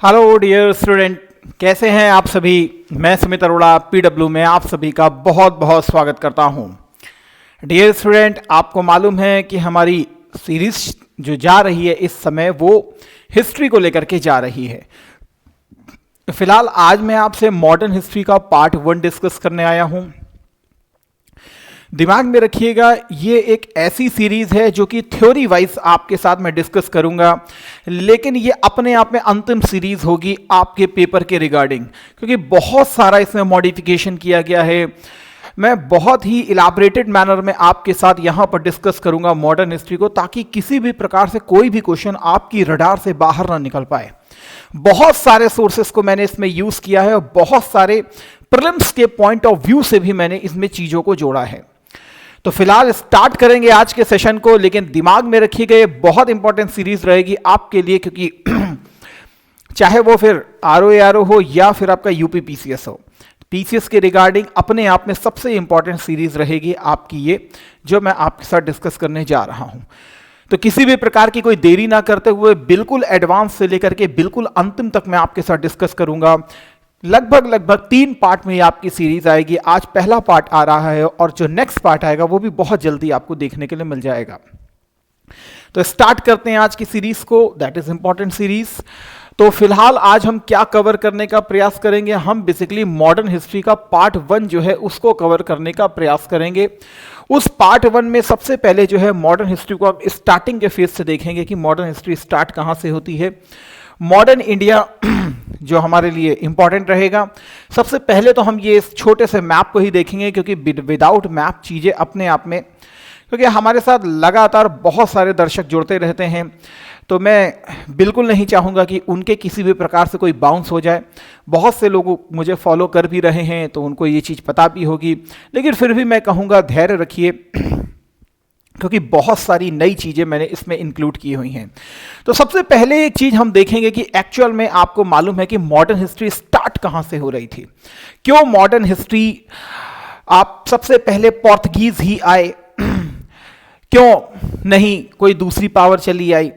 Hello dear student, कैसे हैं आप सभी। मैं सुमित अरोड़ा पीडब्ल्यू में आप सभी का बहुत बहुत स्वागत करता हूं। डियर स्टूडेंट, आपको मालूम है कि हमारी सीरीज जो जा रही है इस समय वो हिस्ट्री को लेकर के जा रही है। फिलहाल आज मैं आपसे मॉडर्न हिस्ट्री का पार्ट 1 डिस्कस करने आया हूं। दिमाग में रखिएगा, ये एक ऐसी सीरीज है जो कि थ्योरी वाइज आपके साथ मैं डिस्कस करूंगा, लेकिन ये अपने आप में अंतिम सीरीज होगी आपके पेपर के रिगार्डिंग, क्योंकि बहुत सारा इसमें मॉडिफिकेशन किया गया है। मैं बहुत ही इलाबरेटेड मैनर में आपके साथ यहां पर डिस्कस करूंगा मॉडर्न हिस्ट्री को, ताकि किसी भी प्रकार से कोई भी क्वेश्चन आपकी रडार से बाहर ना निकल पाए। बहुत सारे सोर्सेस को मैंने इसमें यूज किया है और बहुत सारे प्रीलिम्स के पॉइंट ऑफ व्यू से भी मैंने इसमें चीजों को जोड़ा है। तो फिलहाल स्टार्ट करेंगे आज के सेशन को, लेकिन दिमाग में रखिएगा ये बहुत इंपॉर्टेंट सीरीज रहेगी आपके लिए, क्योंकि चाहे वो फिर आरओ हो या फिर आपका यूपी पीसीएस हो, पीसीएस के रिगार्डिंग अपने आप में सबसे इंपॉर्टेंट सीरीज रहेगी आपकी ये, जो मैं आपके साथ डिस्कस करने जा रहा हूं। तो किसी भी प्रकार की कोई देरी ना करते हुए बिल्कुल एडवांस से लेकर के बिल्कुल अंतिम तक मैं आपके साथ डिस्कस करूंगा। लगभग 3 पार्ट में ये आपकी सीरीज आएगी। आज पहला पार्ट आ रहा है और जो नेक्स्ट पार्ट आएगा वो भी बहुत जल्दी आपको देखने के लिए मिल जाएगा। तो स्टार्ट करते हैं आज की सीरीज को, दैट इज इंपॉर्टेंट सीरीज। तो फिलहाल आज हम क्या कवर करने का प्रयास करेंगे, हम बेसिकली मॉडर्न हिस्ट्री का पार्ट 1 जो है उसको कवर करने का प्रयास करेंगे। उस पार्ट 1 में सबसे पहले जो है मॉडर्न हिस्ट्री को आप स्टार्टिंग के फेज से देखेंगे कि मॉडर्न हिस्ट्री स्टार्ट कहां से होती है। मॉडर्न इंडिया जो हमारे लिए इंपॉर्टेंट रहेगा। सबसे पहले तो हम ये इस छोटे से मैप को ही देखेंगे, क्योंकि विदाउट मैप चीजें अपने आप में, क्योंकि हमारे साथ लगातार बहुत सारे दर्शक जुड़ते रहते हैं, तो मैं बिल्कुल नहीं चाहूंगा कि उनके किसी भी प्रकार से कोई बाउंस हो जाए। बहुत से लोग मुझे फॉलो कर भी रहे हैं तो उनको ये चीज़ पता भी होगी, लेकिन फिर भी मैं कहूँगा धैर्य रखिए, क्योंकि बहुत सारी नई चीजें मैंने इसमें इंक्लूड की हुई हैं। तो सबसे पहले एक चीज हम देखेंगे कि एक्चुअल में आपको मालूम है कि मॉडर्न हिस्ट्री स्टार्ट कहां से हो रही थी। क्यों मॉडर्न हिस्ट्री, आप सबसे पहले पोर्तुगीज ही आए, क्यों नहीं कोई दूसरी पावर चली आई।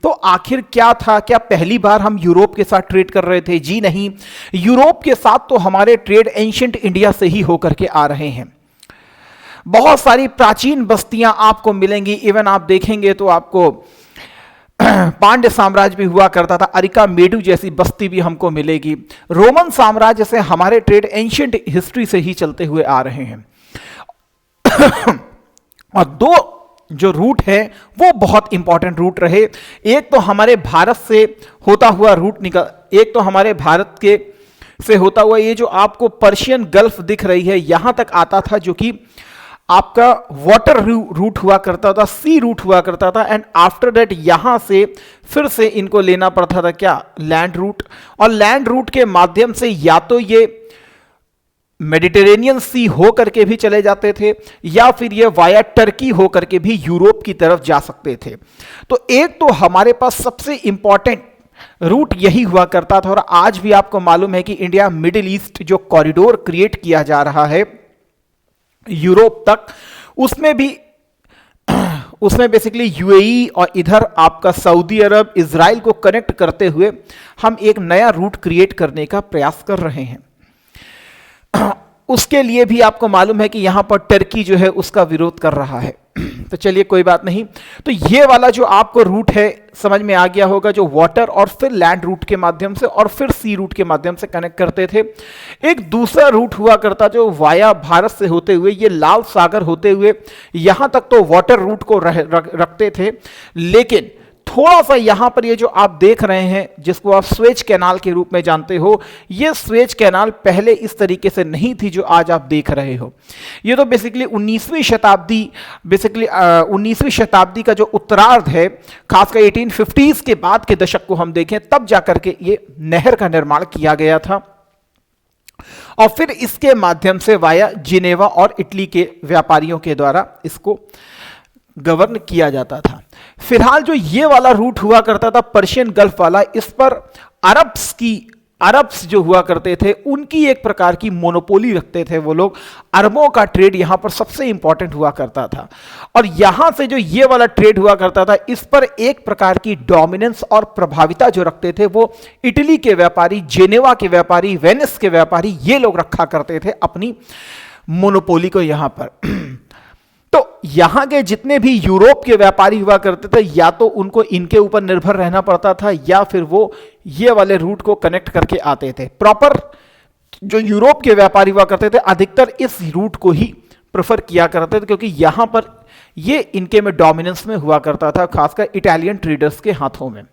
तो आखिर क्या था, क्या पहली बार हम यूरोप के साथ ट्रेड कर रहे थे? जी नहीं, यूरोप के साथ तो हमारे ट्रेड एंशिएंट इंडिया से ही होकर के आ रहे हैं। बहुत सारी प्राचीन बस्तियां आपको मिलेंगी, इवन आप देखेंगे तो आपको पांड्य साम्राज्य भी हुआ करता था, अरिका मेडू जैसी बस्ती भी हमको मिलेगी। रोमन साम्राज्य से हमारे ट्रेड एंशिएंट हिस्ट्री से ही चलते हुए आ रहे हैं। और 2 जो रूट है वो बहुत इंपॉर्टेंट रूट रहे। एक तो हमारे भारत से होता हुआ रूट निकल, एक तो हमारे भारत के से होता हुआ ये जो आपको पर्शियन गल्फ दिख रही है यहां तक आता था, जो कि आपका वाटर रूट हुआ करता था, सी रूट हुआ करता था, एंड आफ्टर दैट यहां से फिर से इनको लेना पड़ता था क्या, लैंड रूट। और लैंड रूट के माध्यम से या तो ये मेडिटेरेनियन सी हो करके भी चले जाते थे, या फिर ये वाया टर्की हो करके भी यूरोप की तरफ जा सकते थे। तो एक तो हमारे पास सबसे इंपॉर्टेंट रूट यही हुआ करता था। और आज भी आपको मालूम है कि इंडिया मिडिल ईस्ट जो कॉरिडोर क्रिएट किया जा रहा है यूरोप तक, उसमें बेसिकली यूएई और इधर आपका सऊदी अरब, इजराइल को कनेक्ट करते हुए हम एक नया रूट क्रिएट करने का प्रयास कर रहे हैं। उसके लिए भी आपको मालूम है कि यहां पर टर्की जो है उसका विरोध कर रहा है। तो चलिए कोई बात नहीं। तो ये वाला जो आपको रूट है समझ में आ गया होगा, जो वाटर और फिर लैंड रूट के माध्यम से और फिर सी रूट के माध्यम से कनेक्ट करते थे। एक दूसरा रूट हुआ करता जो वाया भारत से होते हुए ये लाल सागर होते हुए यहां तक तो वाटर रूट को रखते थे, लेकिन थोड़ा सा यहां पर ये जो आप देख रहे हैं जिसको आप स्वेज कैनाल के रूप में जानते हो, ये स्वेज कैनाल पहले इस तरीके से नहीं थी जो आज आप देख रहे हो। ये तो बेसिकली 19वीं शताब्दी का जो उत्तरार्ध है, खासकर 1850s के बाद के दशक को हम देखें, तब जाकर के ये नहर का निर्माण किया गया था। और फिर इसके माध्यम से वाया जिनेवा और इटली के व्यापारियों के द्वारा इसको गवर्न किया जाता था। फिलहाल जो ये वाला रूट हुआ करता था पर्शियन गल्फ वाला, इस पर अरब्स जो हुआ करते थे उनकी एक प्रकार की मोनोपोली रखते थे वो लोग। अरबों का ट्रेड यहां पर सबसे इंपॉर्टेंट हुआ करता था, और यहां से जो ये वाला ट्रेड हुआ करता था इस पर एक प्रकार की डोमिनेंस और प्रभाविता जो रखते थे वो इटली के व्यापारी, जेनेवा के व्यापारी, वेनिस के व्यापारी, ये लोग रखा करते थे अपनी मोनोपोली को यहां पर। तो यहां के जितने भी यूरोप के व्यापारी हुआ करते थे या तो उनको इनके ऊपर निर्भर रहना पड़ता था या फिर वो ये वाले रूट को कनेक्ट करके आते थे। प्रॉपर जो यूरोप के व्यापारी हुआ करते थे अधिकतर इस रूट को ही प्रेफर किया करते थे, क्योंकि यहां पर ये इनके में डोमिनेंस में हुआ करता था, खासकर इटालियन ट्रेडर्स के हाथों में।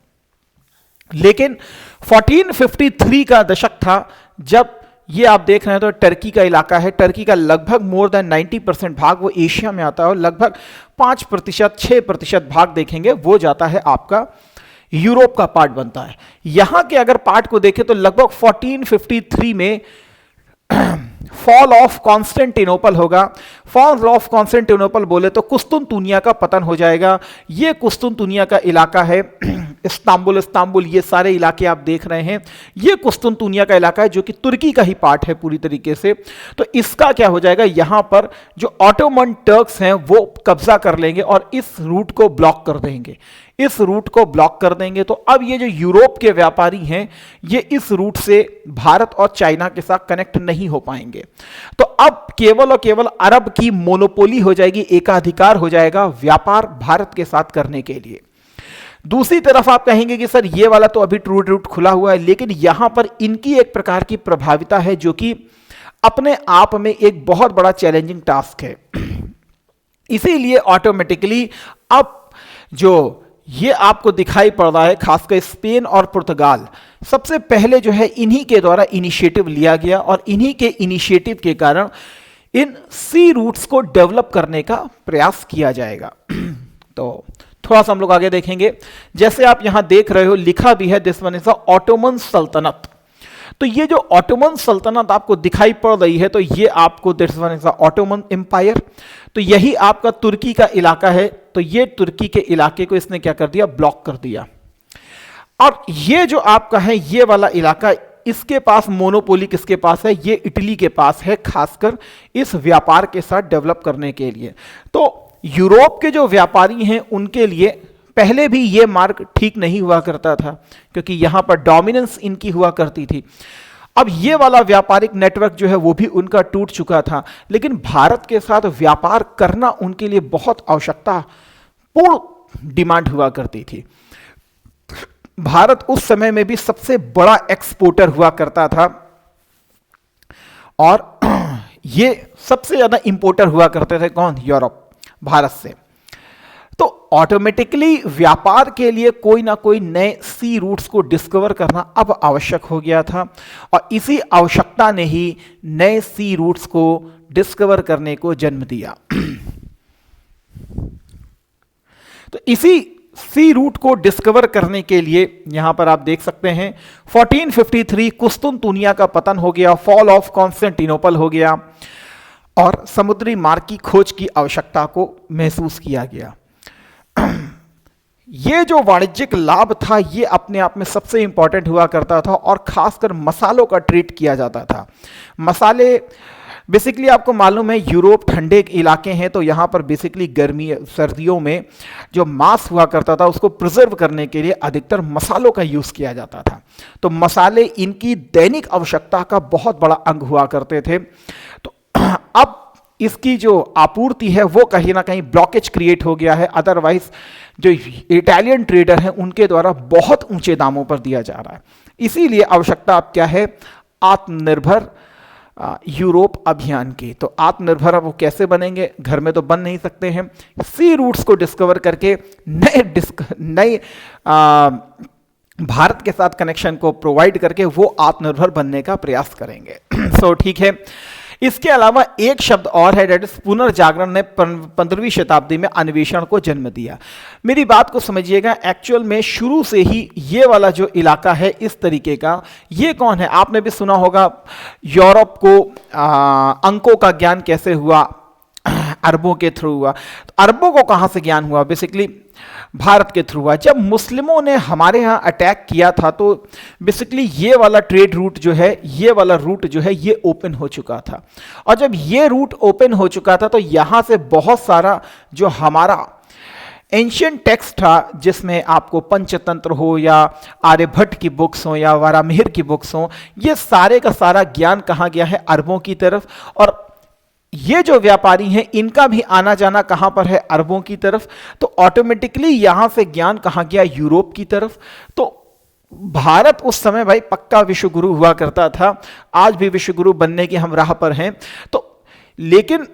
लेकिन 1453 का दशक था जब ये आप देख रहे हैं तो टर्की का इलाका है। टर्की का लगभग मोर देन 90% भाग वो एशिया में आता है और लगभग 5%, 6% भाग देखेंगे वो जाता है आपका यूरोप का पार्ट बनता है। यहां के अगर पार्ट को देखें तो लगभग 1453 में फॉल ऑफ कॉन्स्टेंटिनोपल होगा। फॉल ऑफ कॉन्स्टेंटिनोपल बोले तो कुस्तुनतुनिया का पतन हो जाएगा। ये कुस्तुनतुनिया का इलाका है, इस्तांबुल ये सारे इलाके आप देख रहे हैं, ये कुस्तुनतुनिया का इलाका है जो कि तुर्की का ही पार्ट है पूरी तरीके से। तो इसका क्या हो जाएगा, यहां पर जो ऑटोमन टर्क्स हैं वो कब्जा कर लेंगे और इस रूट को ब्लॉक कर देंगे, इस रूट को ब्लॉक कर देंगे। तो अब ये जो यूरोप के व्यापारी हैं ये इस रूट से भारत और चाइना के साथ कनेक्ट नहीं हो पाएंगे। तो अब केवल और केवल अरब की मोनोपोली हो जाएगी, एकाधिकार हो जाएगा व्यापार भारत के साथ करने के लिए। दूसरी तरफ आप कहेंगे कि सर ये वाला तो अभी ट्रू रूट खुला हुआ है, लेकिन यहां पर इनकी एक प्रकार की प्रभाविता है जो कि अपने आप में एक बहुत बड़ा चैलेंजिंग टास्क है। इसीलिए ऑटोमेटिकली अब जो ये आपको दिखाई पड़ रहा है खासकर स्पेन और पुर्तगाल, सबसे पहले जो है इन्हीं के द्वारा इनिशिएटिव लिया गया और इन्हीं के इनिशिएटिव के कारण इन सी रूट्स को डेवलप करने का प्रयास किया जाएगा। तो थोड़ा सा हम लोग आगे देखेंगे। जैसे आप यहां देख रहे हो लिखा भी है दिस वन इज ऑटोमन सल्तनत। तो ये जो ऑटोमन सल्तनत आपको दिखाई पड़ रही है तो ये आपको this one is Ottoman empire. तो यही आपका तुर्की का इलाका है। तो ये तुर्की के इलाके को इसने क्या कर दिया, ब्लॉक कर दिया। और ये जो आपका है ये वाला इलाका, इसके पास मोनोपोली किसके पास है, ये इटली के पास है, खासकर इस व्यापार के साथ डेवलप करने के लिए। तो यूरोप के जो व्यापारी हैं उनके लिए पहले भी ये मार्ग ठीक नहीं हुआ करता था क्योंकि यहां पर डोमिनेंस इनकी हुआ करती थी। अब ये वाला व्यापारिक नेटवर्क जो है वो भी उनका टूट चुका था, लेकिन भारत के साथ व्यापार करना उनके लिए बहुत आवश्यकता पूर्ण डिमांड हुआ करती थी। भारत उस समय में भी सबसे बड़ा एक्सपोर्टर हुआ करता था और ये सबसे ज्यादा इंपोर्टर हुआ करते थे कौन, यूरोप, भारत से। तो ऑटोमेटिकली व्यापार के लिए कोई ना कोई नए सी रूट्स को डिस्कवर करना अब आवश्यक हो गया था और इसी आवश्यकता ने ही नए सी रूट्स को डिस्कवर करने को जन्म दिया। तो इसी सी रूट को डिस्कवर करने के लिए यहां पर आप देख सकते हैं 1453 कुस्तुनतुनिया का पतन हो गया, फॉल ऑफ कॉन्स्टेंटिनोपल हो गया और समुद्री मार्ग की खोज की आवश्यकता को महसूस किया गया। ये जो वाणिज्यिक लाभ था ये अपने आप में सबसे इंपॉर्टेंट हुआ करता था और खासकर मसालों का ट्रीट किया जाता था। मसाले बेसिकली आपको मालूम है यूरोप ठंडे इलाके हैं तो यहाँ पर बेसिकली गर्मी सर्दियों में जो मांस हुआ करता था उसको प्रिजर्व करने के लिए अधिकतर मसालों का यूज़ किया जाता था। तो मसाले इनकी दैनिक आवश्यकता का बहुत बड़ा अंग हुआ करते थे। तो अब इसकी जो आपूर्ति है वो कहीं ना कहीं ब्लॉकेज क्रिएट हो गया है, अदरवाइज जो इटालियन ट्रेडर हैं उनके द्वारा बहुत ऊंचे दामों पर दिया जा रहा है। इसीलिए आवश्यकता अब क्या है, आत्मनिर्भर यूरोप अभियान की। तो आत्मनिर्भर अब वो कैसे बनेंगे, घर में तो बन नहीं सकते हैं, सी रूट्स को डिस्कवर करके नए भारत के साथ कनेक्शन को प्रोवाइड करके वो आत्मनिर्भर बनने का प्रयास करेंगे। सो ठीक है। इसके अलावा एक शब्द और है, डेट इज पुनर्जागरण ने 15वीं शताब्दी में अन्वेषण को जन्म दिया। मेरी बात को समझिएगा, एक्चुअल में शुरू से ही ये वाला जो इलाका है इस तरीके का, ये कौन है, आपने भी सुना होगा यूरोप को अंकों का ज्ञान कैसे हुआ, अरबों के थ्रू हुआ। तो अरबों को कहां से ज्ञान हुआ? बेसिकली भारत के थ्रू हुआ। जब मुस्लिमों ने हमारे यहाँ अटैक किया था तो बेसिकली ये वाला ट्रेड रूट जो है, ये वाला रूट जो है, ये ओपन हो चुका था। और जब ये रूट ओपन हो चुका था तो यहाँ से बहुत सारा जो हमारा एंशियंट टेक्स्ट था, जिसमें आपको पंचतंत्र हो या आर्यभट्ट की बुक्स हो या वारामिहिर की बुक्स हो, ये सारे का सारा ज्ञान कहाँ गया है? अरबों की तरफ। और ये जो व्यापारी हैं इनका भी आना जाना कहां पर है? अरबों की तरफ। तो ऑटोमेटिकली यहां से ज्ञान कहां गया? यूरोप की तरफ। तो भारत उस समय भाई पक्का विश्वगुरु हुआ करता था। आज भी विश्वगुरु बनने की हम राह पर हैं। तो लेकिन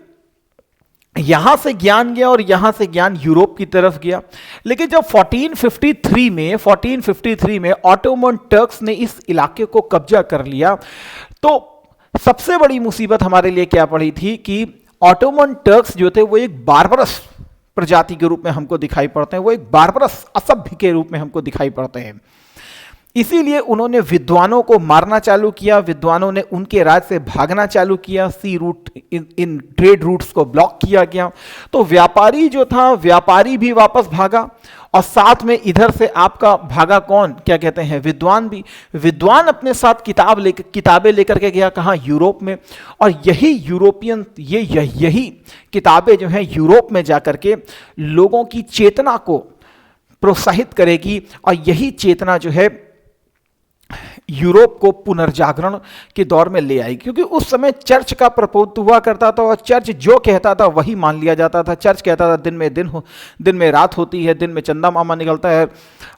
यहां से ज्ञान गया और यहां से ज्ञान यूरोप की तरफ गया। लेकिन जब 1453 में ऑटोमन टर्क्स ने इस इलाके को कब्जा कर लिया तो सबसे बड़ी मुसीबत हमारे लिए क्या पड़ी थी कि ऑटोमन टर्क्स जो थे वो एक बारबरस प्रजाति के रूप में हमको दिखाई पड़ते हैं, वो एक बारबरस असभ्य के रूप में हमको दिखाई पड़ते हैं। इसीलिए उन्होंने विद्वानों को मारना चालू किया, विद्वानों ने उनके राज से भागना चालू किया, सी रूट इन ट्रेड रूट्स को ब्लॉक किया गया। तो व्यापारी जो था, व्यापारी भी वापस भागा और साथ में इधर से आपका भागा कौन? क्या कहते हैं? विद्वान भी। विद्वान अपने साथ किताबें लेकर के गया कहाँ? यूरोप में। और यही यूरोपियन यही किताबें जो हैं यूरोप में जाकर के लोगों की चेतना को प्रोत्साहित करेगी और यही चेतना जो है यूरोप को पुनर्जागरण के दौर में ले आई। क्योंकि उस समय चर्च का प्रभुत्व हुआ करता था और चर्च जो कहता था वही मान लिया जाता था। चर्च कहता था दिन में रात होती है, दिन में चंदा मामा निकलता है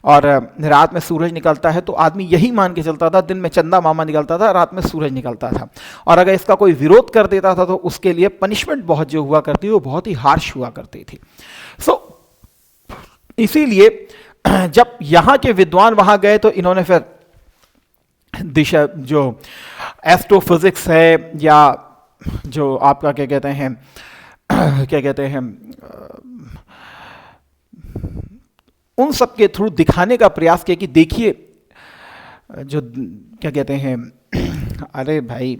और रात में सूरज निकलता है। तो आदमी यही मान के चलता था, दिन में चंदा मामा निकलता था, रात में सूरज निकलता था। और अगर इसका कोई विरोध कर देता था तो उसके लिए पनिशमेंट बहुत जो हुआ करती वो बहुत ही हार्श हुआ करती थी। इसीलिए जब यहाँ के विद्वान वहाँ गए तो इन्होंने फिर दिशा जो एस्ट्रोफिजिक्स है या जो आपका क्या कहते हैं उन सब के थ्रू दिखाने का प्रयास किया कि देखिए जो क्या कहते हैं अरे भाई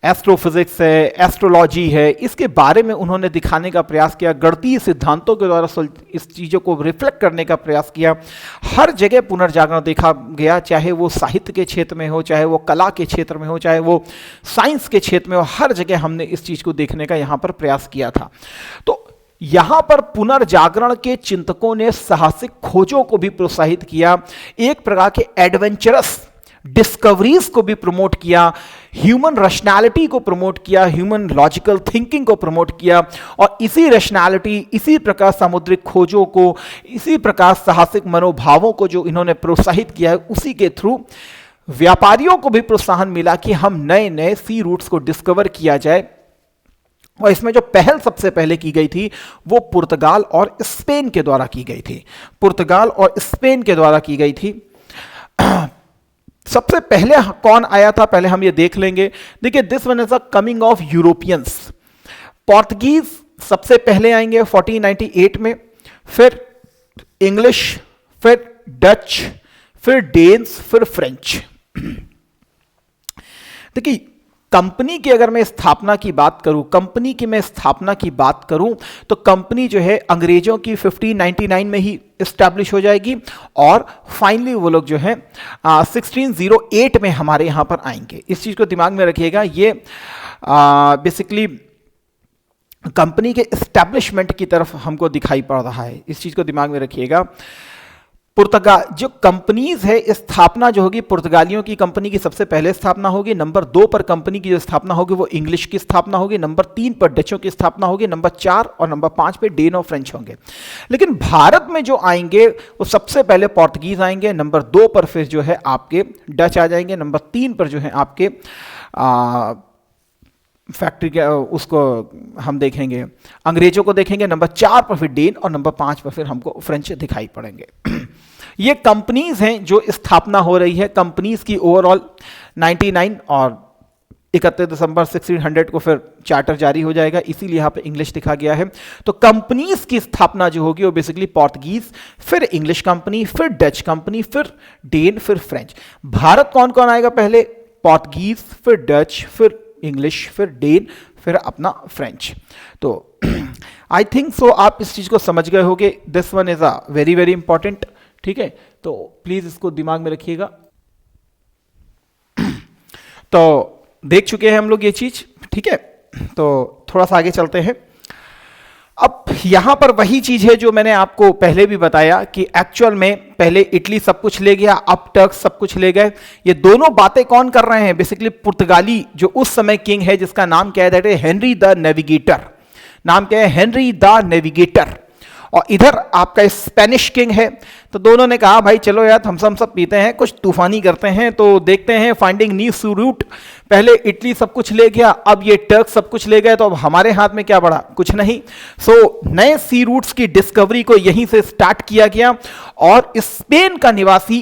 एस्ट्रोफिजिक्स है, एस्ट्रोलॉजी है, इसके बारे में उन्होंने दिखाने का प्रयास किया। गणितीय सिद्धांतों के द्वारा इस चीज़ों को रिफ्लेक्ट करने का प्रयास किया। हर जगह पुनर्जागरण देखा गया, चाहे वो साहित्य के क्षेत्र में हो, चाहे वो कला के क्षेत्र में हो, चाहे वो साइंस के क्षेत्र में हो, हर जगह हमने इस चीज़ को देखने का यहाँ पर प्रयास किया था। तो यहाँ पर पुनर्जागरण के चिंतकों ने साहसिक खोजों को भी प्रोत्साहित किया, एक प्रकार के एडवेंचरस डिस्कवरीज को भी प्रमोट किया, ह्यूमन रैशनैलिटी को प्रमोट किया, ह्यूमन लॉजिकल थिंकिंग को प्रमोट किया। और इसी रैशनैलिटी, इसी प्रकार सामुद्रिक खोजों को, इसी प्रकार साहसिक मनोभावों को जो इन्होंने प्रोत्साहित किया है, उसी के थ्रू व्यापारियों को भी प्रोत्साहन मिला कि हम नए नए सी रूट्स को डिस्कवर किया जाए। और इसमें जो पहल सबसे पहले की गई थी वो पुर्तगाल और स्पेन के द्वारा की गई थी। पुर्तगाल और स्पेन के द्वारा की गई थी। सबसे पहले कौन आया था पहले हम ये देख लेंगे। देखिए, this one is a coming of Europeans. Portuguese सबसे पहले आएंगे 1498 में, फिर इंग्लिश, फिर डच, फिर डेन्स, फिर फ्रेंच। देखिए, कंपनी की अगर मैं स्थापना की बात करूं, तो कंपनी जो है अंग्रेजों की 1599 में ही एस्टैब्लिश हो जाएगी और फाइनली वो लोग जो है 1608 में हमारे यहां पर आएंगे। इस चीज को दिमाग में रखिएगा। ये बेसिकली कंपनी के एस्टैब्लिशमेंट की तरफ हमको दिखाई पड़ रहा है। इस चीज को दिमाग में रखिएगा। पुर्तगाल जो कंपनीज है, स्थापना जो होगी पुर्तगालियों की कंपनी की सबसे पहले स्थापना होगी। नंबर 2 पर कंपनी की जो स्थापना होगी वो इंग्लिश की स्थापना होगी। नंबर 3 पर डचों की स्थापना होगी। नंबर 4 और नंबर 5 पे डेन और फ्रेंच होंगे। लेकिन भारत में जो आएंगे वो सबसे पहले पोर्तुगीज आएंगे। नंबर 2 पर फिर जो है आपके डच आ जाएंगे। नंबर 3 पर जो है आपके फैक्ट्री के उसको हम देखेंगे, अंग्रेजों को देखेंगे। नंबर 4 पर फिर डेन और नंबर 5 पर फिर हमको फ्रेंच दिखाई पड़ेंगे। ये कंपनीज हैं जो स्थापना हो रही है। कंपनीज की ओवरऑल 99 और 31 दिसंबर 1600 को फिर चार्टर जारी हो जाएगा, इसीलिए यहाँ पे इंग्लिश लिखा गया है। तो कंपनीज की स्थापना जो होगी वो बेसिकली पोर्तुगीज, फिर इंग्लिश कंपनी, फिर डच कंपनी, फिर डेन, फिर फ्रेंच। भारत कौन कौन आएगा पहले? पोर्तुगीज, फिर डच, फिर इंग्लिश, फिर डेन, फिर अपना फ्रेंच। तो आई थिंक सो आप इस चीज को समझ गए होगे। This one is a very very important, ठीक है, तो प्लीज इसको दिमाग में रखिएगा। तो देख चुके हैं हम लोग ये चीज, ठीक है, तो थोड़ा सा आगे चलते हैं। अब यहां पर वही चीज है जो मैंने आपको पहले भी बताया कि एक्चुअल में पहले इटली सब कुछ ले गया, अब टर्क सब कुछ ले गए। ये दोनों बातें कौन कर रहे हैं? बेसिकली पुर्तगाली जो उस समय किंग है, जिसका नाम क्या है, that is Henry the navigator. नाम क्या है? Henry the navigator. और इधर आपका स्पेनिश किंग है। तो दोनों ने कहा भाई चलो यार हम सब पीते हैं, कुछ तूफानी करते हैं, तो देखते हैं फाइंडिंग न्यू सी रूट। पहले इटली सब कुछ ले गया, अब ये टर्क सब कुछ ले गए, तो अब हमारे हाथ में क्या बढ़ा? कुछ नहीं। सो नए सी रूट्स की डिस्कवरी को यहीं से स्टार्ट किया गया। और स्पेन का निवासी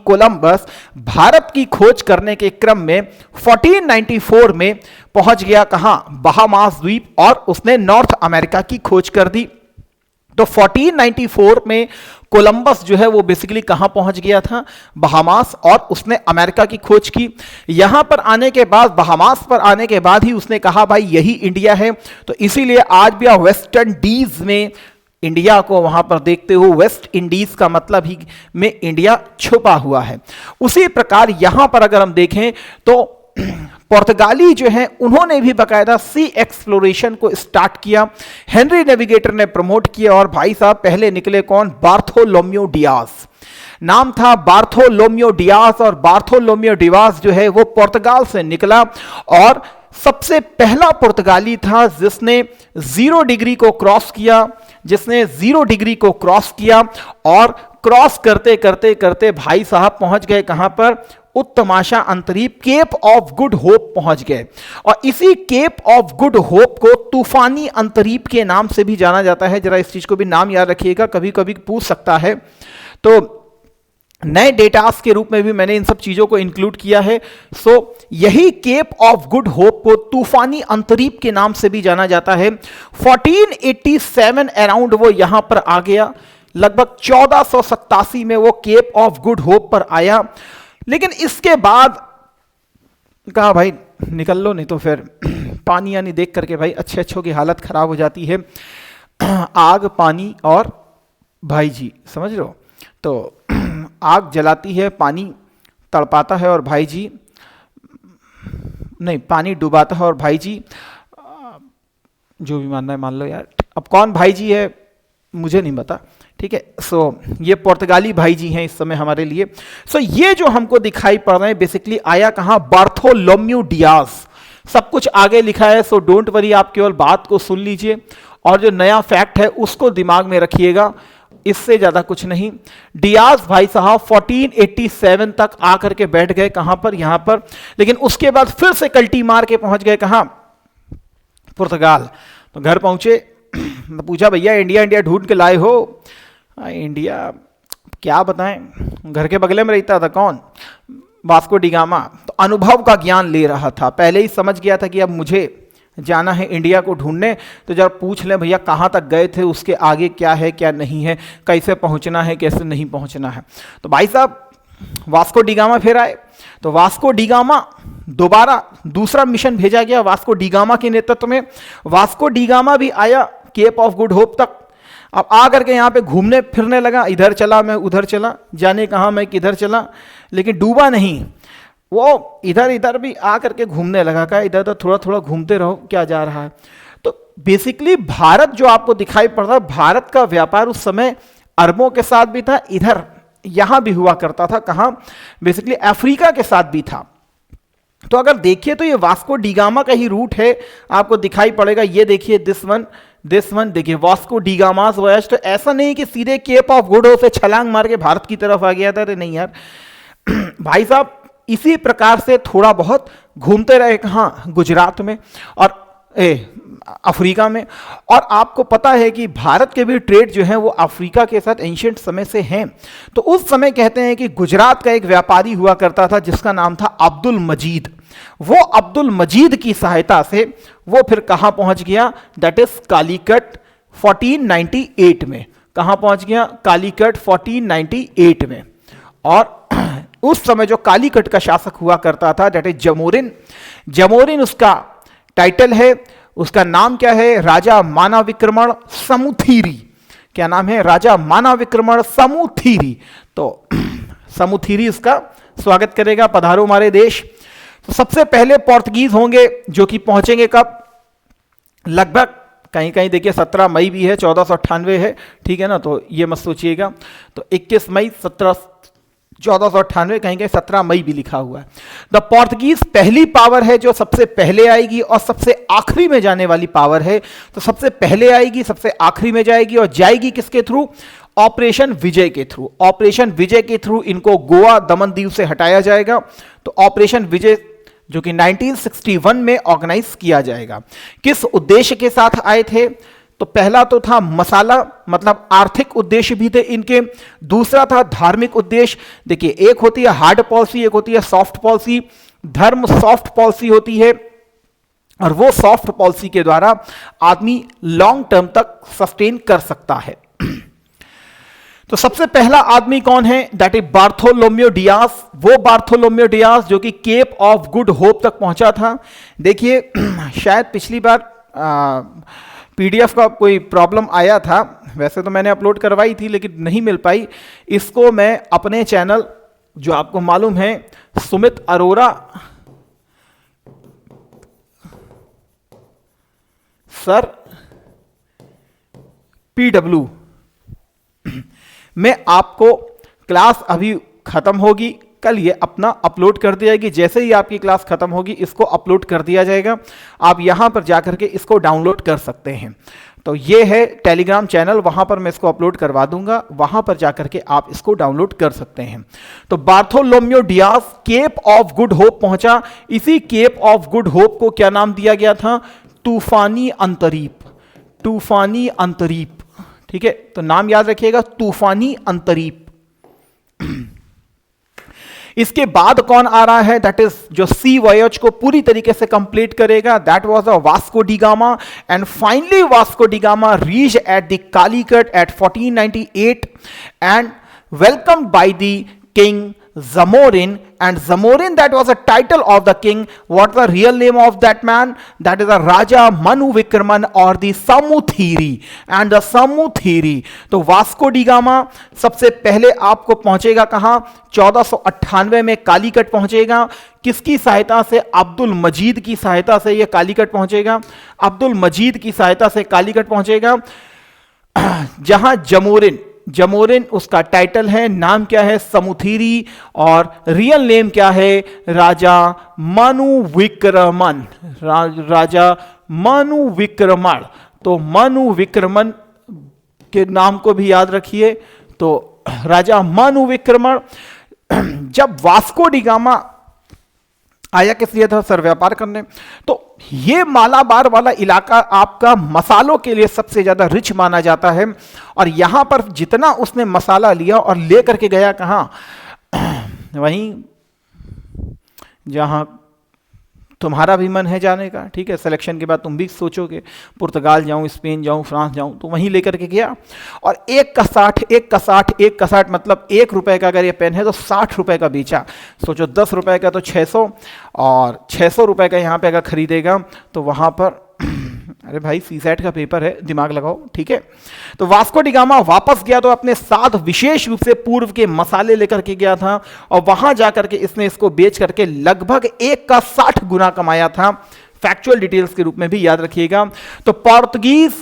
कोलंबस भारत की खोज करने के क्रम में 1494 में पहुंच गया। कहां? बहामास द्वीप, और उसने नॉर्थ अमेरिका की खोज कर दी। तो 1494 में कोलंबस जो है वो बेसिकली कहां पहुंच गया था? बहामास, और उसने अमेरिका की खोज की। यहां पर आने के बाद, बहामास पर आने के बाद ही उसने कहा भाई यही इंडिया है। तो इसीलिए आज भी आप वेस्ट इंडीज में इंडिया को वहां पर देखते हो, वेस्ट इंडीज का मतलब ही में इंडिया छुपा हुआ है। उसी प्रकार यहां पर अगर हम देखें तो पुर्तगाली जो है उन्होंने भी बकायदा सी एक्सप्लोरेशन को स्टार्ट किया। हेनरी नेविगेटर ने प्रमोट किया, और भाई साहब पहले निकले कौन? बार्थोलोम्यो डियाज। नाम था बार्थोलोम्यो डियाज, और बार्थोलोम्यो डियाज जो है वो पुर्तगाल से निकला, और सबसे पहला पुर्तगाली था जिसने 0 डिग्री को क्रॉस किया, और क्रॉस करते करते करते भाई साहब पहुंच गए कहां पर? उत्तमाशा अंतरीप, केप ऑफ गुड होप पहुंच गए। और इसी केप ऑफ गुड होप को तूफानी अंतरीप के नाम से भी जाना जाता है। जरा इस चीज को भी नाम याद रखिएगा, कभी कभी पूछ सकता है। तो नए डेटास के रूप में भी मैंने इन सब चीजों को इंक्लूड किया है। सो यही केप ऑफ गुड होप को तूफानी अंतरीप के नाम से भी जाना जाता है। 1487 अराउंड वो यहां पर आ गया। लगभग 1487 में वो केप ऑफ गुड होप पर आया। लेकिन इसके बाद कहा भाई निकल लो, नहीं तो फिर पानी यानी देख करके भाई अच्छों की हालत खराब हो जाती है। आग, पानी और भाई जी, समझ लो। तो आग जलाती है, पानी तड़पाता है, और भाई जी नहीं, पानी डुबाता है और भाई जी, जो भी मानना है मान लो यार। अब कौन भाई जी है मुझे नहीं पता, ठीक है। सो ये पुर्तगाली भाई जी हैं इस समय हमारे लिए। सो ये जो हमको दिखाई पड़ रहे हैं बेसिकली आया कहां? Bartholomew Diaz. सब कुछ आगे लिखा है, सो डोंट वरी, आप केवल बात को सुन लीजिए और जो नया फैक्ट है उसको दिमाग में रखिएगा, इससे ज्यादा कुछ नहीं। डियाज भाई साहब 1487 तक आकर के बैठ गए कहां पर? यहां पर। लेकिन उसके बाद फिर से कल्टी मार के पहुंच गए कहां? पुर्तगाल। तो घर पहुंचे, पूछा भैया इंडिया ढूंढ के लाए हो? इंडिया क्या बताएं, घर के बगले में रहता था। कौन? Vasco da gamma. तो अनुभव का ज्ञान ले रहा था, पहले ही समझ गया था कि अब मुझे जाना है इंडिया को ढूंढने। तो जब पूछ लें भैया कहाँ तक गए थे, उसके आगे क्या है क्या नहीं है, कैसे पहुंचना है कैसे नहीं पहुंचना है। तो भाई साहब वास्को डी गामा फिर आए। तो वास्को डी गामा दोबारा दूसरा मिशन भेजा गया वास्को डी गामा के नेतृत्व में। वास्को डी गामा भी आया केप ऑफ गुड होप तक। अब आकर के यहाँ पे घूमने फिरने लगा, इधर चला मैं उधर चला, जाने कहाँ मैं किधर चला, लेकिन डूबा नहीं। वो इधर इधर भी आकर के घूमने लगा, का इधर उधर थोड़ा थोड़ा घूमते रहो क्या जा रहा है। तो बेसिकली भारत जो आपको दिखाई पड़ रहा है, भारत का व्यापार उस समय अरबों के साथ भी था, इधर यहां भी हुआ करता था। कहां? बेसिकली अफ्रीका के साथ भी था। तो अगर देखिए तो ये वास्को डी गामा का ही रूट है, आपको दिखाई पड़ेगा। ये देखिए दिस वन देखिए वास्को डी गामास वॉयज। तो ऐसा नहीं कि सीधे केप ऑफ गुड होप से छलांग मार के भारत की तरफ आ गया था, अरे नहीं यार भाई साहब इसी प्रकार से थोड़ा बहुत घूमते रहे। कहां? गुजरात में और अफ्रीका में। और आपको पता है कि भारत के भी ट्रेड जो है वो अफ्रीका के साथ एंशिएंट समय से हैं। तो उस समय कहते हैं कि गुजरात का एक व्यापारी हुआ करता था जिसका नाम था अब्दुल मजीद। वो अब्दुल मजीद की सहायता से वो फिर कहां पहुंच गया? दैट इज कालीकट 1498 में। कहां पहुंच गया? कालीकट 1498 में। और उस समय जो कालीकट का शासक हुआ करता था दैट इज जमोरिन उसका टाइटल है। उसका नाम क्या है? राजा मानाविक्रमण समुथीरी। क्या नाम है? राजा मानाविक्रमण समुथीरी। तो समुथीरी इसका स्वागत करेगा, पधारो हमारे देश। तो सबसे पहले पोर्तुगीज होंगे जो कि पहुंचेंगे कब? लगभग कहीं कहीं देखिए 17 मई भी है, 1498 है, ठीक है ना, तो ये मत सोचिएगा। तो 21 मई 1498, कहीं कहीं 17 मई भी लिखा हुआ है। द पोर्तुगीज पहली पावर है जो सबसे पहले आएगी और सबसे आखिरी में जाने वाली पावर है। तो सबसे पहले आएगी, सबसे आखिरी में जाएगी, और जाएगी किसके थ्रू? ऑपरेशन विजय के थ्रू। ऑपरेशन विजय के थ्रू इनको गोवा दमन दीव से हटाया जाएगा। तो ऑपरेशन विजय जो कि 1961 में ऑर्गेनाइज किया जाएगा। किस उद्देश्य के साथ आए थे? तो पहला तो था मसाला, मतलब आर्थिक उद्देश्य भी थे इनके। दूसरा था धार्मिक उद्देश्य। देखिए, एक होती है हार्ड पॉलिसी, एक होती है सॉफ्ट पॉलिसी। धर्म सॉफ्ट पॉलिसी होती है, और वो सॉफ्ट पॉलिसी के द्वारा आदमी लॉन्ग टर्म तक सस्टेन कर सकता है। तो सबसे पहला आदमी कौन है? That is Bartholomew Dias. वो बार्थोलोम्यो डियास जो कि केप ऑफ गुड होप तक पहुंचा था। देखिए, शायद पिछली बार पीडीएफ का कोई प्रॉब्लम आया था, वैसे तो मैंने अपलोड करवाई थी लेकिन नहीं मिल पाई। इसको मैं अपने चैनल, जो आपको मालूम है, सुमित अरोरा सर पीडब्ल्यू में आपको क्लास अभी खत्म होगी, कल ये अपना अपलोड कर दिया जाएगी। जैसे ही आपकी क्लास खत्म होगी इसको अपलोड कर दिया जाएगा। आप यहां पर जाकर के इसको डाउनलोड कर सकते हैं। तो ये है टेलीग्राम चैनल, वहां पर मैं इसको अपलोड करवा दूंगा, वहां पर जाकर के आप इसको डाउनलोड कर सकते हैं। तो Bartholomew Dias Cape of Good Hope पहुंचा। इसी केप ऑफ गुड होप को क्या नाम दिया गया था? तूफानी अंतरीप। तूफानी अंतरीप, ठीक है, तो नाम याद रखिएगा, तूफानी अंतरीप। इसके बाद कौन आ रहा है? दैट इज जो सी वॉयज को पूरी तरीके से कंप्लीट करेगा, that was the Vasco da Gama. And finally Vasco da Gama reach at the Calicut at 1498 and welcomed by the king Zamorin. And Zamorin, that was a title of the king. What's the real name of that man? That is the Raja Manu Vikraman or the Samuthiri. And the Samuthiri. तो Vasco da gamma सबसे पहले आपको पहुंचेगा कहां? 1498 में कालीकट पहुंचेगा। किसकी सहायता से? अब्दुल मजीद की सहायता से ये कालीकट पहुंचेगा। अब्दुल मजीद की सहायता से कालीकट पहुंचेगा, जहां जमोरिन उसका टाइटल है। नाम क्या है? समुथीरी। और रियल नेम क्या है? राजा मनु विक्रमन। राजा मनु विक्रमण। तो मनु विक्रमन के नाम को भी याद रखिए। तो राजा मनु विक्रमण। जब वास्को डी गामा आया किस लिए था? सर व्यापार करने। तो ये मालाबार वाला इलाका आपका मसालों के लिए सबसे ज्यादा रिच माना जाता है। और यहां पर जितना उसने मसाला लिया और लेकर के गया कहां? वहीं जहां तुम्हारा भी मन है जाने का, ठीक है, सिलेक्शन के बाद तुम भी सोचोगे पुर्तगाल जाऊं, स्पेन जाऊं, फ्रांस जाऊं, तो वहीं लेकर के गया। और एक का साठ मतलब 1 रुपए का अगर ये पेन है तो 60 रुपए का बेचा। सोचो 10 रुपए का तो 600, और 600 रुपए का यहाँ पे अगर खरीदेगा तो वहाँ पर अरे भाई सीसैट का पेपर है, दिमाग लगाओ, ठीक है। तो वास्को डी गामा वापस गया तो अपने साथ विशेष रूप से पूर्व के मसाले लेकर के गया था, और वहां जाकर के इसने इसको बेच करके लगभग 1 का 60 गुना कमाया था। फैक्चुअल डिटेल्स के रूप में भी याद रखिएगा। तो पोर्तुगीज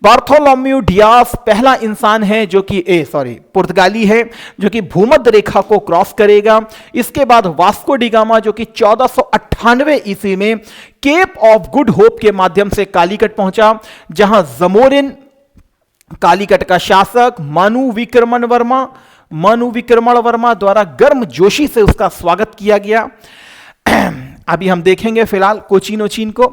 बार्थोलोम्यू डियास पहला इंसान है जो कि पुर्तगाली है जो कि भूमध्य रेखा को क्रॉस करेगा। इसके बाद वास्को डी गामा जो कि 1498 ईस्वी में केप ऑफ गुड होप के माध्यम से कालीकट पहुंचा, जहां जमोरिन कालीकट का शासक मनु विक्रमण वर्मा द्वारा गर्म जोशी से उसका स्वागत किया गया। अभी हम देखेंगे फिलहाल कोचीन को।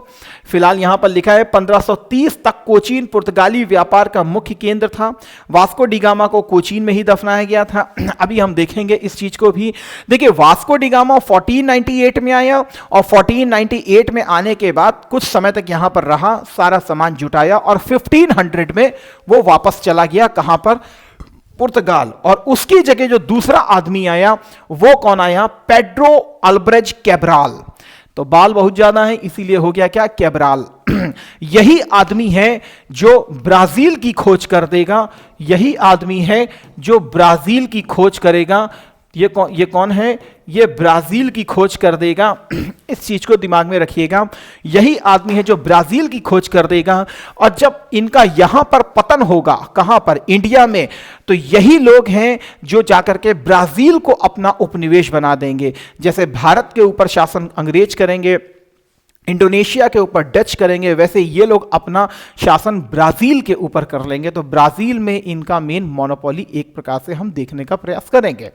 फिलहाल यहां पर लिखा है 1530 तक कोचीन पुर्तगाली व्यापार का मुख्य केंद्र था। वास्को डी गामा को कोचीन में ही दफनाया गया था। अभी हम देखेंगे इस चीज को भी। देखिए वास्को डी गामा 1498 में आया, और 1498 में आने के बाद कुछ समय तक यहां पर रहा, सारा सामान जुटाया, और 1500 में वो वापस चला गया। कहां पर? पुर्तगाल। और उसकी जगह जो दूसरा आदमी आया वो कौन आया? Pedro Alvares Cabral. तो बाल बहुत ज्यादा है इसीलिए हो गया क्या? कैब्राल। यही आदमी है जो ब्राजील की खोज कर देगा, यही आदमी है जो ब्राजील की खोज करेगा। ये कौन है? ये ब्राजील की खोज कर देगा। इस चीज को दिमाग में रखिएगा, यही आदमी है जो ब्राजील की खोज कर देगा। और जब इनका यहां पर पतन होगा, कहां पर? इंडिया में, तो यही लोग हैं जो जाकर के ब्राजील को अपना उपनिवेश बना देंगे। जैसे भारत के ऊपर शासन अंग्रेज करेंगे, इंडोनेशिया के ऊपर डच करेंगे, वैसे ये लोग अपना शासन ब्राजील के ऊपर कर लेंगे। तो ब्राजील में इनका मेन मोनोपोली एक प्रकार से हम देखने का प्रयास करेंगे।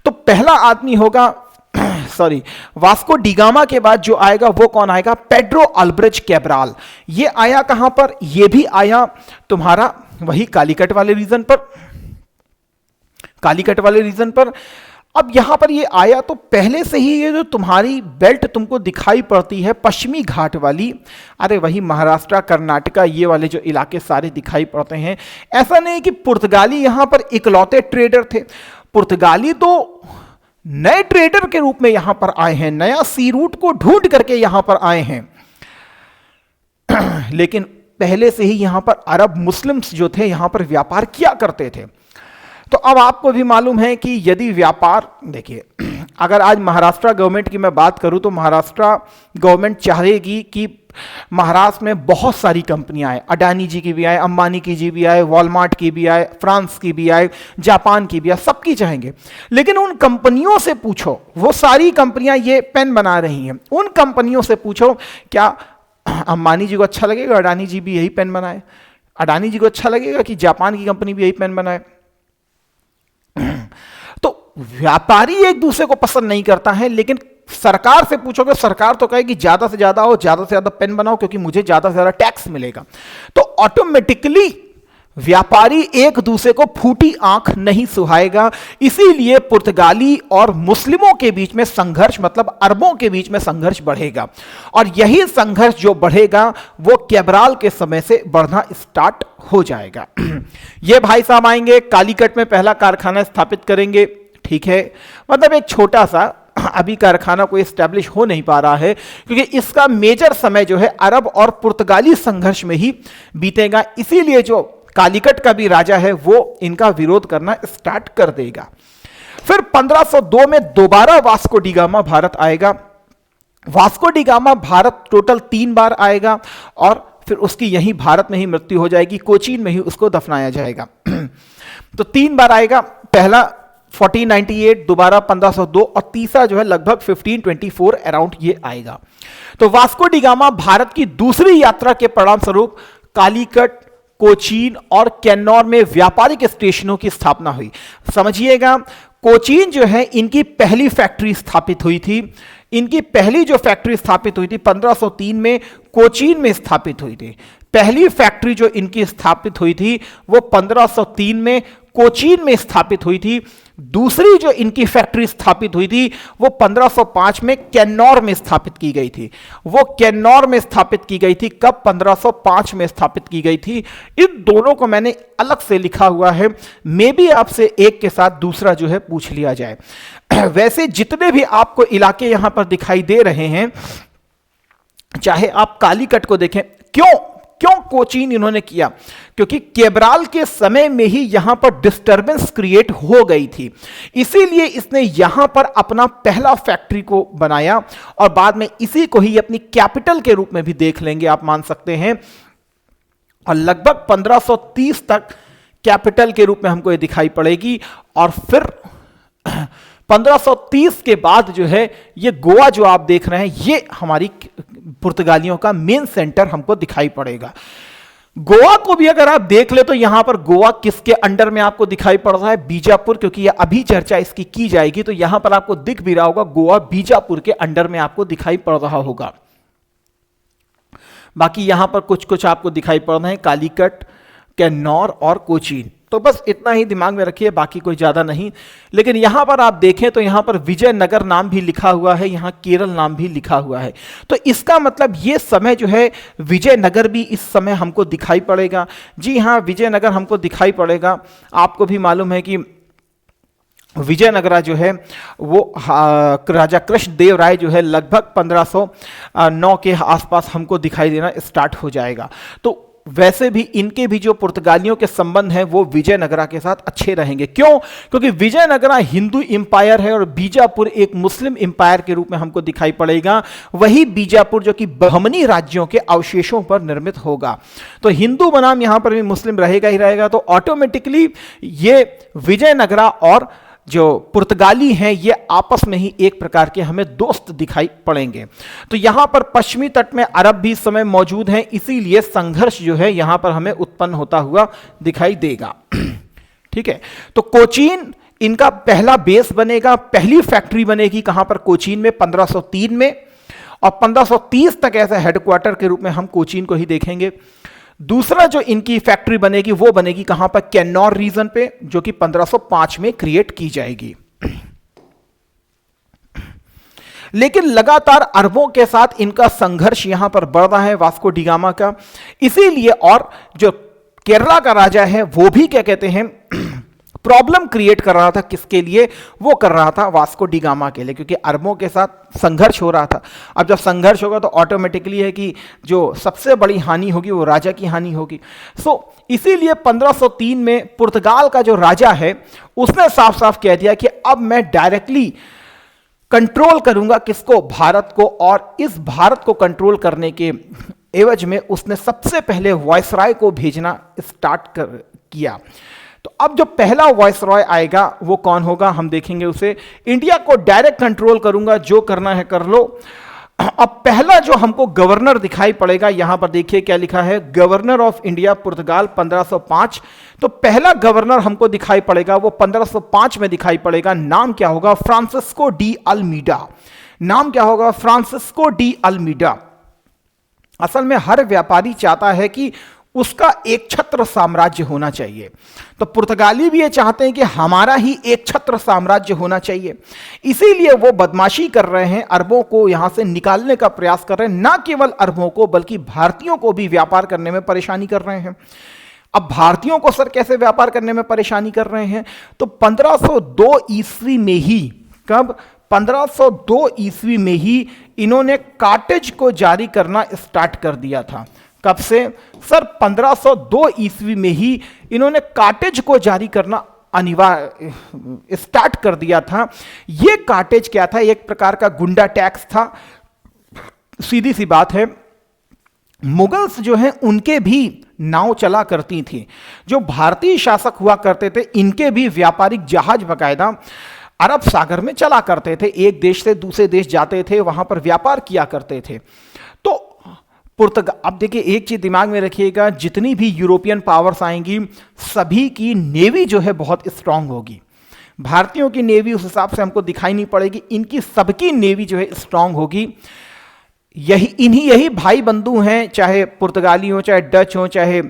तो पहला आदमी होगा सॉरी, वास्को डिगामा के बाद जो आएगा वो कौन आएगा? Pedro Alvares Cabral. ये आया कहां पर? ये भी आया तुम्हारा वही कालीकट वाले रीजन पर, कालीकट वाले रीजन पर। अब यहां पर ये आया तो पहले से ही ये जो तुम्हारी बेल्ट तुमको दिखाई पड़ती है पश्चिमी घाट वाली, अरे वही महाराष्ट्र, कर्नाटका, ये वाले जो इलाके सारे दिखाई पड़ते हैं। ऐसा नहीं कि पुर्तगाली यहां पर इकलौते ट्रेडर थे, पुर्तगाली तो नए ट्रेडर के रूप में यहां पर आए हैं, नया सी रूट को ढूंढ करके यहां पर आए हैं। लेकिन पहले से ही यहां पर अरब मुस्लिम्स जो थे यहां पर व्यापार किया करते थे। तो अब आपको भी मालूम है कि यदि व्यापार, देखिए अगर आज महाराष्ट्र गवर्नमेंट की मैं बात करूं तो महाराष्ट्र गवर्नमेंट चाहेगी कि महाराष्ट्र में बहुत सारी कंपनियां आए, अडानी जी की भी आए, अंबानी की जी भी आए, वॉलमार्ट की भी आए, फ्रांस की भी आए, जापान की भी आए, सबकी चाहेंगे। लेकिन उन कंपनियों से पूछो, वो सारी कंपनियां ये पेन बना रही हैं, उन कंपनियों से पूछो क्या अंबानी जी को अच्छा लगेगा अडानी जी भी यही पेन बनाए? अडानी जी को अच्छा लगेगा कि जापान की कंपनी भी यही पेन बनाए? तो व्यापारी एक दूसरे को पसंद नहीं करता है। लेकिन सरकार से पूछोगे, सरकार तो कहेगी ज्यादा से ज्यादा हो, ज्यादा से ज्यादा पेन बनाओ क्योंकि मुझे ज्यादा से ज्यादा टैक्स मिलेगा। तो ऑटोमेटिकली व्यापारी एक दूसरे को फूटी आंख नहीं सुहाएगा। इसीलिए पुर्तगाली और मुस्लिमों के बीच में संघर्ष, मतलब अरबों के बीच में संघर्ष बढ़ेगा। और यही संघर्ष जो बढ़ेगा वो कैब्राल के समय से बढ़ना स्टार्ट हो जाएगा। ये भाई साहब आएंगे, कालीकट में पहला कारखाना स्थापित करेंगे, ठीक है। मतलब एक छोटा सा अभी कारखाना कोई एस्टैब्लिश हो नहीं पा रहा है क्योंकि इसका मेजर समय जो है अरब और पुर्तगाली संघर्ष में ही बीतेगा। इसीलिए जो कालीकट का भी राजा है वो इनका विरोध करना स्टार्ट कर देगा। फिर 1502 में दोबारा वास्को डिगामा भारत आएगा। वास्को डिगामा भारत टोटल 3 बार आएगा और फिर उसकी यहीं भारत में ही मृत्यु हो जाएगी, कोचीन में ही उसको दफनाया जाएगा। तो 3 बार आएगा, पहला 1498, दोबारा 1502 और तीसरा जो है लगभग 1524 अराउंड ये आएगा। तो वास्को डिगामा भारत की दूसरी यात्रा के परिणाम स्वरूप कालीकट, कोचीन और कैन्नौर में व्यापारिक स्टेशनों की स्थापना हुई। समझिएगा, कोचीन जो है इनकी पहली फैक्ट्री स्थापित हुई थी। इनकी पहली जो फैक्ट्री स्थापित हुई थी 1503 में कोचीन में स्थापित हुई थी। पहली फैक्ट्री जो इनकी स्थापित हुई थी वो 1503 में कोचीन में स्थापित हुई थी। दूसरी जो इनकी फैक्ट्री स्थापित हुई थी वो 1505 में कैन्नौर में स्थापित की गई थी। वो कैन्नौर में स्थापित की गई थी कब? 1505 में स्थापित की गई थी। इन दोनों को मैंने अलग से लिखा हुआ है, मे बी आपसे एक के साथ दूसरा जो है पूछ लिया जाए। वैसे जितने भी आपको इलाके यहां पर दिखाई दे रहे हैं, चाहे आप कालीकट को देखें, क्यों कोचीन इन्होंने किया? क्योंकि कैब्राल के समय में ही यहां पर डिस्टरबेंस क्रिएट हो गई थी, इसीलिए इसने यहां पर अपना पहला फैक्ट्री को बनाया और बाद में इसी को ही अपनी कैपिटल के रूप में भी देख लेंगे, आप मान सकते हैं। और लगभग 1530 तक कैपिटल के रूप में हमको ये दिखाई पड़ेगी। और फिर 1530 के बाद जो है ये गोवा जो आप देख रहे हैं ये हमारी पुर्तगालियों का मेन सेंटर हमको दिखाई पड़ेगा। गोवा को भी अगर आप देख ले तो यहां पर गोवा किसके अंडर में आपको दिखाई पड़ रहा है? बीजापुर, क्योंकि ये अभी चर्चा इसकी की जाएगी। तो यहां पर आपको दिख भी रहा होगा गोवा बीजापुर के अंडर में आपको दिखाई पड़ रहा होगा। बाकी यहां पर कुछ कुछ आपको दिखाई पड़ रहे हैं, कालीकट, कैन्नौर और कोचीन। तो बस इतना ही दिमाग में रखिए, बाकी कोई ज्यादा नहीं। लेकिन यहां पर आप देखें तो यहां पर विजयनगर नाम भी लिखा हुआ है, यहां केरल नाम भी लिखा हुआ है। तो इसका मतलब ये समय जो है विजयनगर भी इस समय हमको दिखाई पड़ेगा। जी हां, विजयनगर हमको दिखाई पड़ेगा। आपको भी मालूम है कि विजयनगरा जो है वो राजा कृष्णदेव राय जो है लगभग 1509 के आसपास हमको दिखाई देना स्टार्ट हो जाएगा। तो वैसे भी इनके भी जो पुर्तगालियों के संबंध हैं वो विजयनगरा के साथ अच्छे रहेंगे। क्यों? क्योंकि विजयनगरा हिंदू एम्पायर है और बीजापुर एक मुस्लिम एम्पायर के रूप में हमको दिखाई पड़ेगा। वही बीजापुर जो कि बहमनी राज्यों के अवशेषों पर निर्मित होगा, तो हिंदू बनाम यहां पर भी मुस्लिम रहेगा ही रहेगा। तो ऑटोमेटिकली ये विजयनगरा और जो पुर्तगाली हैं ये आपस में ही एक प्रकार के हमें दोस्त दिखाई पड़ेंगे। तो यहां पर पश्चिमी तट में अरब भी इस समय मौजूद हैं, इसीलिए संघर्ष जो है यहां पर हमें उत्पन्न होता हुआ दिखाई देगा। ठीक है, तो कोचीन इनका पहला बेस बनेगा, पहली फैक्ट्री बनेगी कहां पर? कोचीन में 1503 में, और 1530 तक ऐसा हेडक्वार्टर के रूप में हम कोचीन को ही देखेंगे। दूसरा जो इनकी फैक्ट्री बनेगी वो बनेगी कहां पर? कैन्नौर रीजन पे, जो कि 1505 में क्रिएट की जाएगी। लेकिन लगातार अरबों के साथ इनका संघर्ष यहां पर बढ़ रहा है वास्को डी गामा का, इसीलिए। और जो केरला का राजा है वो भी क्या कहते हैं, प्रॉब्लम क्रिएट कर रहा था। किसके लिए? वो कर रहा था वास्को डी गामा के लिए, क्योंकि अरबों के साथ संघर्ष हो रहा था। अब जब संघर्ष होगा तो ऑटोमेटिकली है कि जो सबसे बड़ी हानि होगी वो राजा की हानि होगी। इसीलिए 1503 में पुर्तगाल का जो राजा है उसने साफ साफ कह दिया कि अब मैं डायरेक्टली कंट्रोल करूंगा किसको? भारत को। और इस भारत को कंट्रोल करने के एवज में उसने सबसे पहले वायसराय को भेजना स्टार्ट किया। तो अब जो पहला वायसरॉय आएगा वो कौन होगा, हम देखेंगे उसे। इंडिया को डायरेक्ट कंट्रोल करूंगा, जो करना है कर लो। अब पहला जो हमको गवर्नर दिखाई पड़ेगा, यहां पर देखिए क्या लिखा है, गवर्नर ऑफ इंडिया पुर्तगाल 1505। तो पहला गवर्नर हमको दिखाई पड़ेगा वो 1505 में दिखाई पड़ेगा। नाम क्या होगा? Francisco de Almeida. नाम क्या होगा? Francisco de Almeida. असल में हर व्यापारी चाहता है कि उसका एक छत्र साम्राज्य होना चाहिए। तो पुर्तगाली भी ये चाहते हैं कि हमारा ही एक छत्र साम्राज्य होना चाहिए, इसीलिए वो बदमाशी कर रहे हैं, अरबों को यहां से निकालने का प्रयास कर रहे हैं। ना केवल अरबों को बल्कि भारतीयों को भी व्यापार करने में परेशानी कर रहे हैं। अब भारतीयों को सर कैसे व्यापार करने में परेशानी कर रहे हैं? तो 1502 ईस्वी में ही, कब? 1502 ईस्वी में ही इन्होंने कार्टेज को जारी करना स्टार्ट कर दिया था। कब से? सर 1502 ईस्वी में ही इन्होंने कार्टेज को जारी करना अनिवार्य स्टार्ट कर दिया था। यह कार्टेज क्या था? एक प्रकार का गुंडा टैक्स था। सीधी सी बात है, मुगल्स जो हैं उनके भी नाव चला करती थी। जो भारतीय शासक हुआ करते थे इनके भी व्यापारिक जहाज बकायदा अरब सागर में चला करते थे, एक देश से दूसरे देश जाते थे, वहां पर व्यापार किया करते थे। तो अब देखिए एक चीज दिमाग में रखिएगा, जितनी भी यूरोपियन पावर्स आएंगी सभी की नेवी जो है बहुत स्ट्रांग होगी। भारतीयों की नेवी उस हिसाब से हमको दिखाई नहीं पड़ेगी, इनकी सबकी नेवी जो है स्ट्रांग होगी। यही भाई बंधु हैं, चाहे पुर्तगाली हो, चाहे डच हो, चाहे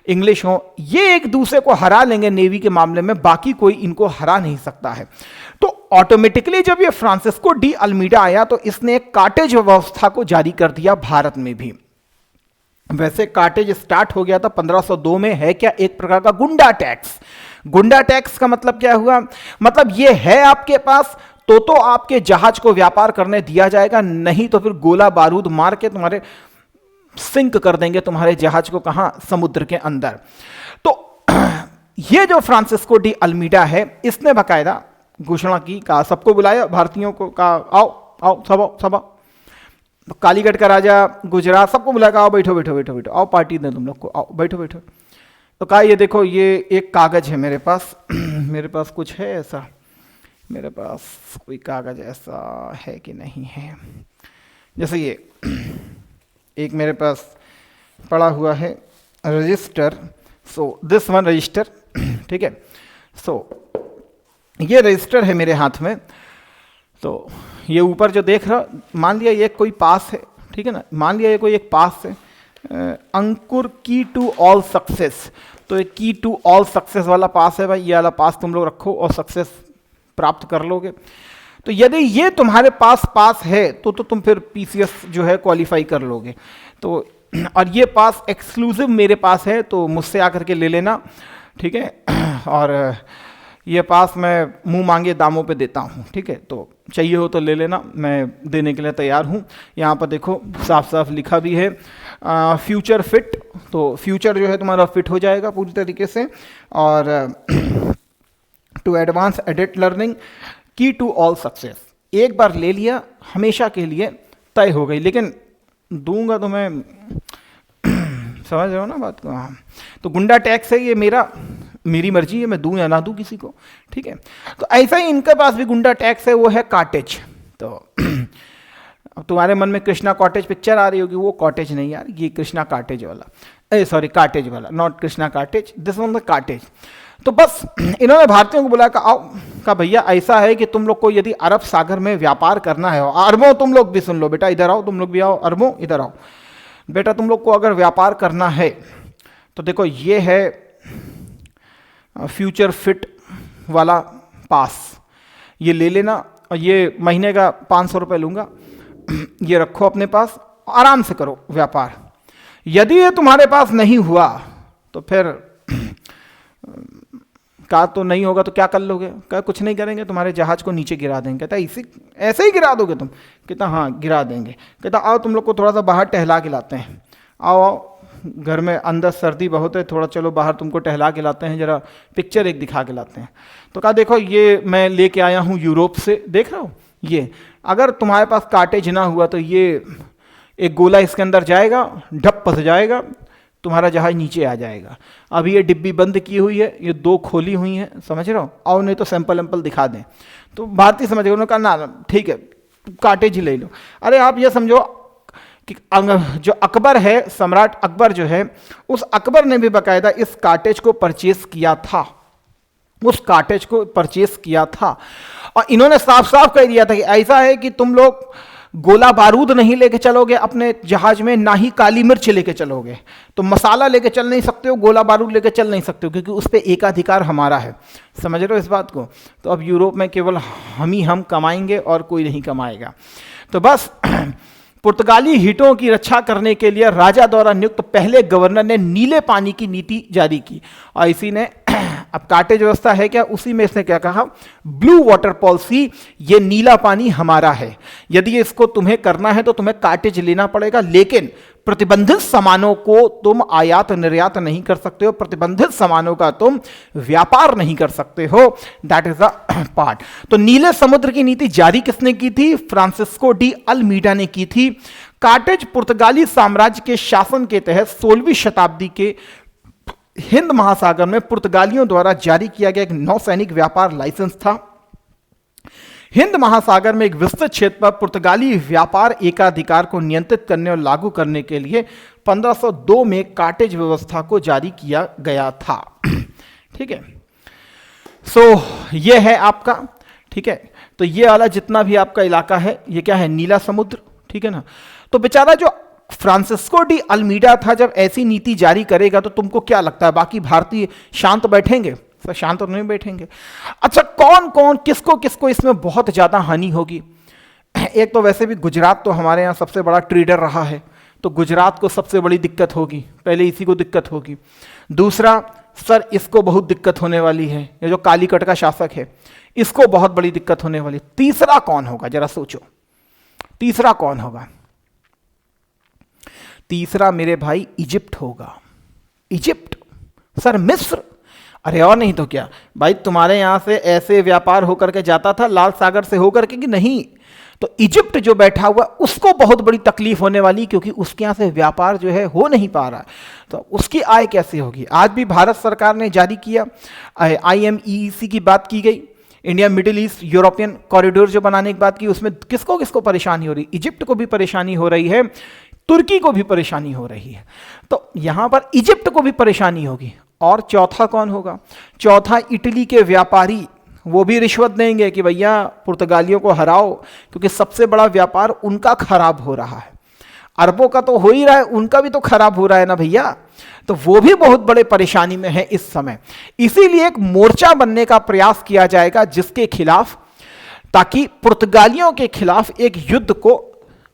इंग्लिश हो, ये एक दूसरे को हरा लेंगे नेवी के मामले में, बाकी कोई इनको हरा नहीं सकता है। तो ऑटोमेटिकली जब ये फ्रांसिस्को डी अल्मीडा आया तो इसने एक कार्टेज व्यवस्था को जारी कर दिया भारत में भी। वैसे कार्टेज स्टार्ट हो गया था 1502 में, है क्या? एक प्रकार का गुंडा टैक्स। गुंडा टैक्स का मतलब क्या हुआ? मतलब ये है आपके पास तो आपके जहाज को व्यापार करने दिया जाएगा, नहीं तो फिर गोला बारूद मार के तुम्हारे सिंक कर देंगे तुम्हारे जहाज को, कहां? समुद्र के अंदर। तो ये जो फ्रांसिस्को डी अल्मीडा है इसने बाकायदा घोषणा की, कहा, सबको बुलाया भारतीयों को, कहा आओ आओ सब आओ सब आओ। कालीगढ़ का राजा, गुजरात, सबको बुलाया, आओ बैठो बैठो बैठो बैठो, आओ पार्टी दें तुम लोग को, आओ बैठो बैठो। तो कहा ये देखो ये एक कागज है मेरे पास मेरे पास कुछ है ऐसा, मेरे पास कोई कागज ऐसा है कि नहीं है? जैसे ये एक मेरे पास पड़ा हुआ है register, so this one register, ठीक है। सो ये रजिस्टर है मेरे हाथ में। तो ये ऊपर जो देख रहा, मान लिया ये कोई पास है, ठीक है ना, मान लिया ये कोई एक पास है, अंकुर की टू ऑल सक्सेस। तो एक की टू ऑल सक्सेस वाला पास है भाई, ये वाला पास तुम लोग रखो और सक्सेस प्राप्त कर लोगे। तो यदि ये तुम्हारे पास है तो तुम फिर पीसीएस जो है क्वालिफाई कर लोगे। तो और ये पास एक्सक्लूसिव मेरे पास है, तो मुझसे आकर के ले लेना, ठीक है। और ये पास मैं मुंह मांगे दामों पे देता हूँ, ठीक है, तो चाहिए हो तो ले लेना, मैं देने के लिए तैयार हूँ। यहाँ पर देखो साफ साफ लिखा भी है फ्यूचर फिट, तो फ्यूचर जो है तुम्हारा फिट हो जाएगा पूरी तरीके से। और टू एडवांस एडिट लर्निंग की टू ऑल सक्सेस, एक बार ले लिया हमेशा के लिए तय हो गई। लेकिन दूंगा तो मैं समझ रहे हो ना बात को। हाँ, तो गुंडा टैक्स है ये, मेरी मर्जी है, मैं दूं या ना दूं किसी को, ठीक है। तो ऐसा ही इनके पास भी गुंडा टैक्स है, वो है कॉटेज। तो अब तुम्हारे मन में कृष्णा कॉटेज पिक्चर आ रही होगी, वो कॉटेज नहीं यार, ये कृष्णा कॉटेज वाला, सॉरी कॉटेज वाला, not Krishna cottage, this one the cottage. तो बस इन्होंने भारतीयों को बुलाया, आओ का भैया ऐसा है कि तुम लोग को यदि अरब सागर में व्यापार करना है, अरबों तुम लोग भी सुन लो बेटा, इधर आओ, तुम लोग भी आओ, अरबों इधर आओ बेटा, तुम लोग को अगर व्यापार करना है तो देखो ये है फ्यूचर फिट वाला पास, ये ले लेना, और ये महीने का 500 रुपये लूँगा, ये रखो अपने पास, आराम से करो व्यापार। यदि ये तुम्हारे पास नहीं हुआ तो फिर का तो नहीं होगा तो क्या कर लोगे? क्या कुछ नहीं करेंगे, तुम्हारे जहाज को नीचे गिरा देंगे। कहता इसी ऐसे ही गिरा दोगे तुम? कहता हाँ गिरा देंगे। कहता आओ तुम लोग को थोड़ा सा बाहर टहला के लाते हैं, आओ आओ, घर में अंदर सर्दी बहुत है, थोड़ा चलो बाहर तुमको टहला के लाते हैं, जरा पिक्चर एक दिखा के लाते हैं। तो कहा देखो ये मैं लेके आया हूँ यूरोप से, देख रहे हो, ये अगर तुम्हारे पास कॉटेज ना हुआ तो ये एक गोला इसके अंदर जाएगा, ढप फंस जाएगा, तुम्हारा जहाज नीचे आ जाएगा। अभी ये डिब्बी बंद की हुई है, ये 2 खोली हुई हैं, समझ रहे हो, आओ नहीं तो सैंपल वैम्पल दिखा दें। तो भारतीय समझ गए, उन्होंने कहा ना ठीक है कॉटेज ही ले लो। अरे आप ये समझो कि जो अकबर है, सम्राट अकबर जो है, उस अकबर ने भी बाकायदा इस कॉटेज को परचेस किया था, उस कॉटेज को परचेस किया था। और इन्होंने साफ साफ कह दिया था कि ऐसा है कि तुम लोग गोला बारूद नहीं लेके चलोगे अपने जहाज में, ना ही काली मिर्च लेके चलोगे। तो मसाला लेके चल नहीं सकते हो, गोला बारूद लेके चल नहीं सकते हो, क्योंकि उस पर एकाधिकार हमारा है। समझ रहे हो इस बात को? तो अब यूरोप में केवल हम कमाएंगे और कोई नहीं कमाएगा। तो बस पुर्तगाली हितों की रक्षा करने के लिए राजा द्वारा नियुक्त पहले गवर्नर ने नीले पानी की नीति जारी की, और इसी ने अब कॉटेज व्यवस्था है क्या, उसी में इसने क्या कहा, ब्लू वाटर पॉलिसी, ये नीला पानी हमारा है, यदि इसको तुम्हें करना है तो तुम्हें कॉटेज लेना पड़ेगा, लेकिन प्रतिबंधित सामानों को तुम आयात निर्यात नहीं कर सकते हो, प्रतिबंधित सामानों का तुम व्यापार नहीं कर सकते हो। That is the part. तो नीले समुद्र की नीति जारी किसने की थी? फ्रांसिस्को डी अल्मीडा ने की थी। कॉटेज पुर्तगाली साम्राज्य के शासन के तहत 16वीं शताब्दी के हिंद महासागर में पुर्तगालियों द्वारा जारी किया गया एक नौसैनिक व्यापार लाइसेंस था। हिंद महासागर में एक विस्तृत क्षेत्र पर पुर्तगाली व्यापार एकाधिकार को नियंत्रित करने और लागू करने के लिए 1502 में कॉटेज व्यवस्था को जारी किया गया था। ठीक है, सो ये है आपका, ठीक है। तो ये वाला जितना भी आपका इलाका है ये क्या है, नीला समुद्र, ठीक है ना। तो बेचारा जो फ्रांसिस्को डी अल्मीडा था, जब ऐसी नीति जारी करेगा तो तुमको क्या लगता है बाकी भारतीय शांत बैठेंगे? सर शांत तो नहीं बैठेंगे। अच्छा कौन कौन किसको किसको इसमें बहुत ज्यादा हानि होगी? एक तो वैसे भी गुजरात तो हमारे यहाँ सबसे बड़ा ट्रेडर रहा है, तो गुजरात को सबसे बड़ी दिक्कत होगी, पहले इसी को दिक्कत होगी। दूसरा सर इसको बहुत दिक्कत होने वाली है, ये जो कालीकट का शासक है इसको बहुत बड़ी दिक्कत होने वाली। तीसरा कौन होगा जरा सोचो, तीसरा कौन होगा? तीसरा मेरे भाई इजिप्ट होगा। इजिप्ट सर, मिस्र, अरे और नहीं तो क्या भाई, तुम्हारे यहां से ऐसे व्यापार होकर के जाता था लाल सागर से होकर के कि नहीं, तो इजिप्ट जो बैठा हुआ उसको बहुत बड़ी तकलीफ होने वाली, क्योंकि उसके यहां से व्यापार जो है हो नहीं पा रहा है, तो उसकी आय कैसे होगी? आज भी भारत सरकार ने जारी किया, IMEEC की बात की गई, India middle east European corridor जो बनाने की बात की, उसमें किसको किसको परेशानी हो रही? इजिप्ट को भी परेशानी हो रही है, तुर्की को भी परेशानी हो रही है, तो यहां पर इजिप्ट को भी परेशानी होगी। और चौथा कौन होगा? चौथा इटली के व्यापारी, वो भी रिश्वत देंगे कि भैया पुर्तगालियों को हराओ, क्योंकि सबसे बड़ा व्यापार उनका खराब हो रहा है। अरबों का तो हो ही रहा है, उनका भी तो खराब हो रहा है ना भैया, तो वो भी बहुत बड़े परेशानी में है इस समय। इसीलिए एक मोर्चा बनने का प्रयास किया जाएगा जिसके खिलाफ, ताकि पुर्तगालियों के खिलाफ एक युद्ध को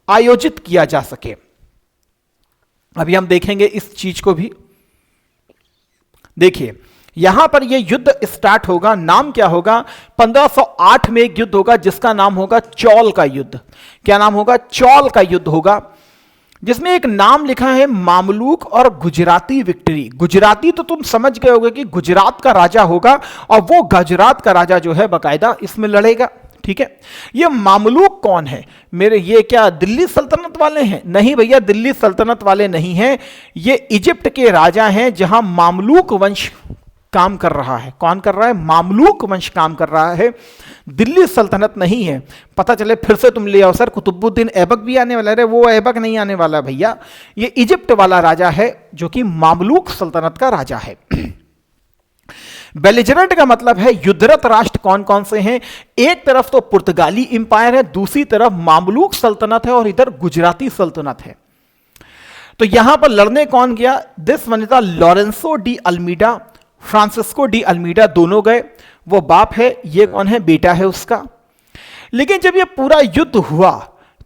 आयोजित किया जा सके। अभी हम देखेंगे इस चीज को भी। देखिए यहां पर यह युद्ध स्टार्ट होगा। नाम क्या होगा? 1508 में एक युद्ध होगा जिसका नाम होगा चौल का युद्ध। क्या नाम होगा? चौल का युद्ध होगा, जिसमें एक नाम लिखा है मामलूक और गुजराती विक्ट्री। गुजराती तो तुम समझ गए होगे कि गुजरात का राजा होगा, और वो गुजरात का राजा जो है बाकायदा इसमें लड़ेगा। ठीक है, ये मामलूक कौन है? मेरे ये क्या दिल्ली सल्तनत वाले हैं? नहीं भैया, दिल्ली सल्तनत वाले नहीं हैं। ये इजिप्ट के राजा हैं जहां मामलूक वंश काम कर रहा है। कौन कर रहा है? मामलूक वंश काम कर रहा है, दिल्ली सल्तनत नहीं है। पता चले फिर से तुम ले आओ सर कुतुबुद्दीन ऐबक भी आने वाला है। वो ऐबक नहीं आने वाला भैया, ये इजिप्ट वाला राजा है जो कि मामलूक सल्तनत का राजा है। बेलिजरेंट का मतलब है युद्धरत राष्ट्र कौन कौन से हैं? एक तरफ तो पुर्तगाली इंपायर है, दूसरी तरफ मामलूक सल्तनत है, और इधर गुजराती सल्तनत है। तो यहां पर लड़ने कौन गया? This one is Lourenco de Almeida, Francisco de Almeida, दोनों गए। वो बाप है, ये कौन है? बेटा है उसका। लेकिन जब ये पूरा युद्ध हुआ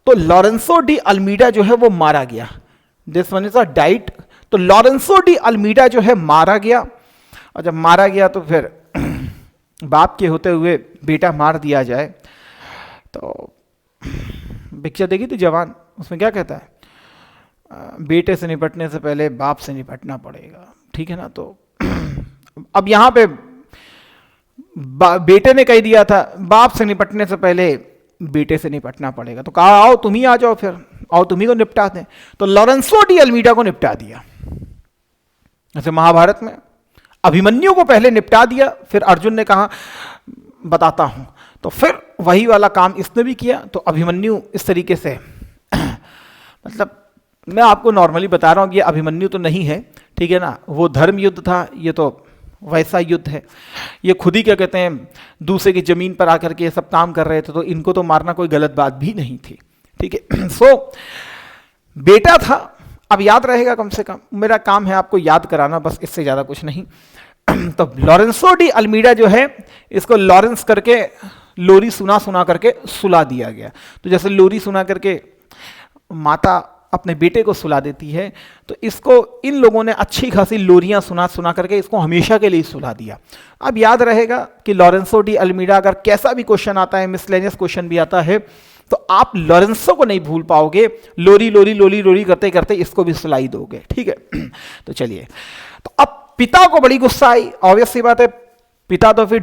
तो लॉरेंसो डी अल्मीडा जो है वो मारा गया। This one is diet. तो लॉरेंसो डी अल्मीडा जो है मारा गया, और जब मारा गया तो फिर बाप के होते हुए बेटा मार दिया जाए तो पिक्चर देखी थी जवान, उसमें क्या कहता है? बेटे से निपटने से पहले बाप से निपटना पड़ेगा। ठीक है ना? तो अब यहां पे बेटे ने कह दिया था बाप से निपटने से पहले बेटे से निपटना पड़ेगा, तो कहा आओ तुम ही आ जाओ, फिर आओ तुम ही को निपटा दें। तो लॉरेंसो डी अल्मीडा को निपटा दिया। जैसे महाभारत में अभिमन्यु को पहले निपटा दिया, फिर अर्जुन ने कहा बताता हूं, तो फिर वही वाला काम इसने भी किया। तो अभिमन्यु इस तरीके से मतलब मैं आपको नॉर्मली बता रहा हूं कि ये अभिमन्यु तो नहीं है, ठीक है ना, वो धर्म युद्ध था, ये तो वैसा युद्ध है। ये खुद ही क्या कहते हैं दूसरे की जमीन पर आकर के ये सब काम कर रहे थे, तो इनको तो मारना कोई गलत बात भी नहीं थी। ठीक है, सो बेटा था, अब याद रहेगा कम से कम, मेरा काम है आपको याद कराना बस, इससे ज्यादा कुछ नहीं। तो लॉरेंसो डी अल्मीडा जो है इसको लॉरेंस करके लोरी सुना सुना करके सुला दिया गया। तो जैसे लोरी सुना करके माता अपने बेटे को सुला देती है, तो इसको इन लोगों ने अच्छी खासी लोरियां सुना सुना करके इसको हमेशा के लिए सुला दिया। अब याद रहेगा कि लॉरेंसो डी अल्मीडा, अगर कैसा भी क्वेश्चन आता है, मिसलेनियस क्वेश्चन भी आता है, तो आप लॉरेंसो को नहीं भूल पाओगे, लोरी लोरी लोरी लोरी करते करते इसको भी सुलाई दोगे। ठीक है, तो चलिए, तो अब पिता को बड़ी गुस्सा आई, ऑब्वियस सी बात है, पिता तो फिर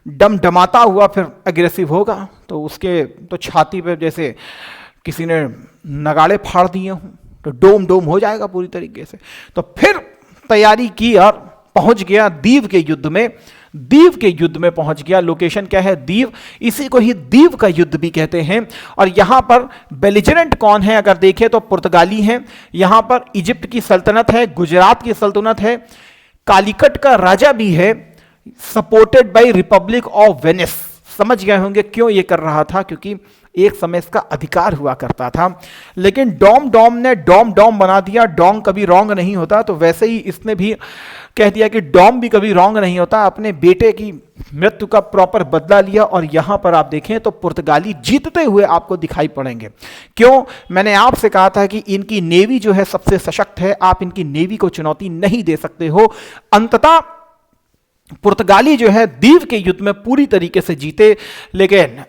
डमडमाता हुआ फिर अग्रेसिव होगा, तो उसके तो छाती पे जैसे किसी ने नगाड़े फाड़ दिए हों, तो डोम डोम हो जाएगा पूरी तरीके से। तो फिर तैयारी की और पहुंच गया दीव के युद्ध में। दीव के युद्ध में पहुंच गया। लोकेशन क्या है? दीव। इसी को ही दीव का युद्ध भी कहते हैं। और यहां पर बेलिजरेंट कौन है अगर देखें तो पुर्तगाली हैं। यहां पर इजिप्ट की सल्तनत है, गुजरात की सल्तनत है, कालीकट का राजा भी है, supported by Republic of Venice. समझ गए होंगे क्यों ये कर रहा था, क्योंकि एक समय इसका अधिकार हुआ करता था, लेकिन डॉम डॉम ने डॉम डॉम बना दिया। डॉम कभी रॉन्ग नहीं होता, तो वैसे ही इसने भी कह दिया कि डॉम भी कभी रॉन्ग नहीं होता। अपने बेटे की मृत्यु का प्रॉपर बदला लिया। और यहां पर आप देखें तो पुर्तगाली जीतते हुए आपको दिखाई पड़ेंगे। क्यों? मैंने आपसे कहा था कि इनकी नेवी जो है सबसे सशक्त है, आप इनकी नेवी को चुनौती नहीं दे सकते हो। अंततः पुर्तगाली जो है दीव के युद्ध में पूरी तरीके से जीते, लेकिन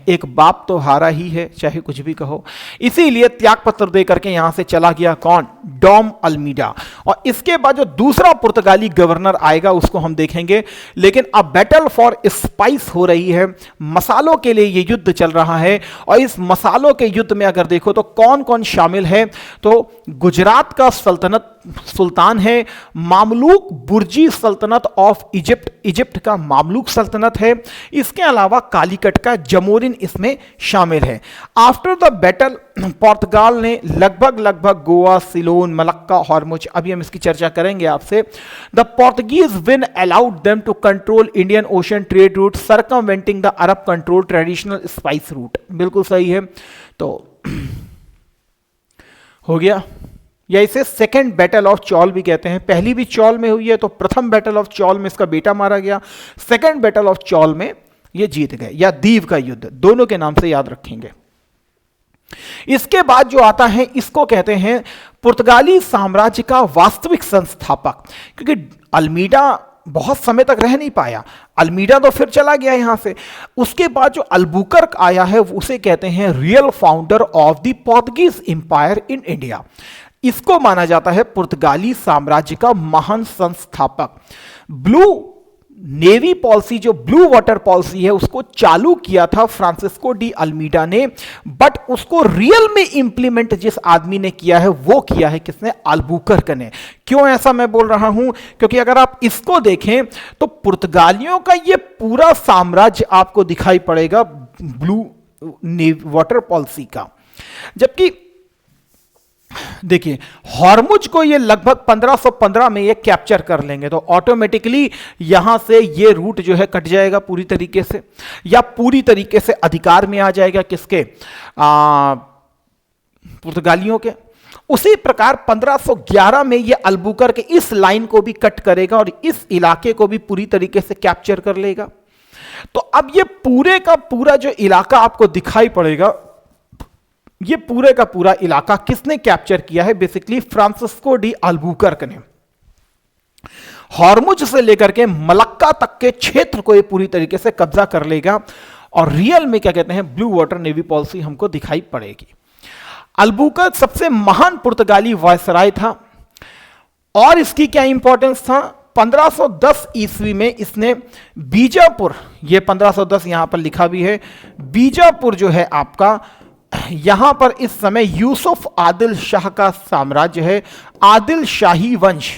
एक बाप तो हारा ही है, चाहे कुछ भी कहो। इसीलिए त्यागपत्र दे करके यहां से चला गया कौन? Dom Almeida. और इसके बाद जो दूसरा पुर्तगाली गवर्नर आएगा उसको हम देखेंगे। लेकिन अब बैटल फॉर स्पाइस हो रही है, मसालों के लिए ये युद्ध चल रहा है। और इस मसालों के युद्ध में अगर देखो तो कौन कौन शामिल है, तो गुजरात का सल्तनत सुल्तान है, मामलूक बुर्जी सल्तनत ऑफ इजिप्ट, इजिप्ट का मामलूक सल्तनत है, इसके अलावा कालीकट का जमोरिन इसमें शामिल है। आफ्टर द बैटल पुर्तगाल ने लगभग गोवा, सिलोन, मलक्का, हॉर्मुज, अभी हम इसकी चर्चा करेंगे आपसे। The Portuguese win allowed them to control Indian ocean trade route, circumventing the Arab control traditional spice route. बिल्कुल सही है। तो हो गया, या इसे सेकेंड बैटल ऑफ चौल भी कहते हैं। पहली भी चौल में हुई है, तो प्रथम बैटल ऑफ चौल में इसका बेटा मारा गया, सेकेंड बैटल ऑफ चौल में ये जीत गए, या दीव का युद्ध, दोनों के नाम से याद रखेंगे। इसके बाद जो आता है इसको कहते हैं पुर्तगाली साम्राज्य का वास्तविक संस्थापक, क्योंकि अल्मीडा बहुत समय तक रह नहीं पाया। अल्मीडा तो फिर चला गया यहां से। उसके बाद जो अल्बुकर्क आया है उसे कहते हैं real founder of the Portuguese empire in India. इसको माना जाता है पुर्तगाली साम्राज्य का महान संस्थापक। ब्लू नेवी पॉलिसी, जो ब्लू वाटर पॉलिसी है, उसको चालू किया था फ्रांसिस्को डी अल्मीडा ने, बट उसको रियल में इंप्लीमेंट जिस आदमी ने किया है वो किया है किसने? अल्बुकर्क ने। क्यों ऐसा मैं बोल रहा हूं? क्योंकि अगर आप इसको देखें तो पुर्तगालियों का ये पूरा साम्राज्य आपको दिखाई पड़ेगा ब्लू वाटर पॉलिसी का। जबकि देखिए हॉर्मुज को ये लगभग 1515 में ये कैप्चर कर लेंगे, तो ऑटोमेटिकली यहां से ये रूट जो है कट जाएगा पूरी तरीके से, या पूरी तरीके से अधिकार में आ जाएगा किसके? पुर्तगालियों के। उसी प्रकार 1511 में ये अल्बुकर्क इस लाइन को भी कट करेगा और इस इलाके को भी पूरी तरीके से कैप्चर कर लेगा। तो अब ये पूरे का पूरा जो इलाका आपको दिखाई पड़ेगा, ये पूरे का पूरा इलाका किसने कैप्चर किया है? बेसिकली फ्रांसिस्को डी अल्बुकर्क ने। हॉर्मुज से लेकर के मलक्का तक के क्षेत्र को ये पूरी तरीके से कब्जा कर लेगा और रियल में क्या कहते हैं? ब्लू वाटर नेवी पॉलिसी हमको दिखाई पड़ेगी। अल्बुकर्क सबसे महान पुर्तगाली वायसराय था और इसकी क्या इंपॉर्टेंस था? 1510 ईस्वी में इसने बीजापुर, ये 1510 यहां पर लिखा भी है, बीजापुर जो है आपका, यहां पर इस समय यूसुफ आदिल शाह का साम्राज्य है। आदिल शाही वंश,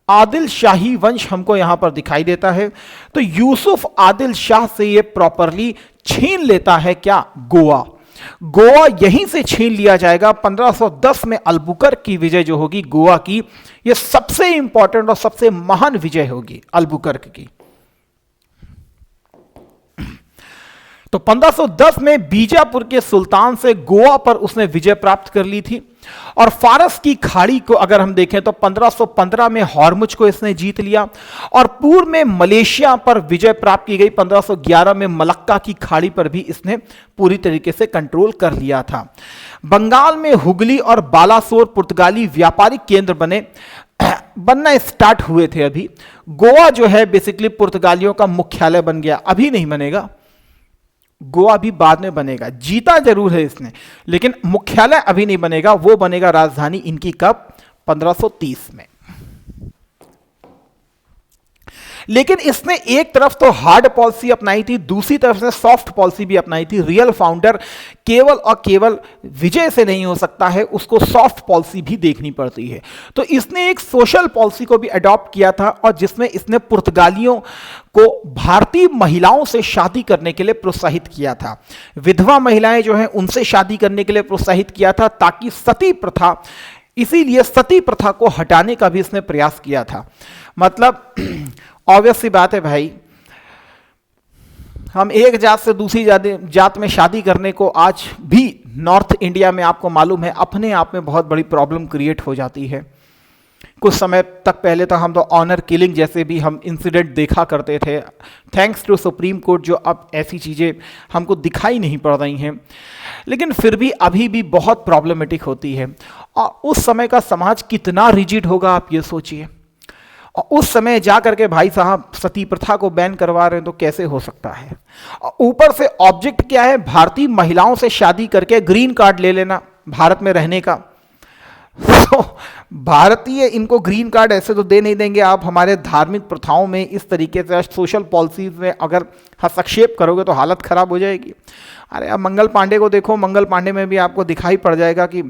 आदिल शाही वंश हमको यहां पर दिखाई देता है। तो यूसुफ आदिल शाह से ये प्रॉपरली छीन लेता है क्या? गोवा। गोवा यहीं से छीन लिया जाएगा। 1510 में अल्बुकर्क की विजय जो होगी गोवा की, ये सबसे इंपॉर्टेंट और सबसे महान विजय होगी अल्बुकर्क की। तो 1510 में बीजापुर के सुल्तान से गोवा पर उसने विजय प्राप्त कर ली थी। और फारस की खाड़ी को अगर हम देखें तो 1515 में हॉर्मुज को इसने जीत लिया और पूर्व में मलेशिया पर विजय प्राप्त की गई। 1511 में मलक्का की खाड़ी पर भी इसने पूरी तरीके से कंट्रोल कर लिया था। बंगाल में हुगली और बालासोर पुर्तगाली व्यापारिक केंद्र बनना स्टार्ट हुए थे। अभी गोवा जो है बेसिकली पुर्तगालियों का मुख्यालय बन गया। अभी नहीं बनेगा, गोवा भी बाद में बनेगा। जीता जरूर है इसने, लेकिन मुख्यालय अभी नहीं बनेगा। वो बनेगा राजधानी इनकी कब? 1530 में। लेकिन इसने एक तरफ तो हार्ड पॉलिसी अपनाई थी, दूसरी तरफ से सॉफ्ट पॉलिसी भी अपनाई थी। रियल फाउंडर केवल और केवल विजय से नहीं हो सकता है, उसको सॉफ्ट पॉलिसी भी देखनी पड़ती है। तो इसने एक सोशल पॉलिसी को भी अडॉप्ट किया था और जिसमें इसने पुर्तगालियों को भारतीय महिलाओं से शादी करने के लिए प्रोत्साहित किया था। विधवा महिलाएं जो हैं उनसे शादी करने के लिए प्रोत्साहित किया था, ताकि सती प्रथा, इसीलिए सती प्रथा को हटाने का भी इसने प्रयास किया था। मतलब ऑब्वियस सी बात है भाई, हम एक जात से दूसरी जात में शादी करने को आज भी नॉर्थ इंडिया में आपको मालूम है अपने आप में बहुत बड़ी प्रॉब्लम क्रिएट हो जाती है। कुछ समय तक पहले तो हम तो ऑनर किलिंग जैसे भी हम इंसिडेंट देखा करते थे। थैंक्स टू सुप्रीम कोर्ट जो अब ऐसी चीज़ें हमको दिखाई नहीं पड़ रही हैं, लेकिन फिर भी अभी भी बहुत प्रॉब्लमेटिक होती है। और उस समय का समाज कितना रिजिड होगा आप ये सोचिए। और उस समय जा करके भाई साहब सती प्रथा को बैन करवा रहे हैं तो कैसे हो सकता है। और ऊपर से ऑब्जेक्ट क्या है? भारतीय महिलाओं से शादी करके ग्रीन कार्ड ले लेना भारत में रहने का। तो भारतीय इनको ग्रीन कार्ड ऐसे तो दे नहीं देंगे। आप हमारे धार्मिक प्रथाओं में इस तरीके से सोशल पॉलिसीज में अगर हस्तक्षेप करोगे तो हालत खराब हो जाएगी। अरे आप मंगल पांडे को देखो, मंगल पांडे में भी आपको दिखाई पड़ जाएगा कि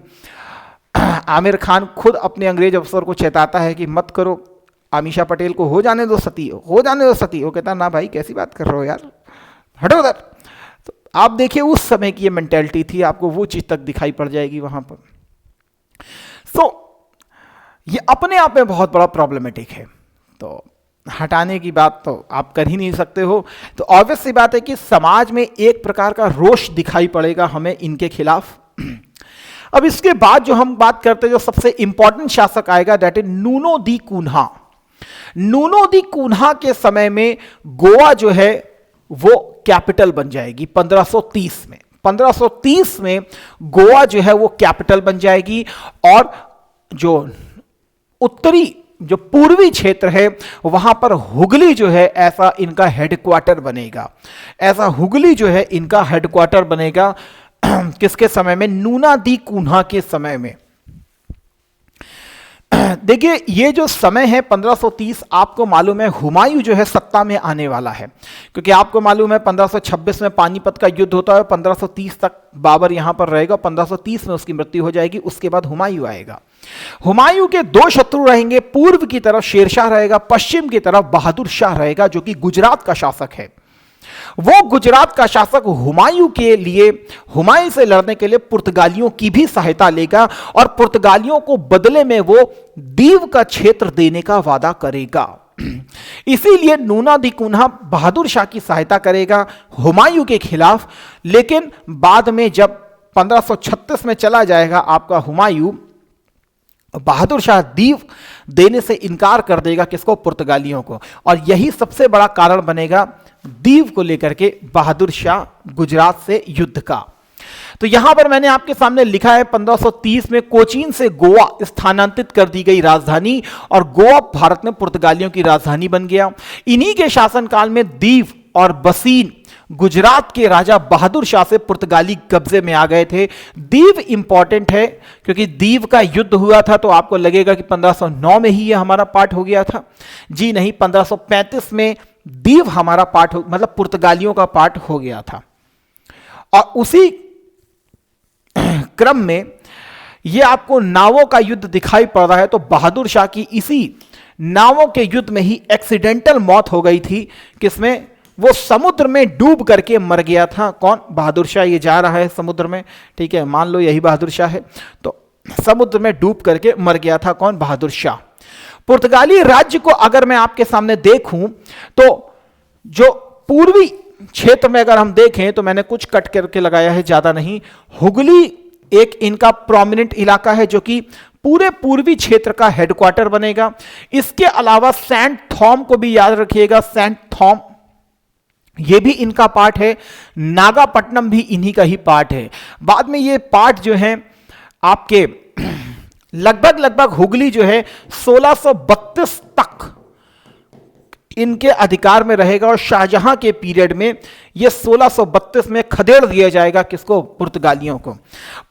आमिर खान खुद अपने अंग्रेज अफसर को चेताता है कि मत करो, आमिषा पटेल को हो जाने दो सती, हो जाने दो सती। वो कहता ना भाई कैसी बात कर रहे हो यार, हटो उधर। तो आप देखिए उस समय की ये मेंटेलिटी थी, आपको वो चीज तक दिखाई पड़ जाएगी वहां पर। सो ये अपने आप में बहुत बड़ा प्रॉब्लमेटिक है, तो हटाने की बात तो आप कर ही नहीं सकते हो। तो ऑब्वियस सी बात है कि समाज में एक प्रकार का रोष दिखाई पड़ेगा हमें इनके खिलाफ। अब इसके बाद जो हम बात करते हैं, जो सबसे इंपॉर्टेंट शासक आएगा, that is Nuno da Cunha. Nuno da Cunha के समय में गोवा जो है वो कैपिटल बन जाएगी 1530 में। 1530 में गोवा जो है वो कैपिटल बन जाएगी और जो उत्तरी जो पूर्वी क्षेत्र है वहां पर हुगली जो है ऐसा इनका हेडक्वार्टर बनेगा, ऐसा हुगली जो है इनका हेडक्वार्टर बनेगा किसके समय में? नूना दी कुन्हा के समय में। देखिए ये जो समय है 1530, आपको मालूम है हुमायूं जो है सत्ता में आने वाला है, क्योंकि आपको मालूम है 1526 में पानीपत का युद्ध होता है, 1530 तक बाबर यहां पर रहेगा, 1530 में उसकी मृत्यु हो जाएगी, उसके बाद हुमायूं आएगा। हुमायूं के दो शत्रु रहेंगे, पूर्व की तरफ शेरशाह रहेगा, पश्चिम की तरफ बहादुर शाह रहेगा जो कि गुजरात का शासक है। वो गुजरात का शासक हुमायूं के लिए, हुमायूं से लड़ने के लिए पुर्तगालियों की भी सहायता लेगा और पुर्तगालियों को बदले में वो दीव का क्षेत्र देने का वादा करेगा। इसीलिए नूना दी कुन्हा बहादुर शाह की सहायता करेगा हुमायूं के खिलाफ, लेकिन बाद में जब 1536 में चला जाएगा आपका हुमायूं, बहादुर शाह दीव देने से इनकार कर देगा, किसको? पुर्तगालियों को। और यही सबसे बड़ा कारण बनेगा दीव को लेकर के बहादुर शाह गुजरात से युद्ध का। तो यहां पर मैंने आपके सामने लिखा है 1530 में कोचीन से गोवा स्थानांतरित कर दी गई राजधानी और गोवा भारत में पुर्तगालियों की राजधानी बन गया। इन्हीं के शासनकाल में दीव और बसीन गुजरात के राजा बहादुर शाह से पुर्तगाली कब्जे में आ गए थे। दीव इंपॉर्टेंट है क्योंकि दीव का युद्ध हुआ था, तो आपको लगेगा कि 1509 में ही यह हमारा पार्ट हो गया था। जी नहीं, 1535 में दीव हमारा पार्ट मतलब पुर्तगालियों का पार्ट हो गया था। और उसी क्रम में यह आपको नावों का युद्ध दिखाई पड़ रहा है, तो बहादुर शाह की इसी नावों के युद्ध में ही एक्सीडेंटल मौत हो गई थी। किसमें? वो समुद्र में डूब करके मर गया था। कौन? बहादुर शाह। ये जा रहा है समुद्र में, ठीक है, मान लो यही बहादुर शाह है, तो समुद्र में डूब करके मर गया था। कौन? बहादुर शाह। पुर्तगाली राज्य को अगर मैं आपके सामने देखूं तो जो पूर्वी क्षेत्र में अगर हम देखें तो मैंने कुछ कट करके लगाया है, ज्यादा नहीं। हुगली एक इनका प्रोमिनेंट इलाका है जो कि पूरे पूर्वी क्षेत्र का हेडक्वार्टर बनेगा। इसके अलावा सेंट थॉम को भी याद रखिएगा, सेंट थॉम ये भी इनका पार्ट है। नागापट्टनम भी इन्हीं का ही पार्ट है। बाद में ये पार्ट जो है आपके लगभग हुगली जो है 1632 तक इनके अधिकार में रहेगा और शाहजहां के पीरियड में यह 1632 में खदेड़ दिया जाएगा। किसको? पुर्तगालियों को।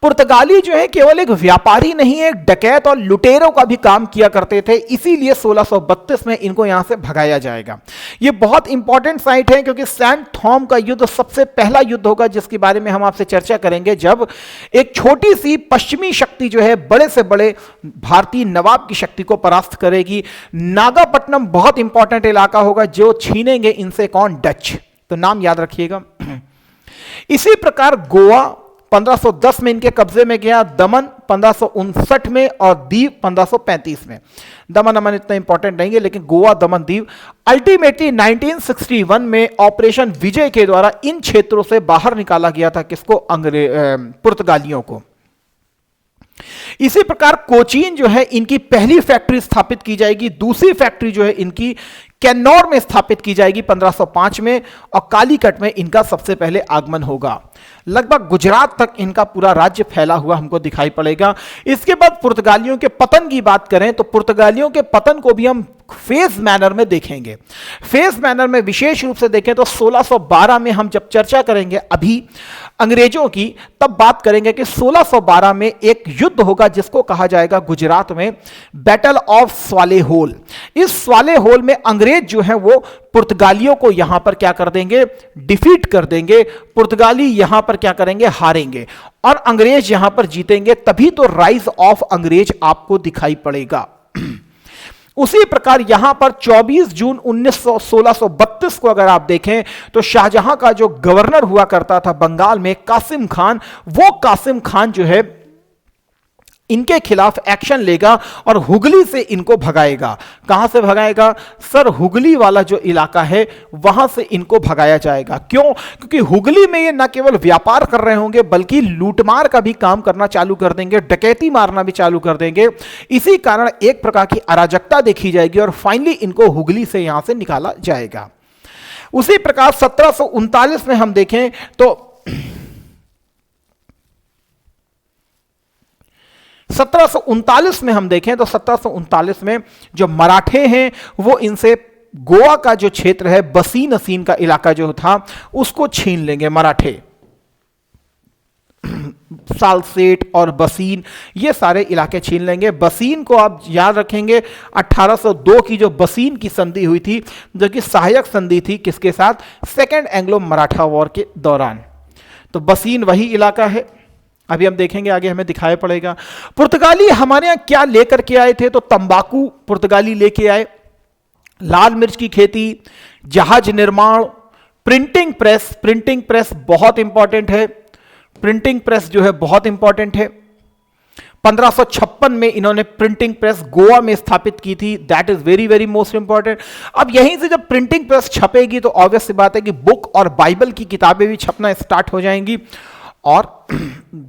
पुर्तगाली जो है केवल एक व्यापारी नहीं है, डकैत और लुटेरों का भी काम किया करते थे, इसीलिए 1632 में इनको यहां से भगाया जाएगा। यह बहुत इंपॉर्टेंट साइट है क्योंकि सेंट थॉम का युद्ध सबसे पहला युद्ध होगा जिसके बारे में हम आपसे चर्चा करेंगे, जब एक छोटी सी पश्चिमी शक्ति जो है बड़े से बड़े भारतीय नवाब की शक्ति को परास्त करेगी। नागापट्टनम बहुत इंपॉर्टेंट इलाका होगा जो छीनेंगे इनसे। कौन? डच। तो नाम याद रखिएगा। इसी प्रकार गोवा 1510 में इनके कब्जे में गया, दमन 1559 में और दीव 1535 में। दमन इतना इंपॉर्टेंट नहीं है, लेकिन गोवा, दमन, दीव अल्टीमेटली 1961 में ऑपरेशन विजय के द्वारा इन क्षेत्रों से बाहर निकाला गया था। किसको? पुर्तगालियों को। इसी प्रकार कोचीन जो है इनकी पहली फैक्ट्री स्थापित की जाएगी। दूसरी फैक्ट्री जो है इनकी कैन्नौर में स्थापित की जाएगी 1505 में और कालीकट में इनका सबसे पहले आगमन होगा। लगभग गुजरात तक इनका पूरा राज्य फैला हुआ हमको दिखाई पड़ेगा। इसके बाद पुर्तगालियों के पतन की बात करें तो पुर्तगालियों के पतन को भी हम फेज मैनर में देखेंगे। फेज मैनर में विशेष रूप से देखें तो 1612 में हम जब चर्चा करेंगे अभी अंग्रेजों की, तब बात करेंगे कि 1612 में एक युद्ध होगा जिसको कहा जाएगा गुजरात में बैटल ऑफ स्वालेहोल। इस स्वालेहोल में अंग्रेज जो हैं वो पुर्तगालियों को यहां पर क्या कर देंगे? डिफीट कर देंगे। पुर्तगाली यहां पर क्या करेंगे? हारेंगे और अंग्रेज यहां पर जीतेंगे। तभी तो राइज ऑफ अंग्रेज आपको दिखाई पड़ेगा। उसी प्रकार यहां पर 24 जून 1632 को अगर आप देखें तो शाहजहां का जो गवर्नर हुआ करता था बंगाल में, कासिम खान, वो कासिम खान जो है इनके खिलाफ एक्शन लेगा और हुगली से इनको भगाएगा। कहां से भगाएगा? सर हुगली वाला जो इलाका है वहां से इनको भगाया जाएगा। क्यों? क्योंकि हुगली में ये न केवल व्यापार कर रहे होंगे बल्कि लूटमार का भी काम करना चालू कर देंगे, डकैती मारना भी चालू कर देंगे। इसी कारण एक प्रकार की अराजकता देखी जाएगी और फाइनली इनको हुगली से यहां से निकाला जाएगा। उसी प्रकार 1739 में हम देखें तो 1739 में हम देखें तो 1739 में जो मराठे हैं वो इनसे गोवा का जो क्षेत्र है, बसीन असीन का इलाका जो था, उसको छीन लेंगे मराठे। सालसेट और बसीन, ये सारे इलाके छीन लेंगे। बसीन को आप याद रखेंगे 1802 की जो बसीन की संधि हुई थी, जो कि सहायक संधि थी किसके साथ? सेकेंड एंग्लो मराठा वॉर के दौरान। तो बसीन वही इलाका है। अभी हम देखेंगे, आगे हमें दिखाई पड़ेगा। पुर्तगाली हमारे यहां क्या लेकर के आए थे? तो तंबाकू पुर्तगाली लेके आए, लाल मिर्च की खेती, जहाज निर्माण, प्रिंटिंग प्रेस। प्रिंटिंग प्रेस बहुत इंपॉर्टेंट है, प्रिंटिंग प्रेस जो है बहुत इंपॉर्टेंट है। 1556 में इन्होंने प्रिंटिंग प्रेस गोवा में स्थापित की थी। That is very very most important. अब यहीं से जब प्रिंटिंग प्रेस छपेगी तो ऑब्वियस सी बात है कि बुक और बाइबल की किताबें भी छपना स्टार्ट हो जाएंगी और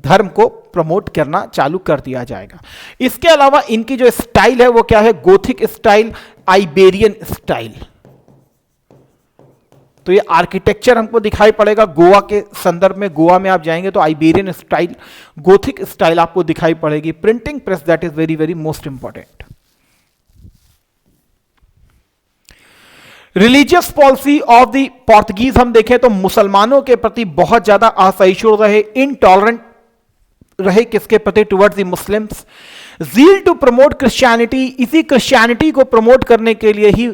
धर्म को प्रमोट करना चालू कर दिया जाएगा। इसके अलावा इनकी जो स्टाइल है वो क्या है? Gothic style, Iberian style. तो ये आर्किटेक्चर हमको दिखाई पड़ेगा गोवा के संदर्भ में। गोवा में आप जाएंगे तो आइबेरियन स्टाइल, गोथिक स्टाइल आपको दिखाई पड़ेगी। Printing press, that is very very most important. Religious policy of the Portuguese हम देखें तो मुसलमानों के प्रति बहुत ज्यादा असहिष्णु रहे, इनटॉलरेंट रहे किसके प्रति? Towards the Muslims. Zeal to promote Christianity, इसी क्रिश्चियनिटी को प्रमोट करने के लिए ही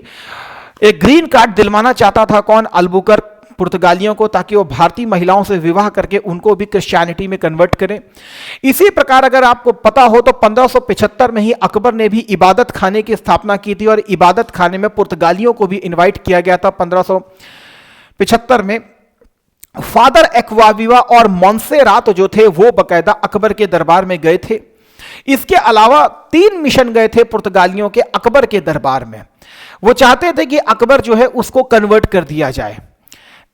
एक ग्रीन कार्ड दिलवाना चाहता था कौन? अल्बुकर्क पुर्तगालियों को, ताकि वो भारतीय महिलाओं से विवाह करके उनको भी क्रिश्चियनिटी में कन्वर्ट करें। इसी प्रकार अगर आपको पता हो तो 1575 में ही अकबर ने भी इबादत खाने की स्थापना की थी और इबादत खाने में पुर्तगालियों को भी इनवाइट किया गया था। 1575 में फादर एक्वाविवा और मोंसेरात जो थे वो बकायदा अकबर के दरबार में गए थे। इसके अलावा 3 मिशन गए थे पुर्तगालियों के अकबर के दरबार में। वो चाहते थे कि अकबर जो है उसको कन्वर्ट कर दिया जाए,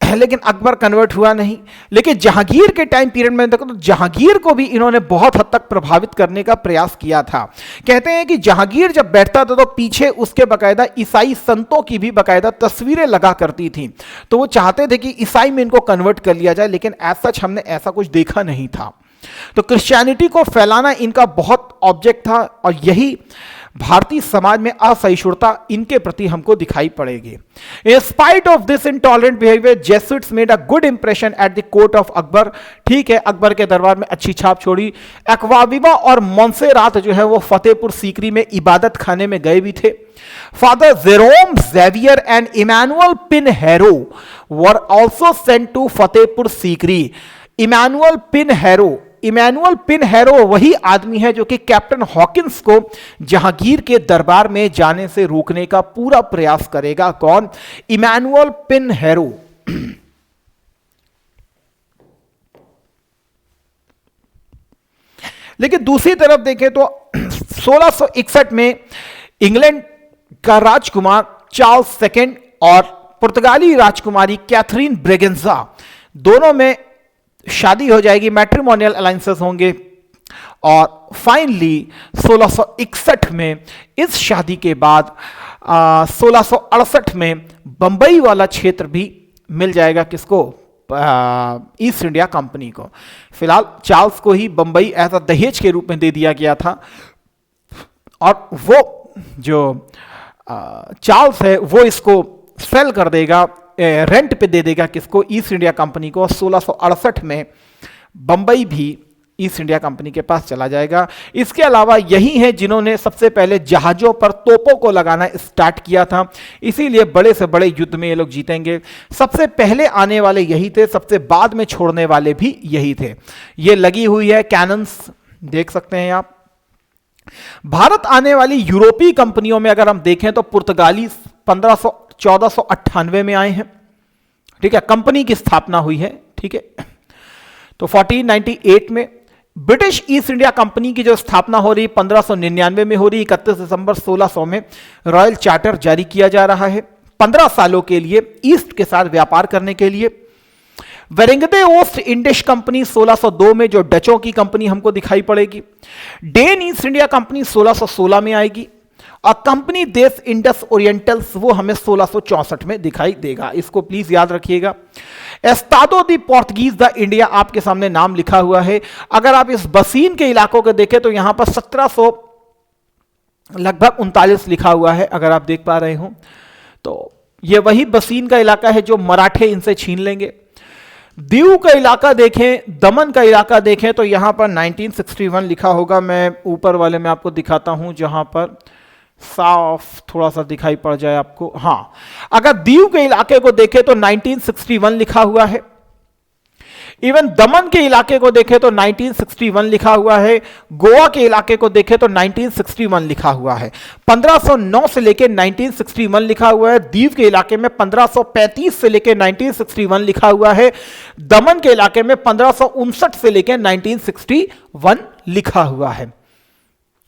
लेकिन अकबर कन्वर्ट हुआ नहीं। लेकिन जहांगीर के टाइम पीरियड में देखो तो जहांगीर को भी इन्होंने बहुत हद तक प्रभावित करने का प्रयास किया था। कहते हैं कि जहांगीर जब बैठता था तो पीछे उसके बकायदा ईसाई संतों की भी बकायदा तस्वीरें लगा करती थी। तो वो चाहते थे कि ईसाई में इनको कन्वर्ट कर लिया जाए, लेकिन एज सच हमने ऐसा कुछ देखा नहीं था। तो क्रिश्चियनिटी को फैलाना इनका बहुत ऑब्जेक्ट था और यही भारतीय समाज में असहिष्णुता इनके प्रति हमको दिखाई पड़ेगी। In spite of this intolerant behavior, Jesuits made a good impression at the court of Akbar. ठीक है, अकबर के दरबार में अच्छी छाप छोड़ी। एक्वाविवा और मोंसेरात जो है वो फतेहपुर सीकरी में इबादत खाने में गए भी थे। Father Jerome Xavier and Emmanuel Pinheiro were also sent to Fatehpur Sikri. Emmanuel Pinheiro वही आदमी है जो कि कैप्टन हॉकिंस को जहांगीर के दरबार में जाने से रोकने का पूरा प्रयास करेगा। कौन? इमैनुअल पिनहेरो। लेकिन दूसरी तरफ देखें तो 1661 में इंग्लैंड का राजकुमार चार्ल्स सेकंड और पुर्तगाली राजकुमारी कैथरीन ब्रेगेंजा दोनों में शादी हो जाएगी, मैट्रिमोनियल अलायंसेस होंगे। और फाइनली 1661 में इस शादी के बाद 1668 में बंबई वाला क्षेत्र भी मिल जाएगा किसको? ईस्ट इंडिया कंपनी को। फिलहाल चार्ल्स को ही बंबई एज अ दहेज के रूप में दे दिया गया था और वो जो चार्ल्स है वो इसको सेल कर देगा, रेंट पे दे देगा किसको? ईस्ट इंडिया कंपनी को। 1668 में बंबई भी ईस्ट इंडिया कंपनी के पास चला जाएगा। इसके अलावा यही हैं जिन्होंने सबसे पहले जहाजों पर तोपों को लगाना स्टार्ट किया था, इसीलिए बड़े से बड़े युद्ध में ये लोग जीतेंगे। सबसे पहले आने वाले यही थे, सबसे बाद में छोड़ने वाले भी यही थे। ये लगी हुई है कैनन्स, देख सकते हैं आप। भारत आने वाली यूरोपीय कंपनियों में अगर हम देखें तो पुर्तगाली 1498 में आए हैं। ठीक है, कंपनी की स्थापना हुई है। ठीक है, तो 1498 में ब्रिटिश ईस्ट इंडिया कंपनी की जो स्थापना हो रही 1599 में हो रही। 31 दिसंबर 1600 में रॉयल चार्टर जारी किया जा रहा है 15 सालों के लिए ईस्ट के साथ व्यापार करने के लिए। वेरिंगडे ओस्ट इंडिश कंपनी 1602 में, जो डचों की कंपनी हमको दिखाई पड़ेगी। डेन ईस्ट इंडिया कंपनी 1616 में आएगी और कंपनी देश इंडस ओरिएंटल्स वो हमें 1664 में दिखाई देगा। इसको प्लीज याद रखिएगा। Estado the Portuguese the India आपके सामने नाम लिखा हुआ है। अगर आप इस बसीन के इलाकों को देखें तो यहां पर 1700 लगभग 39 लिखा हुआ है, अगर आप देख पा रहे हो तो यह वही बसीन का इलाका है जो मराठे इनसे छीन लेंगे। दीव का इलाका देखें, दमन का इलाका देखें तो यहां पर 1961 लिखा होगा। मैं ऊपर वाले में आपको दिखाता हूं जहां पर साफ थोड़ा सा दिखाई पड़ जाए आपको। हां, अगर दीव के इलाके को देखें तो 1961 लिखा हुआ है। इवन दमन के इलाके को देखें तो 1961 लिखा हुआ है। गोवा के इलाके को देखें तो 1961 लिखा हुआ है। 1509 से लेकर 1961 लिखा हुआ है। दीव के इलाके में 1535 से लेकर 1961 लिखा हुआ है। दमन के इलाके में 1559 से लेकर 1961 लिखा हुआ है,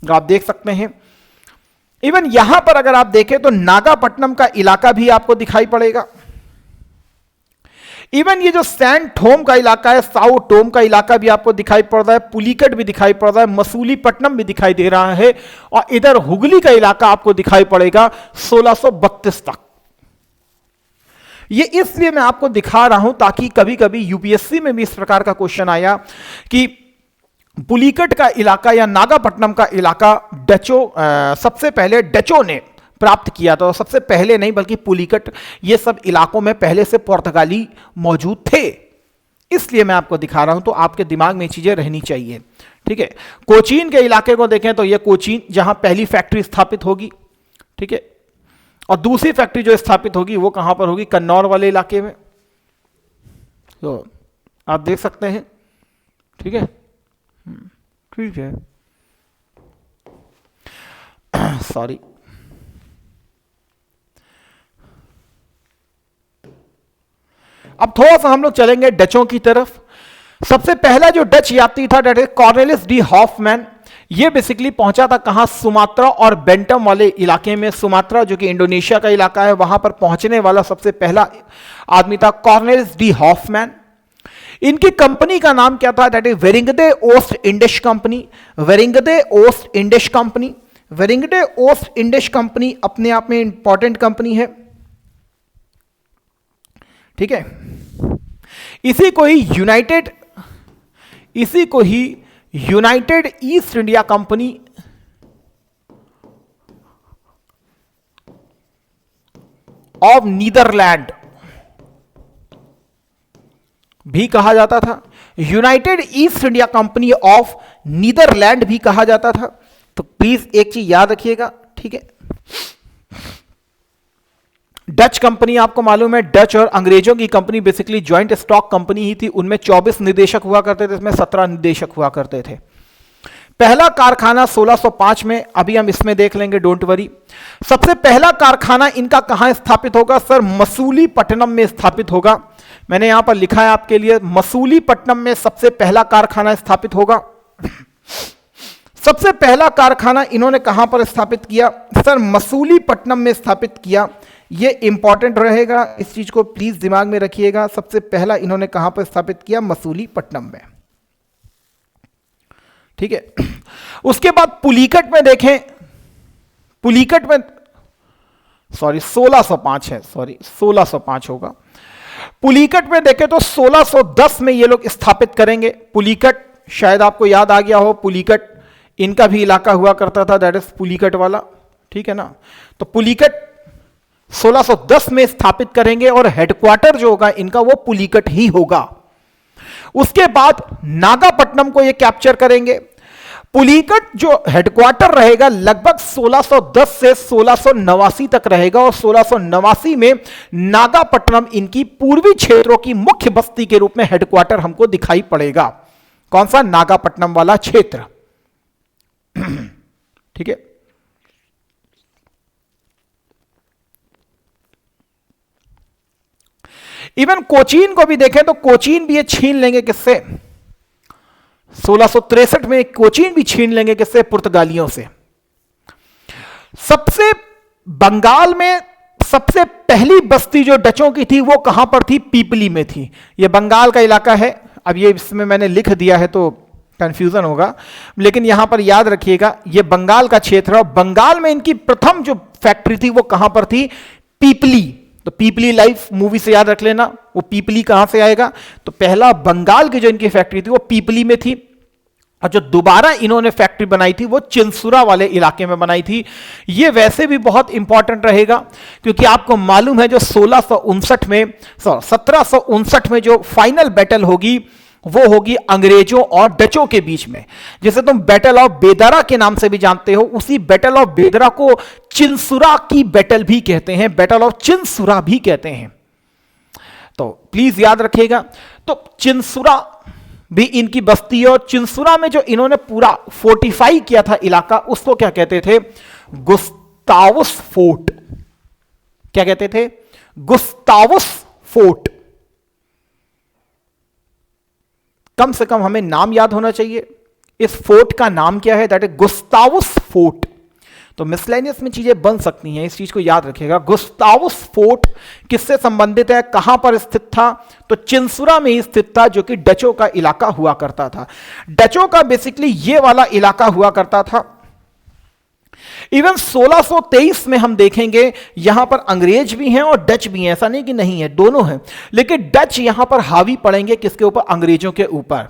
आप देख सकते हैं। इवन यहां पर अगर आप देखें तो नागापट्टनम का इलाका भी आपको दिखाई पड़ेगा। इवन ये जो सैंड थोम का इलाका है, साउ टोम का इलाका भी आपको दिखाई पड़ रहा है। पुलिकट भी दिखाई पड़ रहा है, मसूलीपट्टनम भी दिखाई दे रहा है, और इधर हुगली का इलाका आपको दिखाई पड़ेगा 1632 तक। ये इसलिए मैं आपको दिखा रहा हूं ताकि कभी कभी यूपीएससी में भी इस प्रकार का क्वेश्चन आया कि पुलिकट का इलाका या नागापट्टनम का इलाका सबसे पहले डचों ने प्राप्त किया था। सबसे पहले नहीं बल्कि पुलिकट, ये सब इलाकों में पहले से पुर्तगाली मौजूद थे, इसलिए मैं आपको दिखा रहा हूं, तो आपके दिमाग में चीजें रहनी चाहिए। ठीक है, कोचीन के इलाके को देखें तो ये कोचीन जहां पहली फैक्ट्री स्थापित होगी। ठीक है, और दूसरी फैक्ट्री जो स्थापित होगी वो कहां पर होगी, कन्नौर वाले इलाके में, तो आप देख सकते हैं। ठीक है, ठीक है, सॉरी। अब थोड़ा सा हम लोग चलेंगे डचों की तरफ। सबसे पहला जो डच यात्री था that is Cornelis de Hoffman. ये बेसिकली पहुंचा था कहां, सुमात्रा और बेंटम वाले इलाके में। सुमात्रा जो कि इंडोनेशिया का इलाका है, वहां पर पहुंचने वाला सबसे पहला आदमी था कॉर्नेलिस डी हॉफमैन। इनकी कंपनी का नाम क्या था, that is Vereenigde Oost Indische company. Vereenigde Oost Indische company, Vereenigde Oost Indische company अपने आप में इंपॉर्टेंट कंपनी है। ठीक है, इसी को ही United East India company of Netherland भी कहा जाता था। United East India company of Netherland भी कहा जाता था। तो प्लीज एक चीज याद रखिएगा। ठीक है, डच कंपनी आपको मालूम है, डच और अंग्रेजों की company basically joint stock company ही थी। उनमें 24 निदेशक हुआ करते थे, इसमें 17 निदेशक हुआ करते थे। पहला कारखाना 1605 में, अभी हम इसमें देख लेंगे, डोंट वरी। सबसे पहला कारखाना इनका कहां स्थापित होगा सर, मसूलीपट्टनम में स्थापित होगा। मैंने यहां पर लिखा है आपके लिए, मसूलीपट्टनम में सबसे पहला कारखाना स्थापित होगा। सबसे पहला कारखाना इन्होंने कहां पर स्थापित किया सर, मसूलीपट्टनम में स्थापित किया। यह इंपॉर्टेंट रहेगा, इस चीज को प्लीज दिमाग में रखिएगा। सबसे पहला इन्होंने कहां पर स्थापित किया, मसूलीपट्टनम में। ठीक है, उसके बाद पुलिकट में देखें, पुलिकट में सॉरी 1605 है, सॉरी 1605 होगा। पुलिकट में देखें तो 1610 में ये लोग स्थापित करेंगे। पुलिकट शायद आपको याद आ गया हो, पुलिकट इनका भी इलाका हुआ करता था, दैट इज पुलिकट वाला। ठीक है ना, तो पुलिकट 1610 में स्थापित करेंगे और हेडक्वार्टर जो होगा इनका वो पुलिकट ही होगा। उसके बाद नागापट्टनम को ये कैप्चर करेंगे। पुलिकट जो हेडक्वार्टर रहेगा लगभग 1610 से 1689 तक रहेगा, और 1689 में नागापट्टनम इनकी पूर्वी क्षेत्रों की मुख्य बस्ती के रूप में हेडक्वार्टर हमको दिखाई पड़ेगा। कौन सा, नागापट्टनम वाला क्षेत्र। ठीक है, इवन कोचीन को भी देखें तो कोचीन भी ये छीन लेंगे किससे, 1663 में कोचीन भी छीन लेंगे किससे, पुर्तगालियों से। सबसे बंगाल में सबसे पहली बस्ती जो डचों की थी वो कहां पर थी, पीपली में थी। ये बंगाल का इलाका है। अब ये इसमें मैंने लिख दिया है तो कंफ्यूजन होगा, लेकिन यहां पर याद रखिएगा ये बंगाल का क्षेत्र है। बंगाल में इनकी प्रथम जो फैक्ट्री थी वो कहां पर थी, पीपली। तो पीपली लाइफ मूवी से याद रख लेना, वो पीपली कहां से आएगा, तो पहला बंगाल की जो इनकी फैक्ट्री थी वो पीपली में थी, और जो दोबारा इन्होंने फैक्ट्री बनाई थी वो चिंसुरा वाले इलाके में बनाई थी। ये वैसे भी बहुत इंपॉर्टेंट रहेगा क्योंकि आपको मालूम है जो 1759 में जो फाइनल बैटल होगी वो होगी अंग्रेजों और डचों के बीच में, जिसे तुम बैटल ऑफ बेदरा के नाम से भी जानते हो। उसी बैटल ऑफ बेदरा को चिंसुरा की बैटल भी कहते हैं, बैटल ऑफ चिंसुरा भी कहते हैं, तो प्लीज याद रखिएगा। तो चिंसुरा भी इनकी बस्ती है, और चिंसुरा में जो इन्होंने पूरा फोर्टिफाई किया था इलाका, उसको क्या कहते थे, गुस्तावुस फोर्ट। क्या कहते थे, गुस्तावुस फोर्ट। कम से कम हमें नाम याद होना चाहिए। इस फोर्ट का नाम क्या है, दैट इज गुस्तावुस फोर्ट। तो मिसलेनियस में चीजें बन सकती हैं, इस चीज को याद रखिएगा। गुस्तावुस फोर्ट किससे संबंधित है, कहां पर स्थित था, तो चिंसुरा में ही स्थित था, जो कि डचों का इलाका हुआ करता था। डचों का बेसिकली ये वाला इलाका हुआ करता था। इवन 1623 में हम देखेंगे यहां पर अंग्रेज भी हैं और डच भी हैं, ऐसा नहीं कि नहीं है, दोनों हैं, लेकिन डच यहां पर हावी पड़ेंगे किसके ऊपर, अंग्रेजों के ऊपर।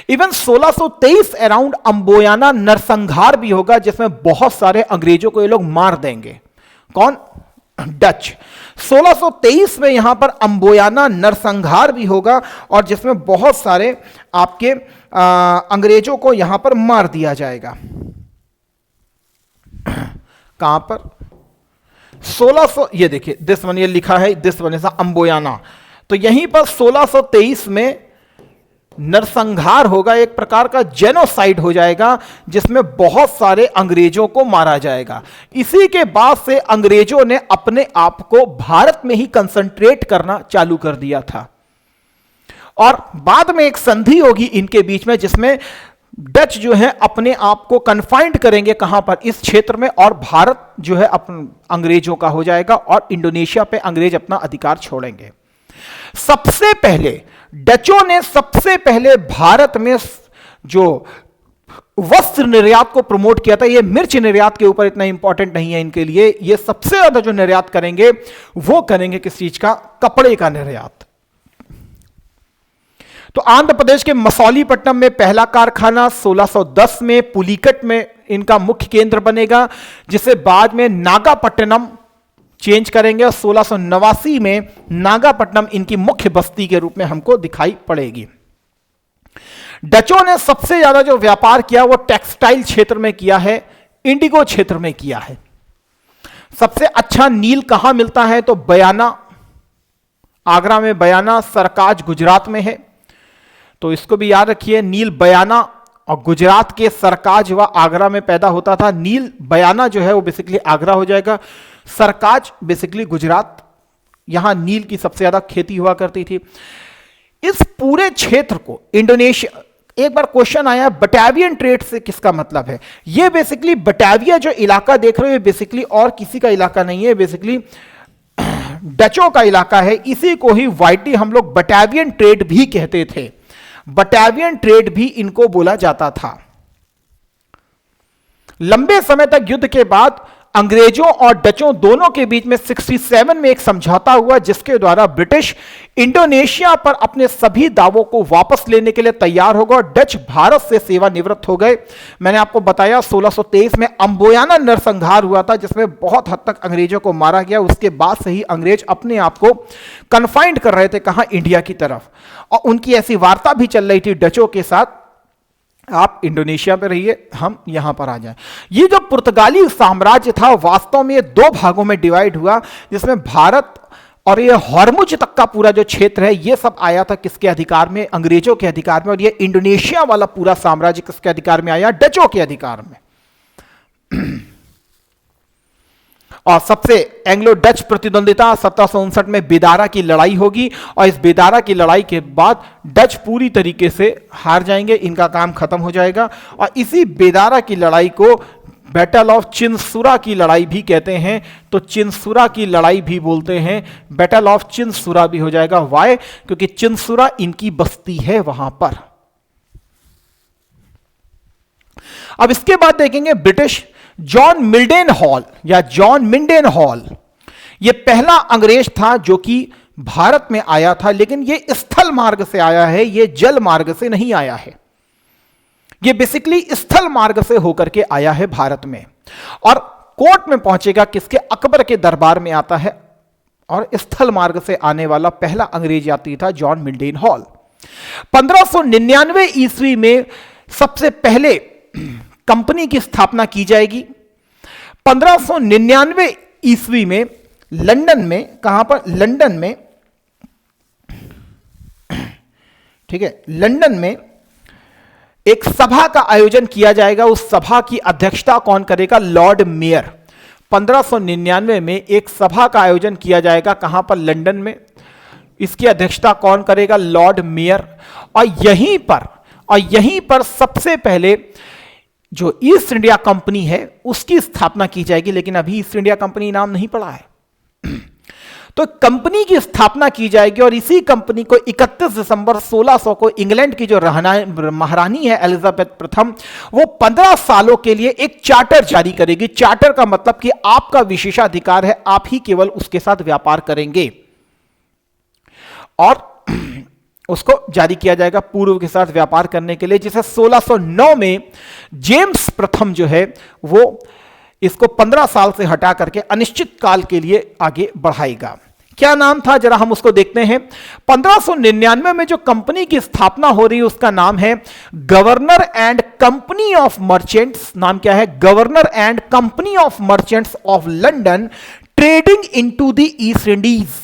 इवन 1623 अराउंड अंबोयाना नरसंहार भी होगा, जिसमें बहुत सारे अंग्रेजों को ये लोग मार देंगे। कौन, डच। 1623 में यहां पर अंबोयाना नरसंहार भी होगा, और जिसमें बहुत सारे आपके अंग्रेजों को यहां पर मार दिया जाएगा। कहां पर, 1600, ये देखिए दिस वन, ये लिखा है दिस वन इज अंबोयाना, तो यहीं पर 1623 में नरसंहार होगा, एक प्रकार का जेनोसाइड हो जाएगा, जिसमें बहुत सारे अंग्रेजों को मारा जाएगा। इसी के बाद से अंग्रेजों ने अपने आप को भारत में ही कंसंट्रेट करना चालू कर दिया था, और बाद में एक संधि होगी इनके बीच में, जिसमें डच जो है अपने आप को कन्फाइंड करेंगे कहां पर, इस क्षेत्र में, और भारत जो है अंग्रेजों का हो जाएगा, और इंडोनेशिया पे अंग्रेज अपना अधिकार छोड़ेंगे। सबसे पहले डचों ने सबसे पहले भारत में जो वस्त्र निर्यात को प्रमोट किया था, ये मिर्च निर्यात के ऊपर इतना इंपॉर्टेंट नहीं है इनके लिए, ये सबसे ज्यादा जो निर्यात करेंगे वो करेंगे किस चीज का, कपड़े का निर्यात। तो आंध्र प्रदेश के मसौलीपट्टनम में पहला कारखाना 1610 में पुलिकट में इनका मुख्य केंद्र बनेगा, जिसे बाद में नागापट्टनम चेंज करेंगे, और 1689 में नागापट्टनम इनकी मुख्य बस्ती के रूप में हमको दिखाई पड़ेगी। डचों ने सबसे ज्यादा जो व्यापार किया वो टेक्सटाइल क्षेत्र में किया है, इंडिगो क्षेत्र में किया है। सबसे अच्छा नील कहां मिलता है, तो बयाना, आगरा में बयाना, सरकाज गुजरात में है, तो इसको भी याद रखिए। नील बयाना और गुजरात के सरकाज व आगरा में पैदा होता था। नील बयाना जो है वो बेसिकली आगरा हो जाएगा, सरकाज बेसिकली गुजरात, यहां नील की सबसे ज्यादा खेती हुआ करती थी। इस पूरे क्षेत्र को इंडोनेशिया, एक बार क्वेश्चन आया बटावियन ट्रेड से किसका मतलब है, ये बेसिकली बटाविया जो इलाका देख रहे हो, ये बेसिकली और किसी का इलाका नहीं है, बेसिकली डचों का इलाका है। इसी को ही वाइडली हम लोग बटावियन ट्रेड भी कहते थे, बटावियन ट्रेड भी इनको बोला जाता था। लंबे समय तक युद्ध के बाद अंग्रेजों और डचों दोनों के बीच में 67 में एक समझौता हुआ, जिसके द्वारा ब्रिटिश इंडोनेशिया पर अपने सभी दावों को वापस लेने के लिए तैयार हो गए और डच भारत से सेवानिवृत्त हो गए। मैंने आपको बताया 1623 में अंबोयाना नरसंहार हुआ था, जिसमें बहुत हद तक अंग्रेजों को मारा गया। उसके बाद से ही अंग्रेज अपने आप को कन्फाइंड कर रहे थे, कहां, इंडिया की तरफ, और उनकी ऐसी वार्ता भी चल रही थी डचों के साथ, आप इंडोनेशिया पे रहिए, हम यहां पर आ जाएं। ये जो पुर्तगाली साम्राज्य था वास्तव में ये दो भागों में डिवाइड हुआ, जिसमें भारत और ये हॉर्मुज तक का पूरा जो क्षेत्र है ये सब आया था किसके अधिकार में, अंग्रेजों के अधिकार में, और ये इंडोनेशिया वाला पूरा साम्राज्य किसके अधिकार में आया, डचों के अधिकार में। और सबसे एंग्लो डच प्रतिद्वंदिता 1759 में बेदारा की लड़ाई होगी, और इस बेदारा की लड़ाई के बाद डच पूरी तरीके से हार जाएंगे, इनका काम खत्म हो जाएगा। और इसी बेदारा की लड़ाई को बैटल ऑफ चिंसुरा की लड़ाई भी कहते हैं, तो चिंसुरा की लड़ाई भी बोलते हैं, बैटल ऑफ चिंसुरा भी हो जाएगा। वाई, क्योंकि चिंसुरा इनकी बस्ती है वहां पर। अब इसके बाद देखेंगे ब्रिटिश जॉन मिल्डेन हॉल या जॉन मिंडेन हॉल, यह पहला अंग्रेज था जो कि भारत में आया था, लेकिन यह स्थल मार्ग से आया है, यह जल मार्ग से नहीं आया है। यह बेसिकली स्थल मार्ग से होकर के आया है भारत में, और कोर्ट में पहुंचेगा किसके? अकबर के दरबार में आता है, और स्थल मार्ग से आने वाला पहला अंग्रेज यात्री था जॉन मिल्डेन हॉल। 1599 ईस्वी में सबसे पहले कंपनी की स्थापना की जाएगी। 1599 ईस्वी में लंदन में, कहां पर? लंदन में, ठीक है, लंदन में एक सभा का आयोजन किया जाएगा। उस सभा की अध्यक्षता कौन करेगा? Lord mayor. 1599 में एक सभा का आयोजन किया जाएगा, कहां पर? लंदन में। इसकी अध्यक्षता कौन करेगा? Lord mayor. और यहीं पर सबसे पहले जो ईस्ट इंडिया कंपनी है उसकी स्थापना की जाएगी, लेकिन अभी ईस्ट इंडिया कंपनी नाम नहीं पड़ा है। तो कंपनी की स्थापना की जाएगी, और इसी कंपनी को 31 दिसंबर 1600 को इंग्लैंड की जो महारानी है एलिजाबेथ प्रथम, वो 15 सालों के लिए एक चार्टर जारी करेगी। चार्टर का मतलब कि आपका विशेषाधिकार है, आप ही केवल उसके साथ व्यापार करेंगे, और उसको जारी किया जाएगा पूर्व के साथ व्यापार करने के लिए, जिसे 1609 में जेम्स प्रथम जो है वो इसको 15 साल से हटा करके अनिश्चित काल के लिए आगे बढ़ाएगा। क्या नाम था, जरा हम उसको देखते हैं। 1599 में जो कंपनी की स्थापना हो रही है उसका नाम है governor and company of merchants. नाम क्या है? Governor and company of merchants of London trading into the East Indies.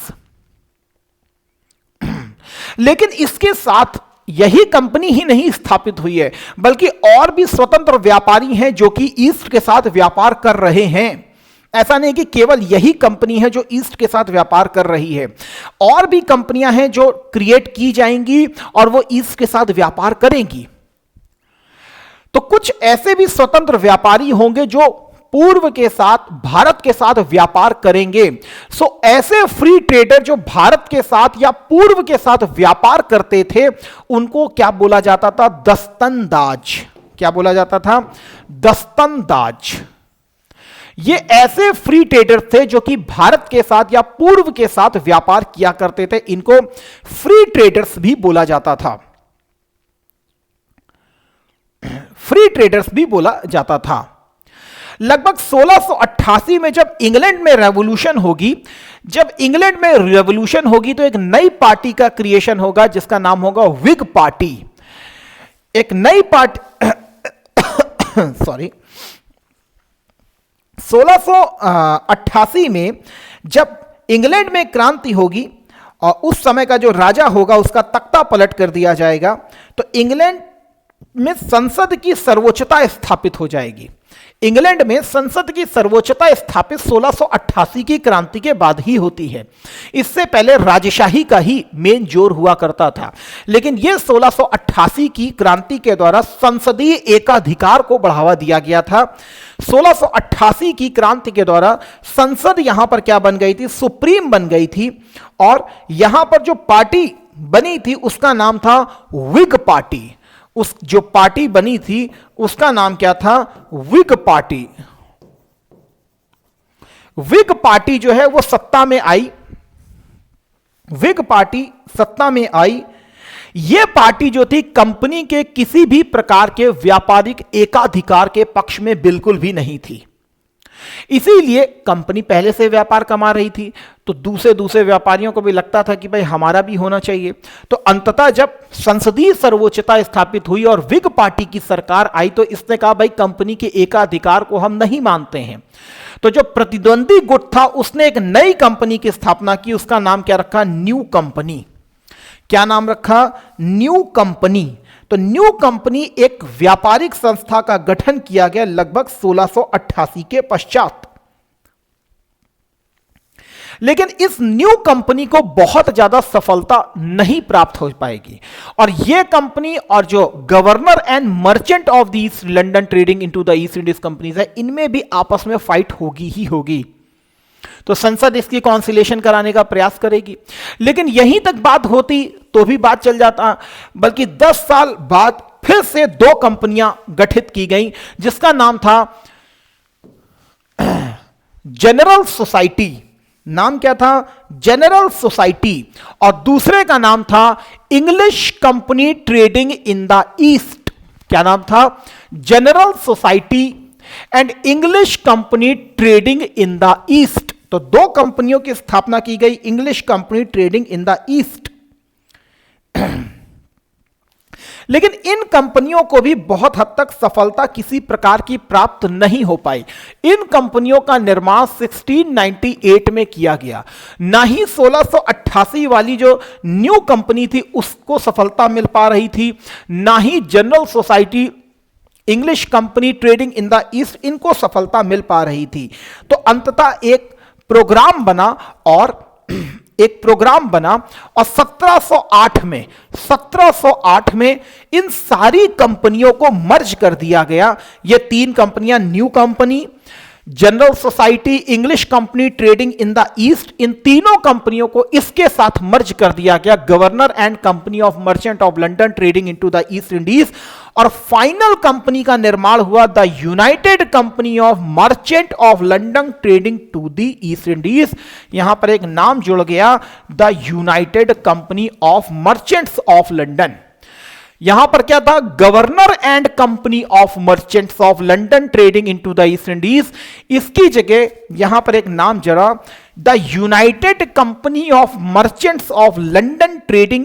लेकिन इसके साथ यही कंपनी ही नहीं स्थापित हुई है, बल्कि और भी स्वतंत्र व्यापारी हैं जो कि ईस्ट के साथ व्यापार कर रहे हैं। ऐसा नहीं कि केवल यही कंपनी है जो ईस्ट के साथ व्यापार कर रही है, और भी कंपनियां हैं जो क्रिएट की जाएंगी और वो ईस्ट के साथ व्यापार करेंगी। तो कुछ ऐसे भी स्वतंत्र व्यापारी होंगे जो पूर्व के साथ, भारत के साथ व्यापार करेंगे। सो ऐसे फ्री ट्रेडर जो भारत के साथ या पूर्व के साथ व्यापार करते थे उनको क्या बोला जाता था? दस्तंदाज। क्या बोला जाता था? दस्तंदाज। ये ऐसे फ्री ट्रेडर थे जो कि भारत के साथ या पूर्व के साथ व्यापार किया करते थे, इनको फ्री ट्रेडर्स भी बोला जाता था। फ्री ट्रेडर्स भी बोला जाता था। लगभग 1688 में जब इंग्लैंड में रेवोल्यूशन होगी, तो एक नई पार्टी का क्रिएशन होगा जिसका नाम होगा विग पार्टी। एक नई पार्टी सॉरी 1688 में जब इंग्लैंड में क्रांति होगी और उस समय का जो राजा होगा उसका तख्ता पलट कर दिया जाएगा, तो इंग्लैंड में संसद की सर्वोच्चता स्थापित हो जाएगी। इंग्लैंड में संसद की सर्वोच्चता स्थापित 1688 की क्रांति के बाद ही होती है। इससे पहले राजशाही का ही मेन जोर हुआ करता था, लेकिन यह 1688 की क्रांति के द्वारा संसदीय एकाधिकार को बढ़ावा दिया गया था। 1688 की क्रांति के द्वारा संसद यहां पर क्या बन गई थी? सुप्रीम बन गई थी, और यहां पर जो पार्टी बनी थी उसका नाम था विग पार्टी। उस जो पार्टी बनी थी उसका नाम क्या था? Wig party. विग पार्टी जो है वो सत्ता में आई। विग पार्टी सत्ता में आई। यह पार्टी जो थी कंपनी के किसी भी प्रकार के व्यापारिक एकाधिकार के पक्ष में बिल्कुल भी नहीं थी। इसीलिए कंपनी पहले से व्यापार कमा रही थी, तो दूसरे व्यापारियों को भी लगता था कि भाई हमारा भी होना चाहिए। तो अंततः जब संसदीय सर्वोच्चता स्थापित हुई और विग पार्टी की सरकार आई, तो इसने कहा भाई कंपनी के एकाधिकार को हम नहीं मानते हैं। तो जो प्रतिद्वंदी गुट था उसने एक नई कंपनी की स्थापना की। उसका नाम क्या रखा? New company. क्या नाम रखा? New company. तो न्यू कंपनी एक व्यापारिक संस्था का गठन किया गया लगभग 1688 के पश्चात। लेकिन इस न्यू कंपनी को बहुत ज्यादा सफलता नहीं प्राप्त हो पाएगी, और यह कंपनी और जो governor and merchant of the London trading into the East Indies companies है, इनमें भी आपस में फाइट होगी ही होगी। तो संसद इसकी कॉन्सिलेशन कराने का प्रयास करेगी, लेकिन यहीं तक बात होती तो भी बात चल जाता, बल्कि 10 साल बाद फिर से 2 कंपनियां गठित की गई, जिसका नाम था जनरल सोसाइटी। नाम क्या था? जनरल सोसाइटी, और दूसरे का नाम था English company trading in the east. क्या नाम था? General society and English company trading in the east. तो दो कंपनियों की स्थापना की गई, English company trading in the east. लेकिन इन कंपनियों को भी बहुत हद तक सफलता किसी प्रकार की प्राप्त नहीं हो पाई। इन कंपनियों का निर्माण 1698 में किया गया। ना ही 1688 वाली जो न्यू कंपनी थी उसको सफलता मिल पा रही थी, ना ही general society English company trading in the east इनको सफलता मिल पा रही थी। तो अंततः एक प्रोग्राम बना और 1708 में इन सारी कंपनियों को मर्ज कर दिया गया। ये तीन कंपनियां, new company, general society, English company trading in the east, इन तीनों कंपनियों को इसके साथ मर्ज कर दिया गया, governor and company of merchant of London trading into the East Indies. और फाइनल कंपनी का निर्माण हुआ the United company of merchant of London trading to the East Indies. यहां पर एक नाम जुड़ गया, the United company of merchants of London. यहां पर क्या था? Governor and company of merchants of London trading into the East Indies. इसकी जगह यहां पर एक नाम जरा, the United company of merchants of London trading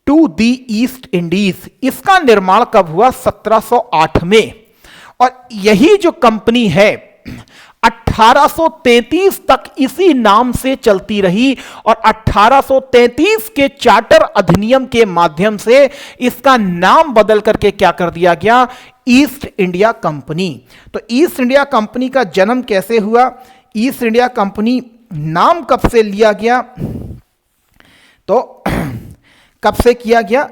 to the East Indies. इसका निर्माण कब हुआ? 1708 में। और यही जो कंपनी है 1833 तक इसी नाम से चलती रही, और 1833 के चार्टर अधिनियम के माध्यम से इसका नाम बदल करके क्या कर दिया गया? East India company. तो ईस्ट इंडिया कंपनी का जन्म कैसे हुआ? ईस्ट इंडिया कंपनी नाम कब से लिया गया? तो कब से किया गया?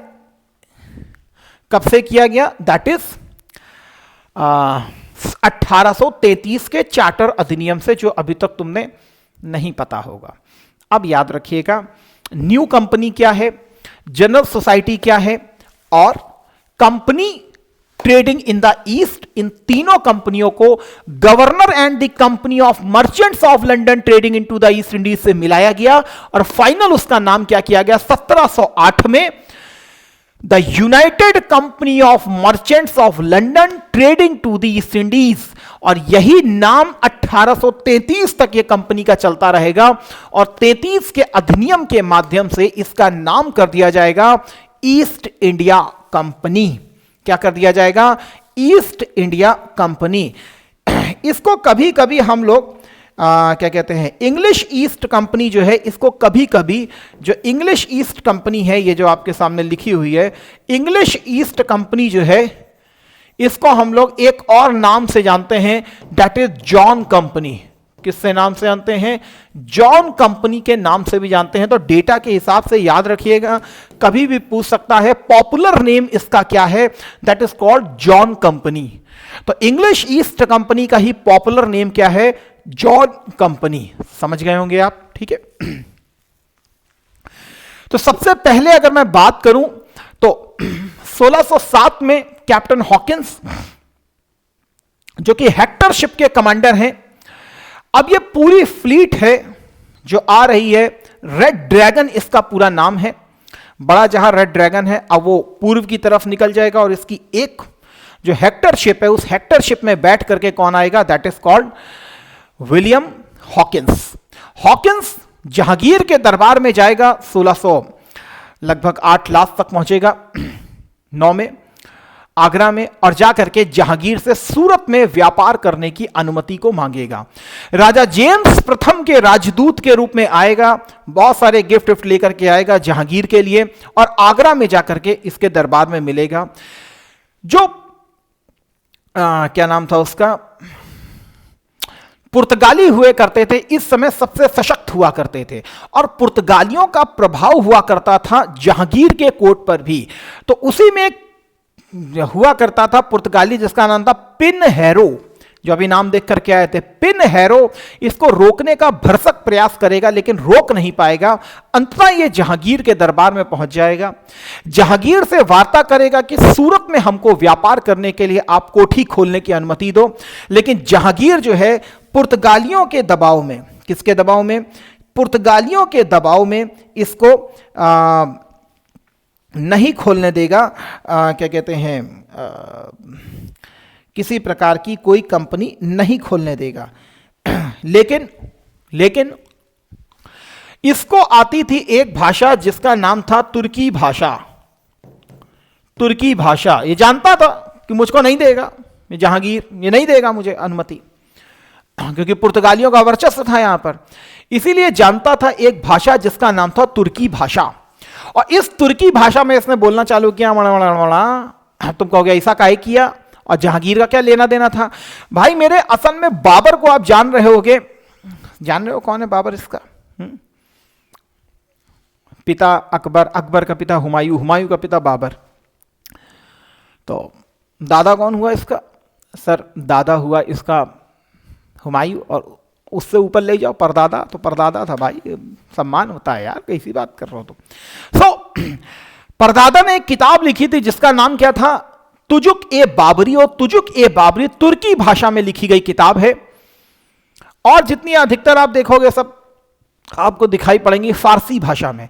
दैट इज 1833 के चार्टर अधिनियम से, जो अभी तक तुमने नहीं पता होगा। अब याद रखिएगा, न्यू कंपनी क्या है, जनरल सोसाइटी क्या है, और company trading in the east, इन तीनों कंपनियों को governor and the company of merchants of London trading into the East Indies से मिलाया गया, और फाइनल उसका नाम क्या किया गया? 1708 में the United company of merchants of London trading to the East Indies. और यही नाम 1833 तक यह कंपनी का चलता रहेगा, और 33 के अधिनियम के माध्यम से इसका नाम कर दिया जाएगा ईस्ट इंडिया कंपनी। क्या कर दिया जाएगा? East India company. इसको कभी कभी हम लोग क्या कहते हैं, इंग्लिश ईस्ट कंपनी जो है, इसको कभी कभी जो इंग्लिश ईस्ट कंपनी है, ये जो आपके सामने लिखी हुई है, इंग्लिश ईस्ट कंपनी जो है, इसको हम लोग एक और नाम से जानते हैं, दैट इज जॉन कंपनी। किससे नाम से जानते हैं? जॉन कंपनी के नाम से भी जानते हैं। तो डेटा के हिसाब से याद रखिएगा, कभी भी पूछ सकता है पॉपुलर नेम इसका क्या है, that is called John company. तो इंग्लिश ईस्ट कंपनी का ही पॉपुलर नेम क्या है? John company. समझ गए होंगे आप, ठीक है। तो सबसे पहले अगर मैं बात करूं तो 1607 में कैप्टन हॉकिंस, जो कि हेक्टर शिप के कमांडर हैं, अब ये पूरी फ्लीट है जो आ रही है, रेड ड्रैगन इसका पूरा नाम है, बड़ा जहां रेड ड्रैगन है, अब वो पूर्व की तरफ निकल जाएगा, और इसकी एक जो हेक्टर शिप है, उस हेक्टर शिप में बैठ करके कौन आएगा? That is called William Hawkins. Hawkins Jahangir के दरबार में जाएगा, 1600 लगभग 8 लाख तक पहुंचेगा 9 में आगरा में, और जाकर के जहांगीर से सूरत में व्यापार करने की अनुमति को मांगेगा। राजा जेम्स प्रथम के राजदूत के रूप में आएगा, बहुत सारे गिफ्ट विफ्ट लेकर के आएगा जहांगीर के लिए, और आगरा में जाकर के इसके दरबार में मिलेगा। जो क्या नाम था उसका, पुर्तगाली हुए करते थे, इस समय सबसे सशक्त हुआ करते थे, और पुर्तगालियों का प्रभाव हुआ करता था जहांगीर के कोर्ट पर भी। तो उसी में एक हुआ करता था पुर्तगाली जिसका नाम था पिन हैरो, जो अभी नाम देख करके आए थे। पिन हैरो इसको रोकने का भरसक प्रयास करेगा, लेकिन रोक नहीं पाएगा। अंततः ये जहांगीर के दरबार में पहुंच जाएगा, जहांगीर से वार्ता करेगा कि सूरत में हमको व्यापार करने के लिए आप कोठी खोलने की अनुमति दो। लेकिन जहांगीर जो है पुर्तगालियों के दबाव में, किसके दबाव में? पुर्तगालियों के दबाव में इसको नहीं खोलने देगा। क्या कहते हैं, किसी प्रकार की कोई कंपनी नहीं खोलने देगा। लेकिन इसको आती थी एक भाषा जिसका नाम था तुर्की भाषा। तुर्की भाषा ये जानता था कि मुझको नहीं देगा, ये जहांगीर ये नहीं देगा मुझे अनुमति, क्योंकि पुर्तगालियों का वर्चस्व था यहां पर। इसीलिए जानता था एक भाषा जिसका नाम था तुर्की भाषा, और इस तुर्की भाषा में इसने बोलना चालू किया। तुम कहोगे ऐसा काहे किया, और जहांगीर का क्या लेना देना था? भाई मेरे, असल में बाबर को आप जान रहे होगे, जान रहे हो कौन है बाबर इसका? पिता अकबर, अकबर का पिता हुमायूं, हुमायूं का पिता बाबर। तो दादा कौन हुआ इसका? सर दादा हुआ इसका हुमायूं, और उससे ऊपर ले जाओ परदादा, तो परदादा था भाई, सम्मान होता है यार, कैसी बात कर रहे हो तुम। परदादा ने एक किताब लिखी थी जिसका नाम क्या था? तुजुक ए बाबरी, और तुजुक ए बाबरी तुर्की भाषा में लिखी गई किताब है, और जितनी अधिकतर आप देखोगे सब आपको दिखाई पड़ेंगी फारसी भाषा में।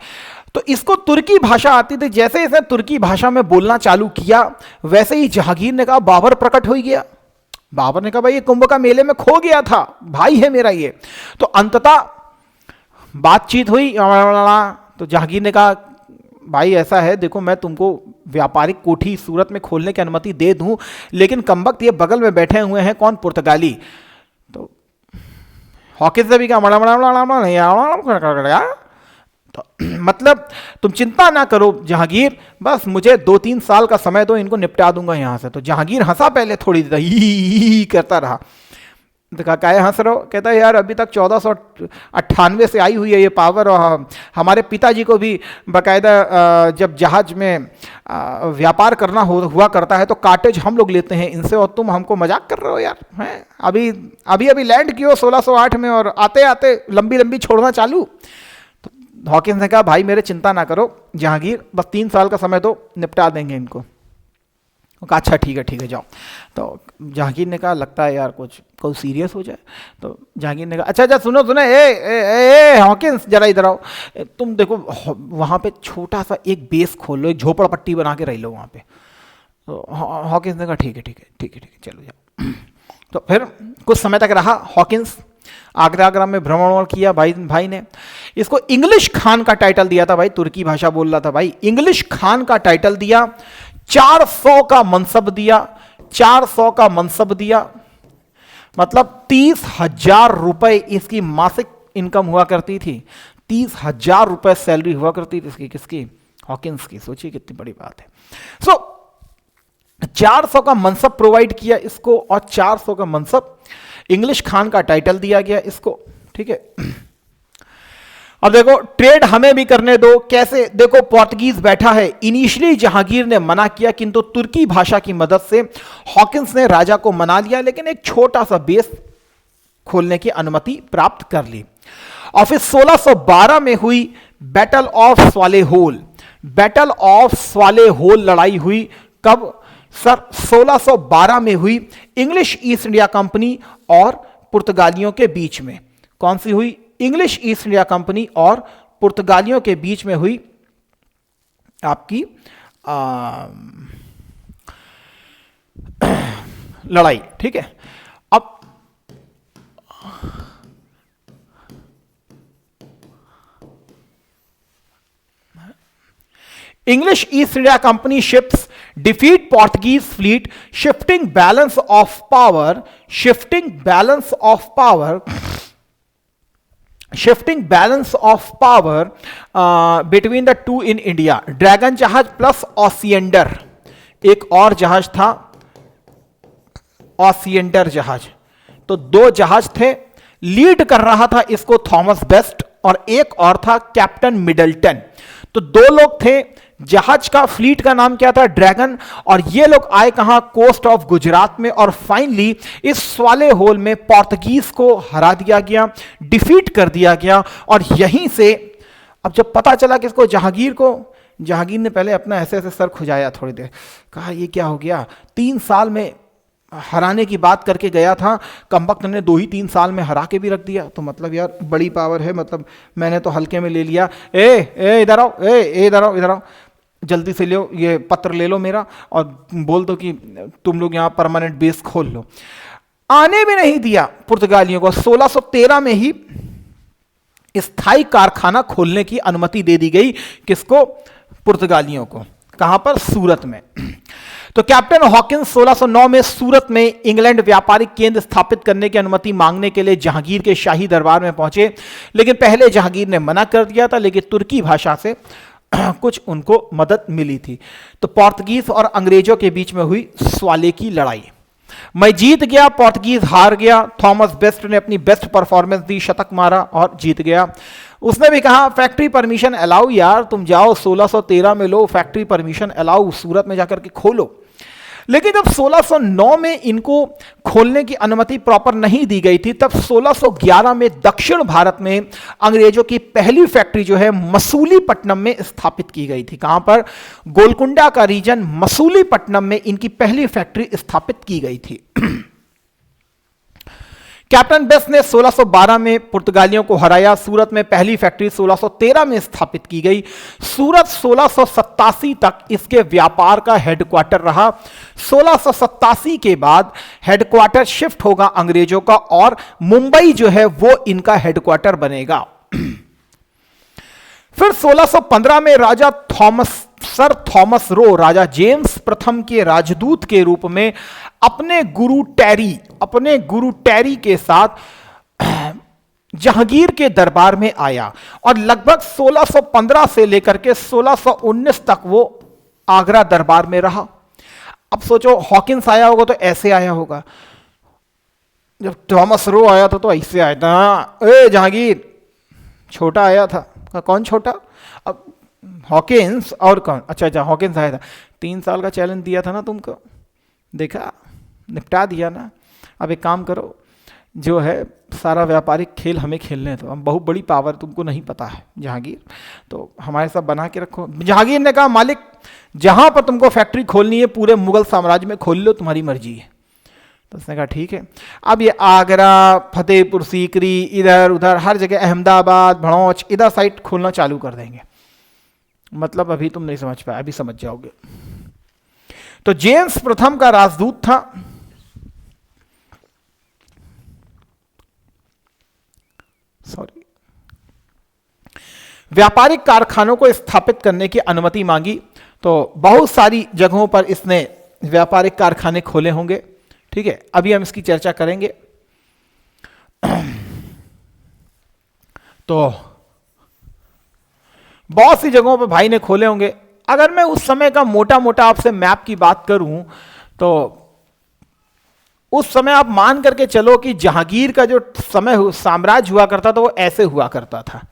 तो इसको तुर्की भाषा आती थी। जैसे इसने तुर्की भाषा में बोलना चालू किया, वैसे ही जहांगीर ने कहा बाबर प्रकट हो गया। बाबर ने कहा भाई ये कुंभ का मेले में खो गया था, भाई है मेरा ये। तो अंततः बातचीत हुई, तो जहांगीर ने कहा भाई ऐसा है, देखो मैं तुमको व्यापारिक कोठी सूरत में खोलने की अनुमति दे दूं, लेकिन कमबख्त ये बगल में बैठे हुए हैं कौन? पुर्तगाली। तो हॉकिंस ने भी कहा तो मतलब तुम चिंता ना करो जहांगीर, बस मुझे 2-3 साल का समय दो, इनको निपटा दूंगा यहां से। तो जहांगीर हंसा पहले थोड़ी देर, ही करता रहा। तो कहा काहे हंस रहो? कहता है यार अभी तक 1498 से आई हुई है ये पावर, और हमारे पिताजी को भी बाकायदा जब जहाज में व्यापार करना हुआ करता है तो काटेज हम लोग लेते हैं इनसे, और तुम हमको मजाक कर रहे हो यार हैं? अभी लैंड कियो 1608 में, और आते आते लंबी लंबी छोड़ना चालू। तो हॉकिंस ने कहा भाई मेरे चिंता ना करो जहांगीर, बस 3 साल का समय दो, निपटा देंगे इनको। कहा अच्छा ठीक है जाओ। तो जहांगीर ने कहा लगता है यार कुछ सीरियस हो जाए। तो जहांगीर ने कहा अच्छा सुनो ए हॉकिंस जरा इधर आओ, तुम देखो वहाँ पे छोटा सा एक बेस खोल लो, एक झोपड़पट्टी बना के रह लो वहाँ पे। तो हॉकिंस ने कहा ठीक है चलो जाओ। तो फिर कुछ समय तक रहा हॉकिंस, आगरा में भ्रमण किया भाई ने। इसको इंग्लिश खान का टाइटल दिया था भाई, तुर्की भाषा बोल रहा था भाई, इंग्लिश खान का टाइटल दिया। 400 का मनसब दिया, 400 का मनसब दिया, मतलब 30,000 रुपए इसकी मासिक इनकम हुआ करती थी। 30,000 रुपए सैलरी हुआ करती थी इसकी, किसकी? हॉकिंस की। सोचिए कितनी बड़ी बात है। 400 का मनसब प्रोवाइड किया इसको, और 400 का मनसब इंग्लिश खान का टाइटल दिया गया इसको, ठीक है। अब देखो ट्रेड हमें भी करने दो, कैसे? देखो पोर्तुगीज बैठा है। इनिशियली जहांगीर ने मना किया, किंतु तुर्की भाषा की मदद से हॉकिंस ने राजा को मना लिया, लेकिन एक छोटा सा बेस खोलने की अनुमति प्राप्त कर ली। और फिर 1612 में हुई बैटल ऑफ स्वालेहोल। बैटल ऑफ स्वालेहोल लड़ाई हुई कब? सर 1612 में हुई, इंग्लिश ईस्ट इंडिया कंपनी और पुर्तगालियों के बीच में। कौन सी हुई? इंग्लिश ईस्ट इंडिया कंपनी और पुर्तगालियों के बीच में हुई आपकी लड़ाई, ठीक है। अब English east India company ships defeat Portuguese fleet, shifting balance of power between the two in India। Dragon जहाज प्लस ऑसिएंडर, एक और जहाज था ऑसिएंडर जहाज। तो 2 जहाज थे, लीड कर रहा था इसको थॉमस बेस्ट, और एक और था कैप्टन मिडल्टन। तो 2 लोग थे। जहाज का फ्लीट का नाम क्या था? ड्रैगन। और ये लोग आए कहां? कोस्ट ऑफ गुजरात में। और फाइनली इस स्वालेहोल में पोर्तुगीज को हरा दिया गया, डिफीट कर दिया गया। और यहीं से अब जब पता चला कि इसको जहांगीर ने पहले अपना ऐसे सर खुजाया थोड़ी देर, कहा ये क्या हो गया? 3 साल में हराने की बात करके गया था, कमबख्त ने 2 ही 3 साल में हरा के भी रख दिया। तो मतलब यार बड़ी पावर है, मतलब मैंने तो हल्के में ले लिया। ए इधर आओ, इधर आओ, इधर आओ, जल्दी से लो ये पत्र ले लो मेरा, और बोल दो कि तुम लोग यहाँ परमानेंट बेस खोल लो। आने भी नहीं दिया पुर्तगालियों को। 1613 में ही स्थायी कारखाना खोलने की अनुमति दे दी गई। किसको? पुर्तगालियों को। कहां पर? सूरत में। तो कैप्टन हॉकिंस 1609 में सूरत में इंग्लैंड व्यापारिक केंद्र स्थापित करने की अनुमति मांगने के लिए जहांगीर के शाही दरबार में पहुंचे, लेकिन पहले जहांगीर ने मना कर दिया था, लेकिन तुर्की भाषा से कुछ उनको मदद मिली थी। तो पोर्तुगीज और अंग्रेजों के बीच में हुई स्वाले की लड़ाई। मैं जीत गया, पोर्तुगीज हार गया। थॉमस बेस्ट ने अपनी बेस्ट परफॉर्मेंस दी, शतक मारा और जीत गया। उसने भी कहा फैक्ट्री परमिशन अलाउ यार, तुम जाओ 1613 में लो फैक्ट्री परमिशन अलाउ, सूरत में जाकर के खोलो। लेकिन जब 1609 में इनको खोलने की अनुमति प्रॉपर नहीं दी गई थी, तब 1611 में दक्षिण भारत में अंग्रेजों की पहली फैक्ट्री जो है मसूलीपट्टनम में स्थापित की गई थी। कहां पर? गोलकुंडा का रीजन मसूलीपट्टनम में इनकी पहली फैक्ट्री स्थापित की गई थी। कैप्टन बेस्ट ने 1612 में पुर्तगालियों को हराया। सूरत में पहली फैक्ट्री 1613 में स्थापित की गई। सूरत 1687 तक इसके व्यापार का हेडक्वार्टर रहा। 1687 के बाद हेडक्वार्टर शिफ्ट होगा अंग्रेजों का, और मुंबई जो है वो इनका हेडक्वार्टर बनेगा। फिर 1615 में राजा सर थॉमस रो, राजा जेम्स प्रथम के राजदूत के रूप में अपने गुरु टैरी के साथ जहांगीर के दरबार में आया, और लगभग 1615 से लेकर के 1619 तक वो आगरा दरबार में रहा। अब सोचो हॉकिंस आया होगा तो ऐसे आया होगा, जब थॉमस रो आया था तो ऐसे आया था, ए जहांगीर। छोटा आया था। कौन छोटा? अब हॉकिंस और कौन? अच्छा हॉकिंस आया था। 3 साल का चैलेंज दिया था ना तुमको, देखा, निपटा दिया ना। अब एक काम करो, जो है सारा व्यापारिक खेल हमें खेलने दो। हम बहुत बड़ी पावर, तुमको नहीं पता है जहांगीर, तो हमारे साथ बना के रखो। जहांगीर ने कहा मालिक जहां पर तुमको फैक्ट्री खोलनी है पूरे मुगल साम्राज्य में खोल लो, तुम्हारी मर्जी है। तो उसने कहा ठीक है। अब ये आगरा, फतेहपुर सीकरी, इधर उधर हर जगह, अहमदाबाद, भड़ौच, इधर साइड खोलना चालू कर देंगे। मतलब अभी तुम नहीं समझ पाए, अभी समझ जाओगे। तो जेम्स प्रथम का राजदूत था। व्यापारिक कारखानों को स्थापित करने की अनुमति मांगी, तो बहुत सारी जगहों पर इसने व्यापारिक कारखाने खोले होंगे। ठीक है, अभी हम इसकी चर्चा करेंगे। तो बहुत सी जगहों पर भाई ने खोले होंगे। अगर मैं उस समय का मोटा मोटा आपसे मैप की बात करूं, तो उस समय आप मान करके चलो कि जहांगीर का जो समय साम्राज्य हुआ करता था वो ऐसे हुआ करता था।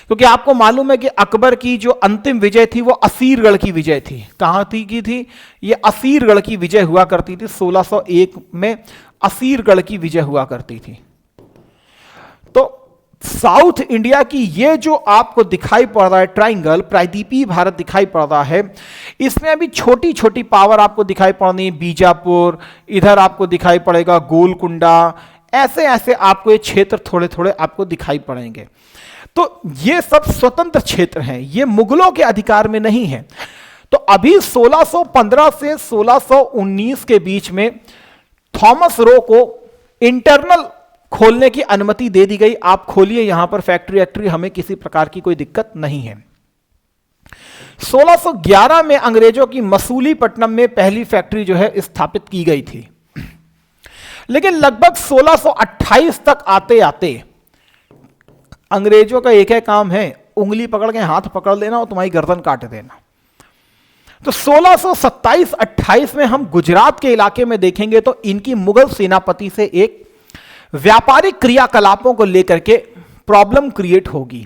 क्योंकि आपको मालूम है कि अकबर की जो अंतिम विजय थी वो असीरगढ़ की विजय थी। कहां की थी? ये असीरगढ़ की विजय हुआ करती थी। 1601 में असीरगढ़ की विजय हुआ करती थी। तो साउथ इंडिया की ये जो आपको दिखाई पड़ रहा है ट्राइंगल, प्रायद्वीपीय भारत दिखाई पड़ रहा है, इसमें अभी छोटी छोटी पावर आपको दिखाई पड़नी है। बीजापुर, इधर आपको दिखाई पड़ेगा गोलकुंडा, ऐसे ऐसे आपको ये क्षेत्र थोड़े थोड़े आपको दिखाई पड़ेंगे। तो ये सब स्वतंत्र क्षेत्र हैं, ये मुगलों के अधिकार में नहीं है। तो अभी 1615 से 1619 के बीच में थॉमस रो को इंटरनल खोलने की अनुमति दे दी गई। आप खोलिए यहां पर फैक्ट्री, हमें किसी प्रकार की कोई दिक्कत नहीं है। 1611 में अंग्रेजों की मसूलीपट्टनम में पहली फैक्ट्री जो है स्थापित की गई थी। लेकिन लगभग 1628 तक आते आते अंग्रेजों का एक ही काम है, उंगली पकड़ के हाथ पकड़ लेना और तुम्हारी गर्दन काट देना। तो 1627-28 में हम गुजरात के इलाके में देखेंगे तो इनकी मुगल सेनापति से एक व्यापारिक क्रियाकलापों को लेकर के प्रॉब्लम क्रिएट होगी,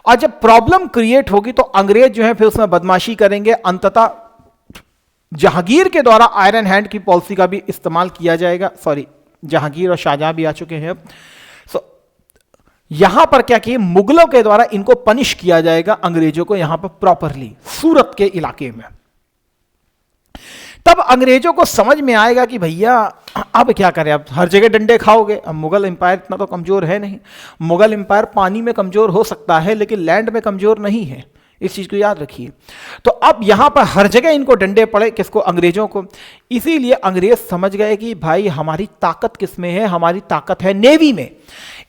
और जब प्रॉब्लम क्रिएट होगी तो अंग्रेज जो है फिर उसमें बदमाशी करेंगे। अंततः जहांगीर के द्वारा आयरन हैंड की पॉलिसी का भी इस्तेमाल किया जाएगा। सॉरी, जहांगीर और शाहजहां भी आ चुके हैं अब। यहां पर क्या किए, मुगलों के द्वारा इनको पनिश किया जाएगा अंग्रेजों को यहां पर प्रॉपरली सूरत के इलाके में। तब अंग्रेजों को समझ में आएगा कि भैया अब क्या करें, अब हर जगह डंडे खाओगे। अब मुगल एम्पायर इतना तो कमजोर है नहीं, मुगल एम्पायर पानी में कमजोर हो सकता है लेकिन लैंड में कमजोर नहीं है, इस चीज को याद रखिए। तो अब यहां पर हर जगह इनको डंडे पड़े, किसको, अंग्रेजों को। इसीलिए अंग्रेज समझ गए कि भाई हमारी ताकत किसमें है, हमारी ताकत है नेवी में।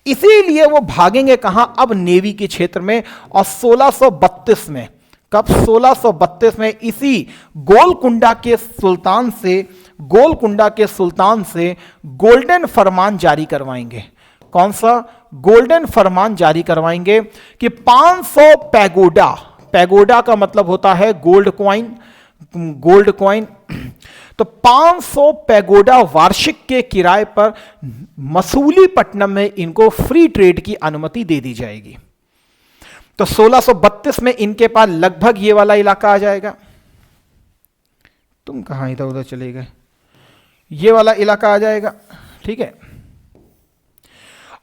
इसीलिए वो भागेंगे कहां, अब नेवी के क्षेत्र में। और 1632 में, कब, 1632 में इसी गोलकुंडा के सुल्तान से गोल्डन फरमान जारी करवाएंगे। कौन सा गोल्डन फरमान जारी करवाएंगे कि 500 पैगोडा का मतलब होता है गोल्ड कॉइन। तो 500 पैगोडा वार्षिक के किराए पर मसूलीपट्टनम में इनको फ्री ट्रेड की अनुमति दे दी जाएगी। तो 1632 में इनके पास लगभग ये वाला इलाका आ जाएगा। तुम कहां इधर उधर चले गए, ये वाला इलाका आ जाएगा, ठीक है।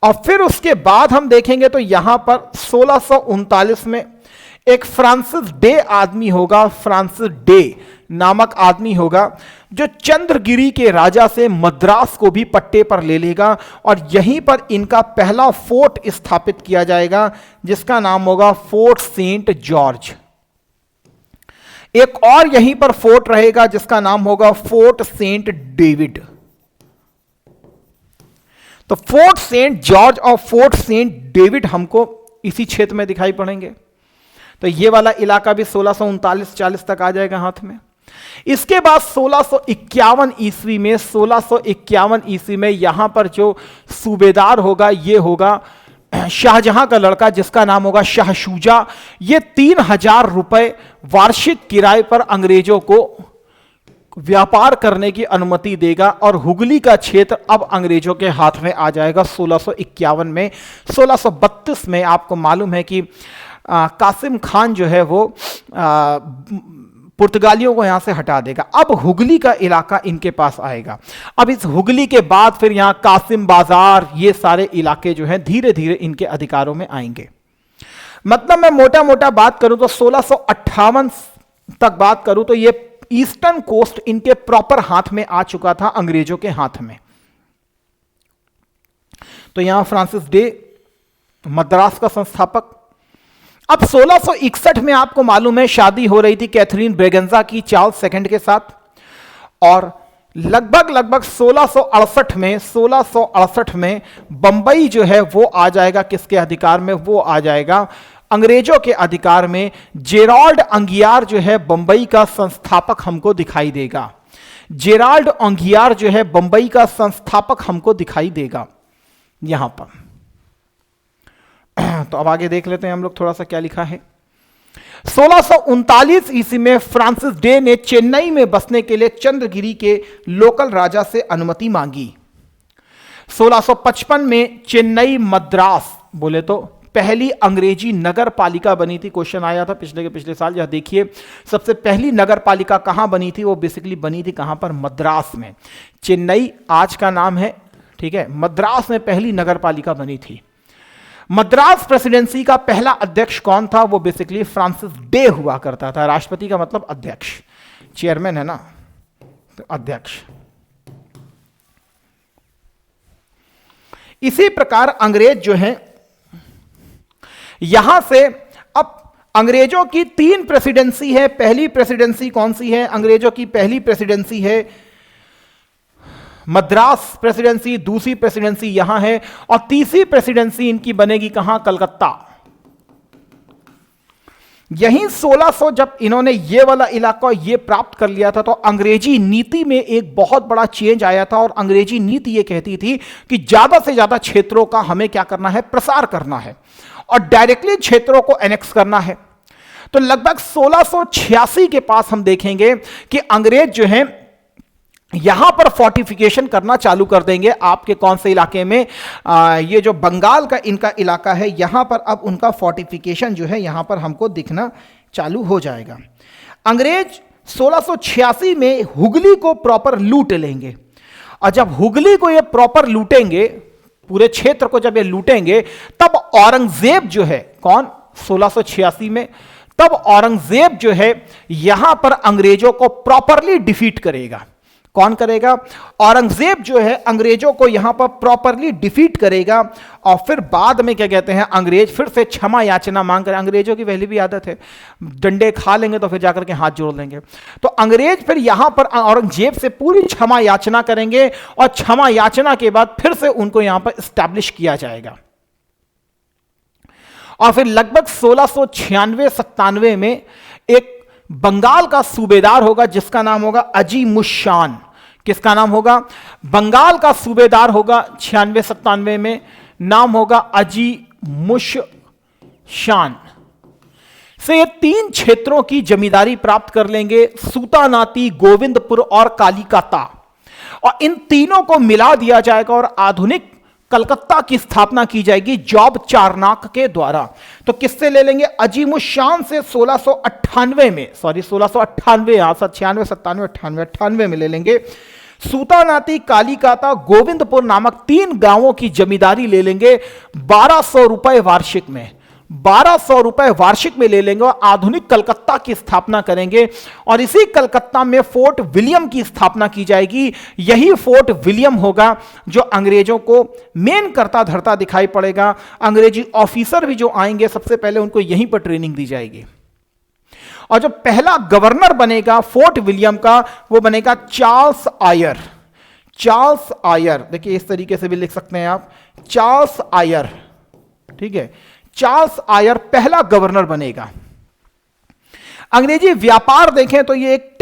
और फिर उसके बाद हम देखेंगे तो यहां पर 1639 में एक फ्रांसिस डे आदमी होगा, फ्रांसिस डे नामक आदमी होगा, जो चंद्रगिरी के राजा से मद्रास को भी पट्टे पर ले लेगा और यहीं पर इनका पहला फोर्ट स्थापित किया जाएगा जिसका नाम होगा फोर्ट सेंट जॉर्ज। एक और यहीं पर फोर्ट रहेगा जिसका नाम होगा फोर्ट सेंट डेविड। तो फोर्ट सेंट जॉर्ज और फोर्ट सेंट डेविड हमको इसी क्षेत्र में दिखाई पड़ेंगे। तो ये वाला इलाका भी 1639-40 तक आ जाएगा हाथ में। इसके बाद 1651 ईस्वी में यहां पर जो सूबेदार होगा ये होगा शाहजहां का लड़का जिसका नाम होगा शाह शुजा। ये 3000 रुपए वार्षिक किराए पर अंग्रेजों को व्यापार करने की अनुमति देगा और हुगली का क्षेत्र अब अंग्रेजों के हाथ में आ जाएगा 1651 में। 1632 में आपको मालूम है कि कासिम खान जो है वो पुर्तगालियों को यहां से हटा देगा। अब हुगली का इलाका इनके पास आएगा। अब इस हुगली के बाद फिर यहां कासिम बाजार, ये सारे इलाके जो हैं धीरे धीरे इनके अधिकारों में आएंगे। मतलब मैं मोटा मोटा बात करूं तो 1658 तक बात करूं तो ये ईस्टर्न कोस्ट इनके प्रॉपर हाथ में आ चुका था, अंग्रेजों के हाथ में। तो यहां फ्रांसिस डे मद्रास का संस्थापक। अब 1661 में आपको मालूम है शादी हो रही थी कैथरीन ब्रेगेंजा की चार्ल्स सेकंड के साथ, और लगभग 1668 में बंबई जो है वो आ जाएगा किसके अधिकार में, वो आ जाएगा अंग्रेजों के अधिकार में। जेराल्ड अंगियार जो है बंबई का संस्थापक हमको दिखाई देगा। जेराल्ड अंगियार जो है बंबई का संस्थापक हमको दिखाई देगा यहां पर। तो अब आगे देख लेते हैं हम लोग थोड़ा सा क्या लिखा है। 1639 ईस्वी में फ्रांसिस डे ने चेन्नई में बसने के लिए चंद्रगिरी के लोकल राजा से अनुमति मांगी। 1655 में चेन्नई मद्रास बोले तो पहली अंग्रेजी नगर पालिका बनी थी। क्वेश्चन आया था पिछले साल। यह देखिए सबसे पहली नगर पालिका कहां बनी थी, वो बेसिकली बनी थी कहां पर, मद्रास में। चेन्नई आज का नाम है, ठीक है। मद्रास में पहली नगर पालिका बनी थी। मद्रास प्रेसिडेंसी का पहला अध्यक्ष कौन था, वो बेसिकली फ्रांसिस डे हुआ करता था। राष्ट्रपति का मतलब अध्यक्ष, चेयरमैन है ना, तो अध्यक्ष। इसी प्रकार अंग्रेज जो हैं यहां से, अब अंग्रेजों की 3 प्रेसिडेंसी है। पहली प्रेसिडेंसी कौन सी है, अंग्रेजों की पहली प्रेसिडेंसी है मद्रास प्रेसिडेंसी, दूसरी प्रेसिडेंसी यहां है, और तीसरी प्रेसिडेंसी इनकी बनेगी कहां, कलकत्ता। यहीं 1600 जब इन्होंने ये वाला इलाका ये प्राप्त कर लिया था तो अंग्रेजी नीति में एक बहुत बड़ा चेंज आया था। और अंग्रेजी नीति ये कहती थी कि ज्यादा से ज्यादा क्षेत्रों का हमें क्या करना है, प्रसार करना है और डायरेक्टली क्षेत्रों को एनेक्स करना है। तो लगभग 1686 के पास हम देखेंगे कि अंग्रेज जो हैं यहां पर फोर्टिफिकेशन करना चालू कर देंगे। आपके कौन से इलाके में, ये जो बंगाल का इनका इलाका है, यहां पर अब उनका फोर्टिफिकेशन जो है यहां पर हमको दिखना चालू हो जाएगा। अंग्रेज 1686 में हुगली को प्रॉपर लूट लेंगे, और जब हुगली को ये प्रॉपर लूटेंगे, पूरे क्षेत्र को जब ये लूटेंगे, तब औरंगजेब जो है कौन, 1686 में, तब औरंगजेब जो है यहां पर अंग्रेजों को प्रॉपरली डिफीट करेगा। कौन करेगा? औरंगजेब जो है अंग्रेजों को यहां पर प्रॉपरली डिफीट करेगा और फिर बाद में क्या कहते हैं, अंग्रेज फिर से क्षमा याचना मांग कर, अंग्रेजों की पहले भी आदत है, डंडे खा लेंगे तो फिर जाकर के हाथ जोड़ लेंगे, तो अंग्रेज फिर यहां पर औरंगजेब से पूरी क्षमा याचना करेंगे और क्षमा याचना के बाद फिर से उनको यहां पर स्टैब्लिश किया जाएगा। और फिर लगभग 1696-97 में एक बंगाल का सूबेदार होगा जिसका नाम होगा अजीमुशान। किसका नाम होगा? बंगाल का सूबेदार होगा 96-97 में, नाम होगा अजीमुशान। से ये 3 क्षेत्रों की जमींदारी प्राप्त कर लेंगे, सूतानाती, गोविंदपुर और कालिकाता, और इन तीनों को मिला दिया जाएगा और आधुनिक कलकत्ता की स्थापना की जाएगी जॉब चारनाक के द्वारा। तो किससे ले लेंगे? अजीमुशान से 1698 में, सॉरी 1698, यहां 96, 97, 98 में ले लेंगे। सूतानाती, कालिकाता, गोविंदपुर नामक 3 गांवों की जमींदारी ले लेंगे 1200 रुपए वार्षिक में, 1200 रुपए वार्षिक में ले लेंगे और आधुनिक कलकत्ता की स्थापना करेंगे। और इसी कलकत्ता में फोर्ट विलियम की स्थापना की जाएगी। यही फोर्ट विलियम होगा जो अंग्रेजों को मेन करता धरता दिखाई पड़ेगा। अंग्रेजी ऑफिसर भी जो आएंगे सबसे पहले उनको यहीं पर ट्रेनिंग दी जाएगी। और जो पहला गवर्नर बनेगा फोर्ट विलियम का, वो बनेगा चार्ल्स आयर। चार्ल्स आयर, देखिए इस तरीके से भी लिख सकते हैं आप, चार्ल्स आयर, ठीक है, चार्ल्स आयर पहला गवर्नर बनेगा। अंग्रेजी व्यापार देखें तो ये एक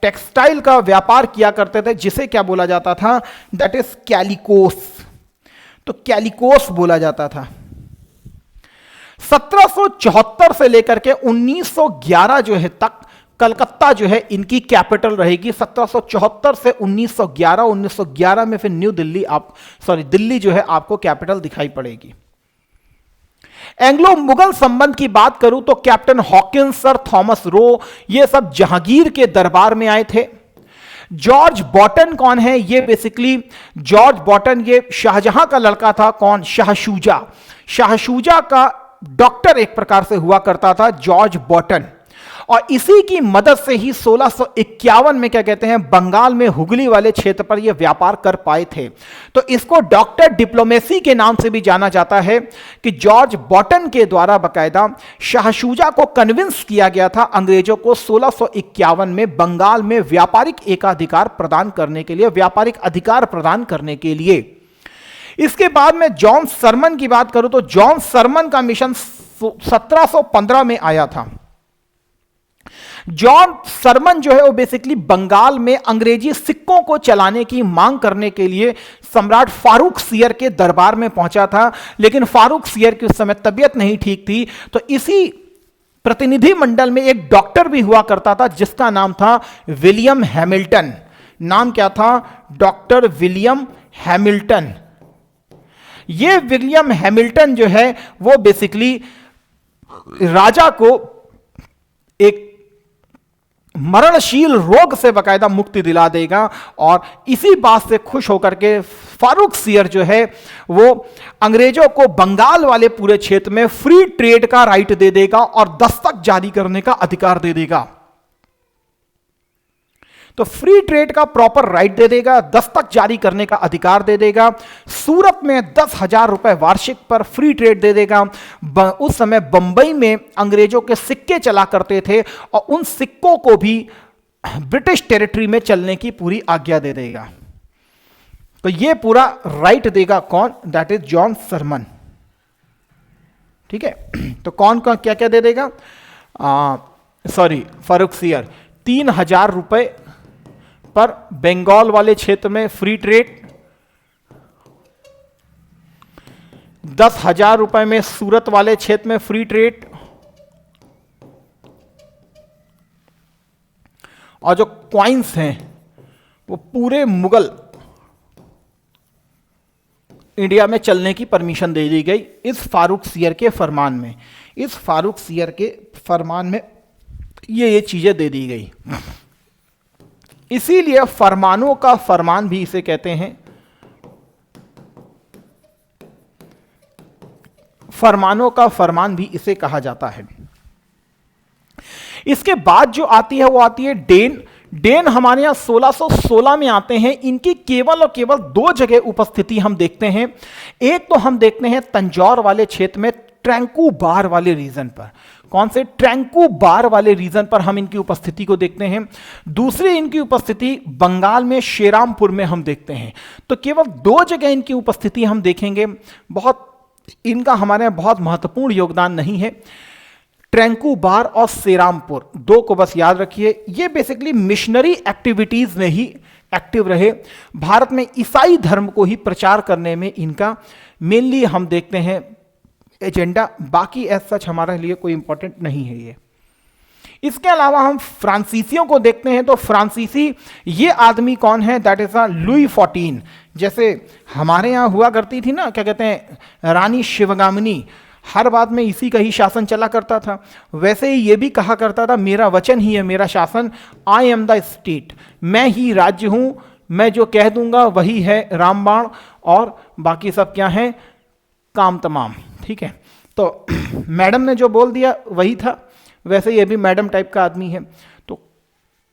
टेक्सटाइल का व्यापार किया करते थे जिसे क्या बोला जाता था? That is calicoes. तो कैलिकोस बोला जाता था। 1774 से लेकर के 1911 जो है तक कलकत्ता जो है इनकी कैपिटल रहेगी। 1774 से 1911, 1911 में फिर न्यू दिल्ली दिल्ली जो है आपको कैपिटल दिखाई पड़ेगी। एंग्लो मुगल संबंध की बात करूं तो captain Hawkins, sir Thomas Roe, ये सब जहांगीर के दरबार में आए थे। जॉर्ज बॉटन कौन है? ये बेसिकली जॉर्ज बॉटन ये शाहजहां का लड़का था। कौन? शाहशूजा। शाहशूजा का डॉक्टर एक प्रकार से हुआ करता था जॉर्ज बॉटन, और इसी की मदद से ही 1651 में क्या कहते हैं, बंगाल में हुगली वाले क्षेत्र पर यह व्यापार कर पाए थे। तो इसको डॉक्टर डिप्लोमेसी के नाम से भी जाना जाता है कि जॉर्ज बॉटन के द्वारा बकायदा शाहशूजा को कन्विंस किया गया था अंग्रेजों को 1651 में बंगाल में व्यापारिक एकाधिकार प्रदान करने के लिए, व्यापारिक अधिकार प्रदान करने के लिए। इसके बाद में जॉन सरमन की बात करूं तो जॉन सरमन का मिशन 1715 में आया था। जॉन सरमन जो है वो बेसिकली बंगाल में अंग्रेजी सिक्कों को चलाने की मांग करने के लिए सम्राट फारूक सियर के दरबार में पहुंचा था, लेकिन फारूक सियर की उस समय तबीयत नहीं ठीक थी। तो इसी प्रतिनिधि मंडल में एक डॉक्टर भी हुआ करता था जिसका नाम था विलियम हैमिल्टन। नाम क्या था? Doctor William Hamilton. ये विलियम हैमिल्टन जो है वो बेसिकली राजा को एक मरणशील रोग से बकायदा मुक्ति दिला देगा, और इसी बात से खुश होकर के फारूक सियर जो है वो अंग्रेजों को बंगाल वाले पूरे क्षेत्र में फ्री ट्रेड का राइट दे देगा और दस्तक जारी करने का अधिकार दे देगा। तो फ्री ट्रेड का प्रॉपर राइट दे देगा, दस्तक जारी करने का अधिकार दे देगा। सूरत में 10,000 रुपए वार्षिक पर फ्री ट्रेड दे देगा। उस समय बंबई में अंग्रेजों के सिक्के चला करते थे और उन सिक्कों को भी ब्रिटिश टेरिटरी में चलने की पूरी आज्ञा दे देगा। तो यह पूरा राइट देगा कौन? That is John Surman. ठीक है, तो कौन कौन क्या क्या दे देगा? फारूक सियर 3,000 रुपए पर बंगाल वाले क्षेत्र में फ्री ट्रेड, 10,000 रुपए में सूरत वाले क्षेत्र में फ्री ट्रेड, और जो क्वाइंस हैं वो पूरे मुगल इंडिया में चलने की परमिशन दे दी गई इस फारूक सियर के फरमान में। इस फारूक सियर के फरमान में ये चीजें दे दी गई। इसीलिए फरमानों का फरमान भी इसे कहते हैं। फरमानों का फरमान भी इसे कहा जाता है। इसके बाद जो आती है वो आती है डेन। डेन हमारे यहां 1616 में आते हैं। इनकी केवल और केवल दो जगह उपस्थिति हम देखते हैं। एक तो हम देखते हैं तंजौर वाले क्षेत्र में ट्रैंकूबार वाले रीजन पर। कौन से? ट्रैंकूबार वाले रीजन पर हम इनकी उपस्थिति को देखते हैं। दूसरी इनकी उपस्थिति बंगाल में शेरामपुर में हम देखते हैं। तो केवल दो जगह इनकी उपस्थिति हम देखेंगे। बहुत इनका हमारे यहाँ बहुत महत्वपूर्ण योगदान नहीं है। ट्रैंकूबार और सेरामपुर, दो को बस याद रखिए। ये बेसिकली मिशनरी एक्टिविटीज में ही एक्टिव रहे। भारत में ईसाई धर्म को ही प्रचार करने में इनका मेनली हम देखते हैं एजेंडा। बाकी एज सच हमारे लिए कोई इंपॉर्टेंट नहीं है ये। इसके अलावा हम फ्रांसीसियों को देखते हैं। तो फ्रांसीसी ये आदमी कौन है? That is Louis 14। जैसे हमारे यहाँ हुआ करती थी ना, क्या कहते हैं, रानी शिवगामिनी, हर बात में इसी का ही शासन चला करता था। वैसे ही ये भी कहा करता था, मेरा वचन ही है मेरा शासन, आई एम द स्टेट, मैं ही राज्य हूं, मैं जो कह दूंगा वही है रामबाण, और बाकी सब क्या है, काम तमाम। ठीक है, तो मैडम ने जो बोल दिया वही था। वैसे ये भी मैडम टाइप का आदमी है। तो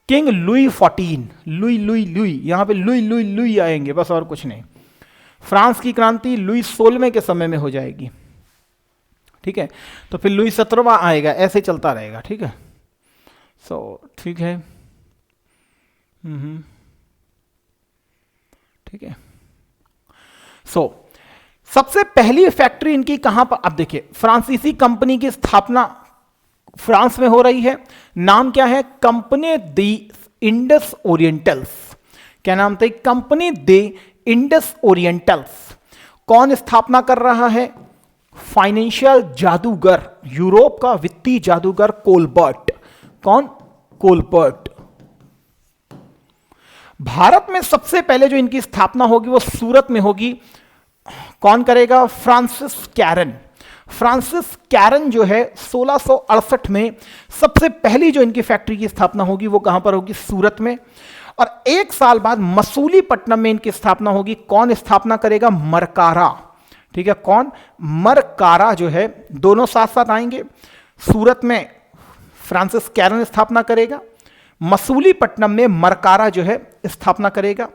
king Louis 14, Louis Louis Louis, यहां पे लुई लुई लुई आएंगे बस, और कुछ नहीं। फ्रांस की क्रांति लुई 16वें के समय में हो जाएगी। ठीक है, तो फिर लुई 17वां आएगा, ऐसे चलता रहेगा। ठीक है, ठीक है। ठीक है, सबसे पहली फैक्ट्री इनकी कहां पर? अब देखिए, फ्रांसीसी कंपनी की स्थापना फ्रांस में हो रही है। नाम क्या है? कंपनी दी इंडस ओरिएंटल्स। क्या नाम था? कंपनी दी इंडस ओरिएंटल्स। कौन स्थापना कर रहा है? फाइनेंशियल जादूगर, यूरोप का वित्तीय जादूगर कोलबर्ट। कौन? कोलबर्ट। भारत में सबसे पहले जो इनकी स्थापना होगी वो सूरत में होगी। कौन करेगा? Francis Karen. फ्रांसिस कैरन जो है 1668 में सबसे पहली जो इनकी फैक्ट्री की स्थापना होगी वो कहां पर होगी? सूरत में। और एक साल बाद मसूलीपट्टनम में इनकी स्थापना होगी। कौन स्थापना करेगा? मरकारा। ठीक है, कौन? मरकारा जो है, दोनों साथ साथ आएंगे। सूरत में फ्रांसिस कैरन स्थापना करेगा, मसूलीपट्टनम में मरकारा जो है स्थापना करेगा।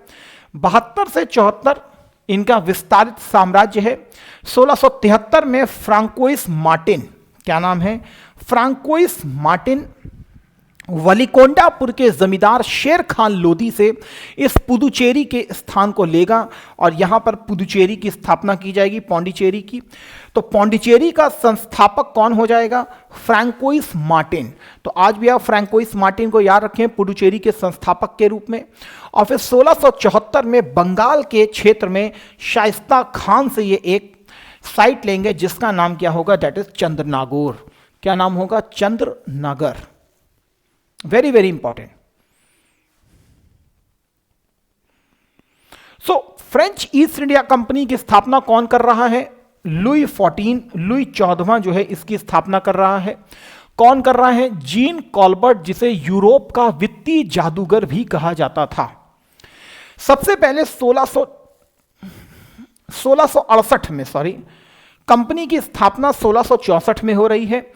72 से 74 इनका विस्तारित साम्राज्य है। 1673 में फ्रांकोइस मार्टिन, क्या नाम है? फ्रांकोइस मार्टिन वलिकोंडापुर के जमींदार शेर खान लोदी से इस पुदुचेरी के स्थान को लेगा और यहां पर पुदुचेरी की स्थापना की जाएगी, पौंडीचेरी की। तो पौंडीचेरी का संस्थापक कौन हो जाएगा? François Martin. तो आज भी आप फ्रांकोइस मार्टिन को याद रखें पुदुचेरी के संस्थापक के रूप में। और फिर 1674 में बंगाल के क्षेत्र में शाइस्ता खान से ये एक साइट लेंगे जिसका नाम क्या होगा? That is Chandernagore. क्या नाम होगा? Chandranagar. Very very important. French East India company की स्थापना कौन कर रहा है? लुई 14, लुई 14वां जो है इसकी स्थापना कर रहा है। कौन कर रहा है? जीन कॉलबर्ट, जिसे यूरोप का वित्तीय जादूगर भी कहा जाता था। सबसे पहले 1668 में, कंपनी की स्थापना 1664 में हो रही है।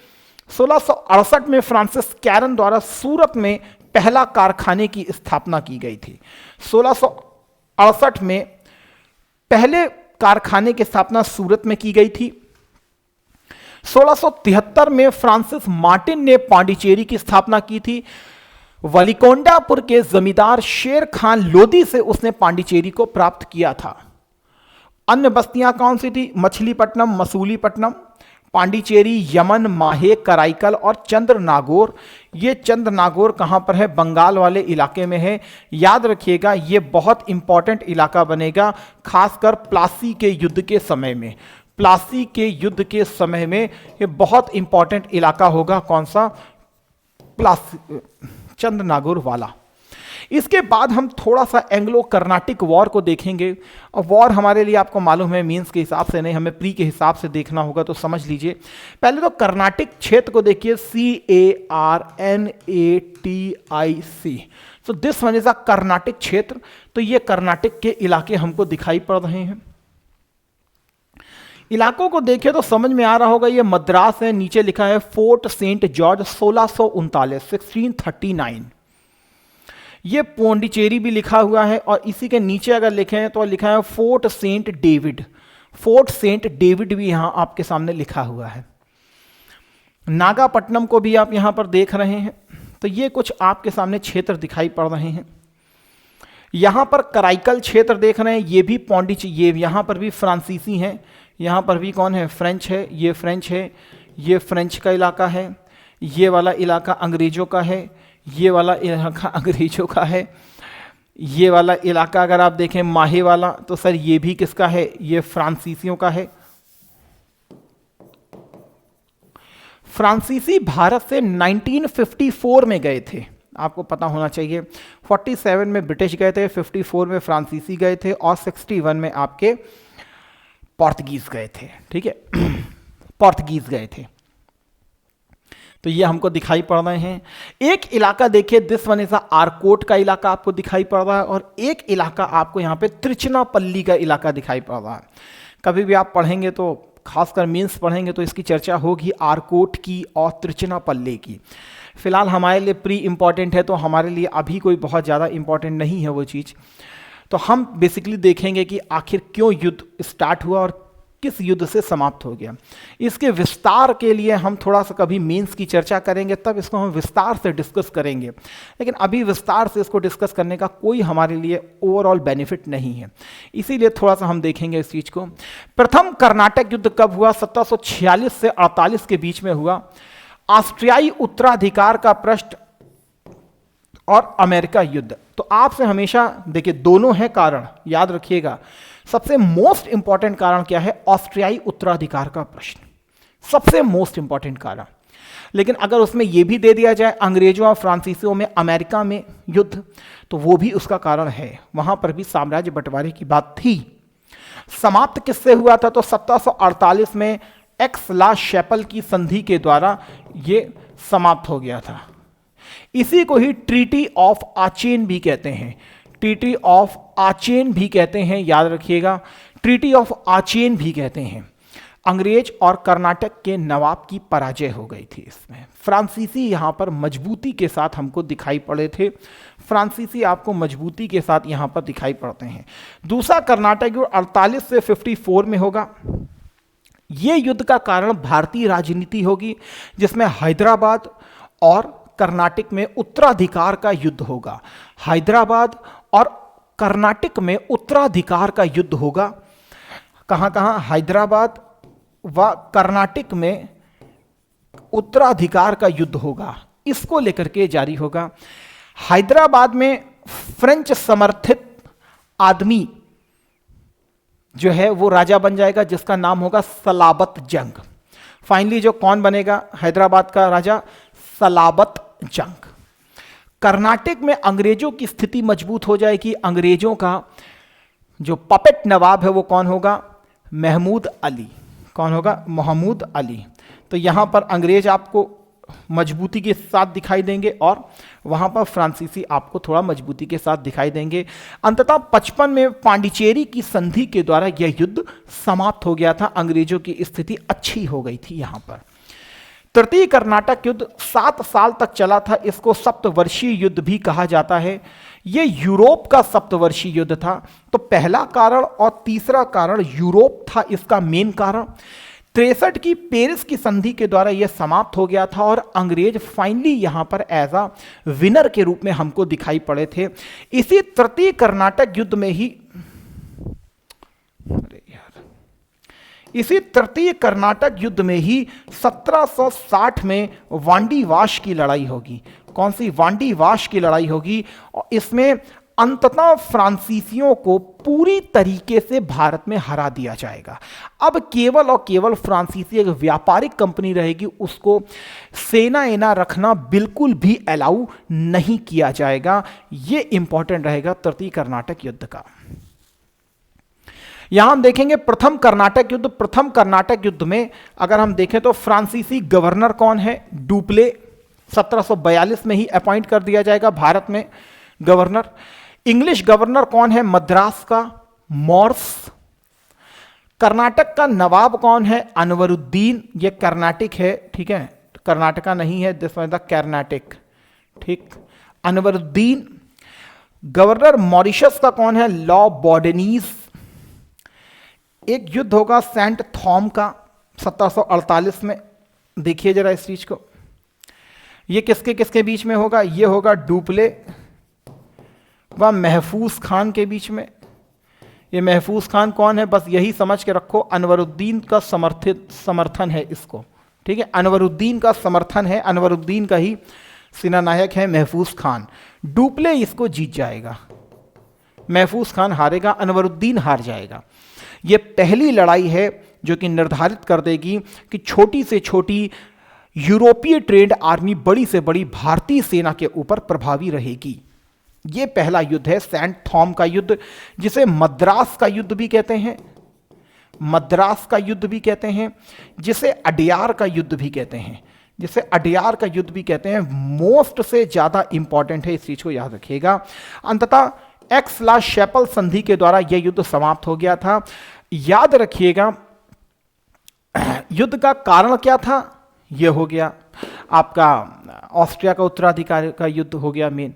1668 में फ्रांसिस कैरन द्वारा सूरत में पहला कारखाने की स्थापना की गई थी। 1668 में पहले कारखाने की स्थापना सूरत में की गई थी। 1673 में फ्रांसिस मार्टिन ने पांडिचेरी की स्थापना की थी। वलिकोंडापुर के जमींदार शेर खान लोदी से उसने पांडिचेरी को प्राप्त किया था। अन्य बस्तियां कौन सी थी? मछलीपट्टनम, मसूलीपट्टनम, पांडिचेरी, यमन, माहे, कराईकल और चंद्रनागौर। ये चंद्रनागौर कहां पर है? बंगाल वाले इलाके में है। याद रखिएगा, ये बहुत इंपॉर्टेंट इलाका बनेगा, खासकर प्लासी के युद्ध के समय में। प्लासी के युद्ध के समय में ये बहुत इंपॉर्टेंट इलाका होगा। कौन सा? प्लासी, चंद्रनागौर वाला। इसके बाद हम थोड़ा सा एंग्लो कर्नाटिक वॉर को देखेंगे। और वॉर हमारे लिए आपको मालूम है मीन्स के हिसाब से नहीं, हमें प्री के हिसाब से देखना होगा, तो समझ लीजिए। पहले तो कर्नाटिक क्षेत्र को देखिए, CARNATIC। So this one is a Carnatic क्षेत्र। तो ये कर्नाटिक के इलाके हमको दिखाई पड़ रहे हैं। इलाकों को देखें तो समझ में आ रहा होगा, ये मद्रास है, नीचे लिखा है फोर्ट सेंट जॉर्ज 1639। ये पौंडीचेरी भी लिखा हुआ है, और इसी के नीचे अगर लिखें तो लिखा है Fort Saint David. Fort Saint David भी यहां आपके सामने लिखा हुआ है। नागापट्टनम को भी आप यहां पर देख रहे हैं। तो ये कुछ आपके सामने क्षेत्र दिखाई पड़ रहे हैं। यहां पर कराइकल क्षेत्र देख रहे हैं, ये भी पौंडीचेरी, ये यहां पर भी फ्रांसीसी हैं। यहां पर भी कौन है, फ्रेंच है, ये फ्रेंच है, ये फ्रेंच का इलाका है। ये वाला इलाका अंग्रेजों का है, ये वाला इलाका अंग्रेजों का है। ये वाला इलाका अगर आप देखें माहे वाला, तो सर ये भी किसका है, ये फ्रांसीसियों का है। फ्रांसीसी भारत से 1954 में गए थे, आपको पता होना चाहिए। 47 में ब्रिटिश गए थे, 54 में फ्रांसीसी गए थे, और 61 में आपके पोर्तुगीज गए थे। ठीक है, पोर्तुगीज गए थे। तो ये हमको दिखाई पड़ रहे हैं। एक इलाका देखिए, दिस वन इज आरकोट का इलाका आपको दिखाई पड़ रहा है, और एक इलाका आपको यहाँ पे त्रिचनापल्ली का इलाका दिखाई पड़ रहा है। कभी भी आप पढ़ेंगे तो, खासकर मीन्स पढ़ेंगे तो इसकी चर्चा होगी आरकोट की और त्रिचनापल्ली की। फिलहाल हमारे लिए प्री इंपॉर्टेंट है, तो हमारे लिए अभी कोई बहुत ज़्यादा इंपॉर्टेंट नहीं है वो चीज़। तो हम बेसिकली देखेंगे कि आखिर क्यों युद्ध स्टार्ट हुआ और किस युद्ध से समाप्त हो गया। इसके विस्तार के लिए हम थोड़ा सा कभी मीन्स की चर्चा करेंगे, तब इसको हम विस्तार से डिस्कस करेंगे। लेकिन अभी विस्तार से इसको डिस्कस करने का कोई हमारे लिए ओवरऑल बेनिफिट नहीं है, इसीलिए थोड़ा सा हम देखेंगे इस चीज़ को। प्रथम कर्नाटक युद्ध कब हुआ? 1746 से 48 के बीच में हुआ। ऑस्ट्रियाई उत्तराधिकार का प्रश्न और अमेरिका युद्ध। तो आपसे हमेशा देखिए, दोनों है कारण, याद रखिएगा। सबसे मोस्ट इंपॉर्टेंट कारण क्या है? ऑस्ट्रियाई उत्तराधिकार का प्रश्न, सबसे मोस्ट इंपॉर्टेंट कारण। लेकिन अगर उसमें यह भी दे दिया जाए अंग्रेजों और फ्रांसीसियों में अमेरिका में युद्ध, तो वो भी उसका कारण है। वहां पर भी साम्राज्य बंटवारे की बात थी। समाप्त किससे हुआ था? तो 1748 में एक्स ला शैपल की संधि के द्वारा यह समाप्त हो गया था। इसी को ही ट्रीटी ऑफ आचेन भी कहते हैं। ट्रीटी ऑफ आचेन भी कहते हैं, याद रखिएगा, ट्रीटी ऑफ आचेन भी कहते हैं। अंग्रेज और कर्नाटक के नवाब की पराजय हो गई थी इसमें। फ्रांसीसी यहां पर मजबूती के साथ हमको दिखाई पड़े थे। फ्रांसीसी आपको मजबूती के साथ यहां पर दिखाई पड़ते हैं। दूसरा कर्नाटक युद्ध 48 से 54 में होगा। यह युद्ध का कारण भारतीय राजनीति होगी, जिसमें हैदराबाद और कर्नाटक में उत्तराधिकार का युद्ध होगा। हैदराबाद और कर्नाटक में उत्तराधिकार का युद्ध होगा। कहां कहां? हैदराबाद व कर्नाटक में उत्तराधिकार का युद्ध होगा। इसको लेकर के जारी होगा। हैदराबाद में फ्रेंच समर्थित आदमी जो है वो राजा बन जाएगा, जिसका नाम होगा सलाबत जंग। फाइनली जो कौन बनेगा हैदराबाद का राजा? सलाबत जंग। कर्नाटक में अंग्रेजों की स्थिति मजबूत हो जाएगी। अंग्रेजों का जो पपेट नवाब है वो कौन होगा? महमूद अली। कौन होगा? महमूद अली। तो यहां पर अंग्रेज आपको मजबूती के साथ दिखाई देंगे, और वहां पर फ्रांसीसी आपको थोड़ा मजबूती के साथ दिखाई देंगे। अंततः 55 में पांडिचेरी की संधि के द्वारा यह युद्ध समाप्त हो गया था। अंग्रेजों की स्थिति अच्छी हो गई थी यहां पर। तृतीय कर्नाटक युद्ध 7 साल तक चला था। इसको सप्तवर्षीय युद्ध भी कहा जाता है। यह यूरोप का सप्तवर्षीय युद्ध था। तो पहला कारण और तीसरा कारण यूरोप था इसका मेन कारण। 63 की पेरिस की संधि के द्वारा यह समाप्त हो गया था, और अंग्रेज फाइनली यहां पर एज अ विनर के रूप में हमको दिखाई पड़े थे। इसी तृतीय कर्नाटक युद्ध में ही इसी तृतीय कर्नाटक युद्ध में ही 1760 में वांडीवाश की लड़ाई होगी। कौन सी? वांडीवाश की लड़ाई होगी, और इसमें अंततः फ्रांसीसियों को पूरी तरीके से भारत में हरा दिया जाएगा। अब केवल और केवल फ्रांसीसी एक व्यापारिक कंपनी रहेगी, उसको सेना एना रखना बिल्कुल भी अलाउ नहीं किया जाएगा। यह इंपॉर्टेंट रहेगा तृतीय कर्नाटक युद्ध का। यहां हम देखेंगे प्रथम कर्नाटक युद्ध। प्रथम कर्नाटक युद्ध में अगर हम देखें तो फ्रांसीसी गवर्नर कौन है? डुप्ले। 1742 में ही अपॉइंट कर दिया जाएगा भारत में गवर्नर। इंग्लिश गवर्नर कौन है? मद्रास का? मॉर्स। कर्नाटक का नवाब कौन है? अनवरुद्दीन। ये कर्नाटक है, ठीक है, कर्नाटका नहीं है, दिस वन द कर्नाटक, ठीक, अनवरुद्दीन। गवर्नर मॉरिशस का कौन है? लॉ बॉर्डेनीज। एक युद्ध होगा सेंट थॉम का 1748 में, देखिए जरा इस चीज को, ये किसके किसके बीच में होगा? ये होगा डुप्ले व महफूज खान के बीच में। ये महफूज खान कौन है? बस यही समझ के रखो, अनवरुद्दीन का समर्थन है इसको, ठीक है, अनवरुद्दीन का समर्थन है, अनवरुद्दीन का ही सेनानायक है महफूज खान। डुप्ले इसको जीत जाएगा, महफूज खान हारेगा, अनवरुद्दीन हार जाएगा। ये पहली लड़ाई है जो कि निर्धारित कर देगी कि छोटी से छोटी यूरोपीय ट्रेंड आर्मी बड़ी से बड़ी भारतीय सेना के ऊपर प्रभावी रहेगी। ये पहला युद्ध है सेंट थॉम का युद्ध, जिसे मद्रास का युद्ध भी कहते हैं, मद्रास का युद्ध भी कहते हैं, जिसे अडियार का युद्ध भी कहते हैं, जिसे अडियार का युद्ध भी कहते हैं। मोस्ट से ज्यादा इंपॉर्टेंट है, इस चीज को याद रखिएगा। अंततः एक्स ला शैपल संधि के द्वारा यह युद्ध समाप्त हो गया था। याद रखिएगा युद्ध का कारण क्या था? यह हो गया आपका ऑस्ट्रिया का उत्तराधिकार का युद्ध हो गया मेन।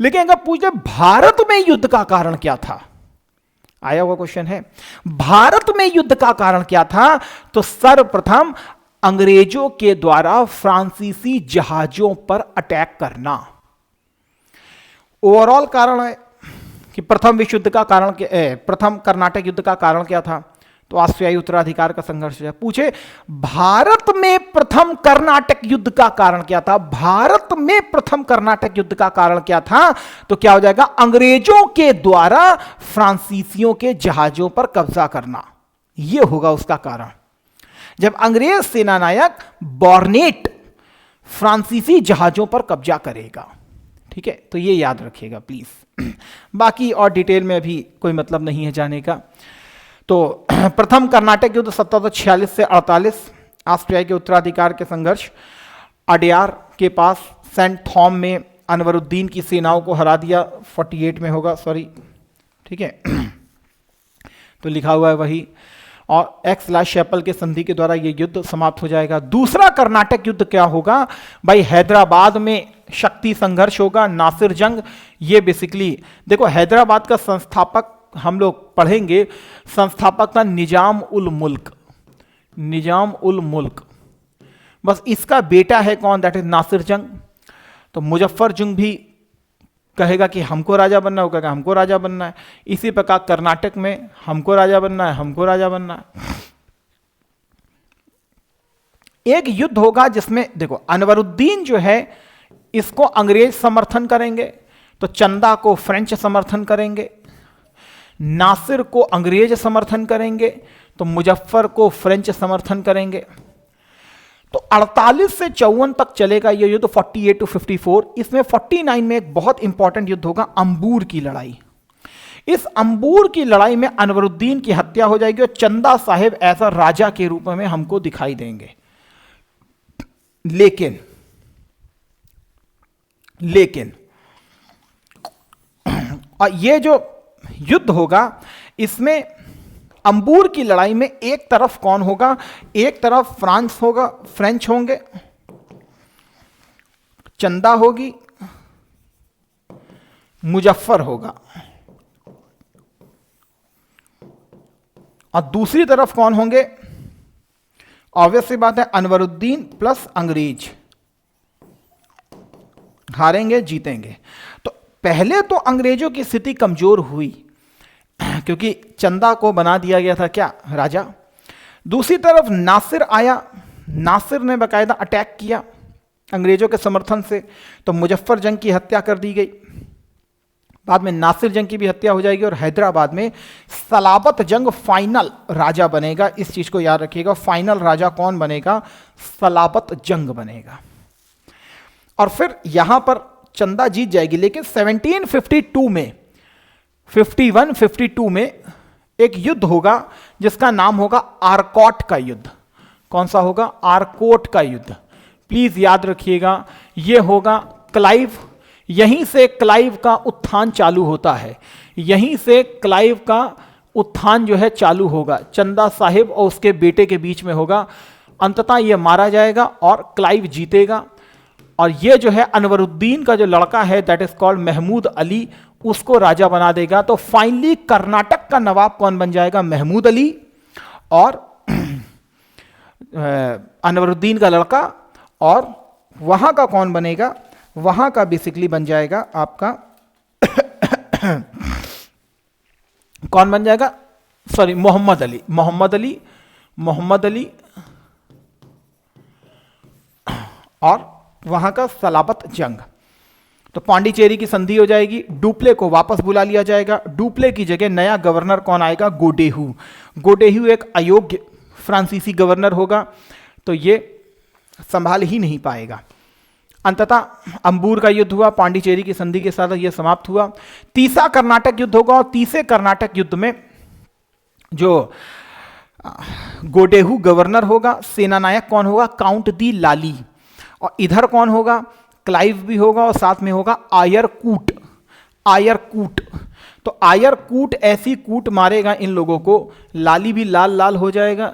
लेकिन अगर पूछे भारत में युद्ध का कारण क्या था, आया हुआ क्वेश्चन है, भारत में युद्ध का कारण क्या था? तो सर्वप्रथम अंग्रेजों के द्वारा फ्रांसीसी जहाजों पर अटैक करना ओवरऑल कारण है। कि प्रथम विश्व युद्ध का कारण प्रथम कर्नाटक युद्ध का कारण क्या था? तो ऑस्ट्रियाई उत्तराधिकार का संघर्ष है। पूछे भारत में प्रथम कर्नाटक युद्ध का कारण क्या था? भारत में प्रथम कर्नाटक युद्ध का कारण क्या था? तो क्या हो जाएगा? अंग्रेजों के द्वारा फ्रांसीसियों के जहाजों पर कब्जा करना, यह होगा उसका कारण। जब अंग्रेज सेनानायक बॉर्नेट फ्रांसीसी जहाजों पर कब्जा करेगा, ठीक है, तो ये याद रखिएगा प्लीज। बाकी और डिटेल में अभी कोई मतलब नहीं है जाने का। तो प्रथम कर्नाटक युद्ध 1746 से 48, ऑस्ट्रिया के उत्तराधिकार के संघर्ष, अडियार के पास सेंट थॉम में अनवरुद्दीन की सेनाओं को हरा दिया, 48 में होगा, सॉरी, ठीक है, तो लिखा हुआ है वही। और एक्स ला शैपल के संधि के द्वारा यह युद्ध समाप्त हो जाएगा। दूसरा कर्नाटक युद्ध क्या होगा भाई? हैदराबाद में शक्ति संघर्ष होगा, नासिर जंग। ये बेसिकली देखो, हैदराबाद का संस्थापक हम लोग पढ़ेंगे, संस्थापक था निजाम उल मुल्क, निजाम उल मुल्क। बस इसका बेटा है कौन? दैट इज नासिर जंग। तो मुजफ्फर जंग भी कहेगा कि हमको राजा बनना होगा, हमको राजा बनना है। इसी प्रकार कर्नाटक में हमको राजा बनना है, हमको राजा बनना है। एक युद्ध होगा जिसमें देखो अनवरुद्दीन जो है इसको अंग्रेज समर्थन करेंगे, तो चंदा को फ्रेंच समर्थन करेंगे, नासिर को अंग्रेज समर्थन करेंगे, तो मुजफ्फर को फ्रेंच समर्थन करेंगे। तो 48 से 54 तक चलेगा यह युद्ध, 48 to 54। इसमें 49 में एक बहुत इंपॉर्टेंट युद्ध होगा, अंबूर की लड़ाई। इस अंबूर की लड़ाई में अनवरुद्दीन की हत्या हो जाएगी और चंदा साहिब ऐसा राजा के रूप में हमको दिखाई देंगे। लेकिन और ये जो युद्ध होगा इसमें अंबूर की लड़ाई में एक तरफ कौन होगा? एक तरफ फ्रांस होगा, फ्रेंच होंगे, चंदा होगी, मुजफ्फर होगा, और दूसरी तरफ कौन होंगे? ऑब्वियस सी बात है अनवरुद्दीन प्लस अंग्रेज। हारेंगे जीतेंगे। तो पहले तो अंग्रेजों की स्थिति कमजोर हुई क्योंकि चंदा को बना दिया गया था क्या? राजा। दूसरी तरफ नासिर आया, नासिर ने बाकायदा अटैक किया अंग्रेजों के समर्थन से, तो मुजफ्फर जंग की हत्या कर दी गई। बाद में नासिर जंग की भी हत्या हो जाएगी और हैदराबाद में सलाबत जंग फाइनल राजा बनेगा। इस चीज को याद रखिएगा, फाइनल राजा कौन बनेगा? सलाबत जंग बनेगा। और फिर यहां पर चंदा जीत जाएगी। लेकिन 1752 में 51-52 में एक युद्ध होगा जिसका नाम होगा आरकोट का युद्ध। कौन सा होगा? आरकोट का युद्ध। प्लीज याद रखिएगा, यह होगा क्लाइव। यहीं से क्लाइव का उत्थान चालू होता है, यहीं से क्लाइव का उत्थान जो है चालू होगा, चंदा साहिब और उसके बेटे के बीच में होगा। अंततः ये मारा जाएगा और क्लाइव जीतेगा। और ये जो है अनवरुद्दीन का जो लड़का है that is called Mahmud Ali, उसको राजा बना देगा। तो फाइनली कर्नाटक का नवाब कौन बन जाएगा? महमूद अली, और अनवरुद्दीन का लड़का। और वहां का कौन बनेगा? वहां का बेसिकली बन जाएगा आपका कौन बन जाएगा? सॉरी, मोहम्मद अली। मोहम्मद अली और वहां का सलाबत जंग। तो पांडिचेरी की संधि हो जाएगी, डुप्ले को वापस बुला लिया जाएगा। डुप्ले की जगह नया गवर्नर कौन आएगा? गोडेहू। गोडेहू एक अयोग्य फ्रांसीसी गवर्नर होगा, तो ये संभाल ही नहीं पाएगा। अंततः अंबूर का युद्ध हुआ, पांडिचेरी की संधि के साथ यह समाप्त हुआ। तीसरा कर्नाटक युद्ध होगा, और तीसरे कर्नाटक युद्ध में जो गोडेहू गवर्नर होगा, सेनानायक कौन होगा? काउंट दी लाली। और इधर कौन होगा? क्लाइव भी होगा, और साथ में होगा आयरकूट। तो आयरकूट ऐसी कूट मारेगा इन लोगों को, लाली भी लाल लाल हो जाएगा,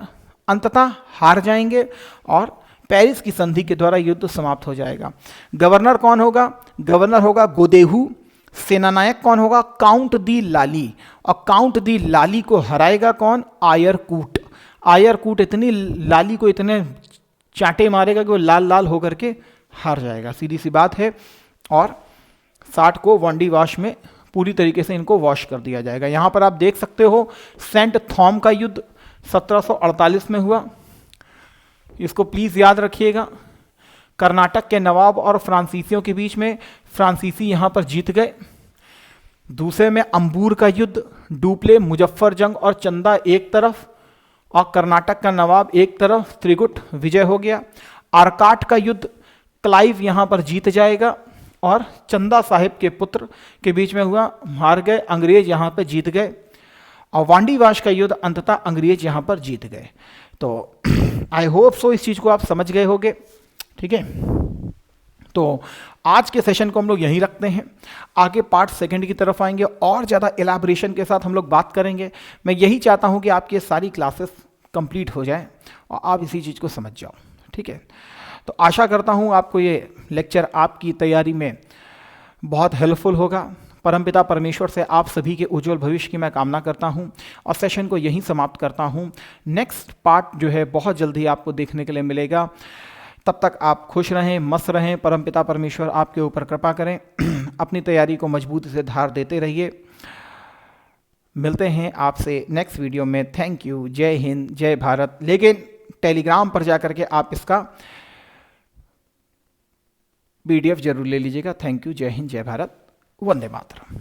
अंततः हार जाएंगे और पेरिस की संधि के द्वारा युद्ध समाप्त हो जाएगा। गवर्नर कौन होगा? गवर्नर होगा गोदेहू। सेनानायक कौन होगा? काउंट दी लाली। और काउंट दी लाली को हराएगा कौन? आयरकूट। आयरकूट इतनी लाली को इतने चांटे मारेगा कि वो लाल लाल होकर के हार जाएगा, सीधी सी बात है। और 60 को वांडी वाश में पूरी तरीके से इनको वॉश कर दिया जाएगा। यहां पर आप देख सकते हो सेंट थॉम का युद्ध 1748 में हुआ, इसको प्लीज याद रखिएगा। कर्नाटक के नवाब और फ्रांसीसियों के बीच में फ्रांसीसी यहां पर जीत गए। दूसरे में अंबूर का युद्ध, डुप्ले, मुजफ्फर जंग और चंदा एक तरफ और कर्नाटक का नवाब एक तरफ, त्रिगुट विजय हो गया। आरकाट का युद्ध, क्लाइव यहां पर जीत जाएगा और चंदा साहिब के पुत्र के बीच में हुआ, हार गए, अंग्रेज यहां पर जीत गए। और वांडीवाश का युद्ध, अंततः अंग्रेज यहां पर जीत गए। तो आई होप सो इस चीज को आप समझ गए होंगे, ठीक है। तो आज के सेशन को हम लोग यहीं रखते हैं, आगे पार्ट सेकंड की तरफ आएंगे और ज़्यादा एलाबोरेशन के साथ हम लोग बात करेंगे। मैं यही चाहता हूं कि आपकी सारी क्लासेस कंप्लीट हो जाए और आप इसी चीज़ को समझ जाओ, ठीक है। तो आशा करता हूं आपको ये लेक्चर आपकी तैयारी में बहुत हेल्पफुल होगा। परमपिता परमेश्वर से आप सभी के उज्जवल भविष्य की मैं कामना करता हूं और सेशन को यहीं समाप्त करता हूं। नेक्स्ट पार्ट जो है बहुत जल्दी आपको देखने के लिए मिलेगा। तब तक आप खुश रहें, मस्त रहें, परमपिता परमेश्वर आपके ऊपर कृपा करें। अपनी तैयारी को मजबूती से धार देते रहिए। मिलते हैं आपसे नेक्स्ट वीडियो में। थैंक यू, जय हिंद, जय भारत। लेकिन टेलीग्राम पर जाकर के आप इसका PDF जरूर ले लीजिएगा। थैंक यू, जय हिंद, जय भारत, वंदे मातरम।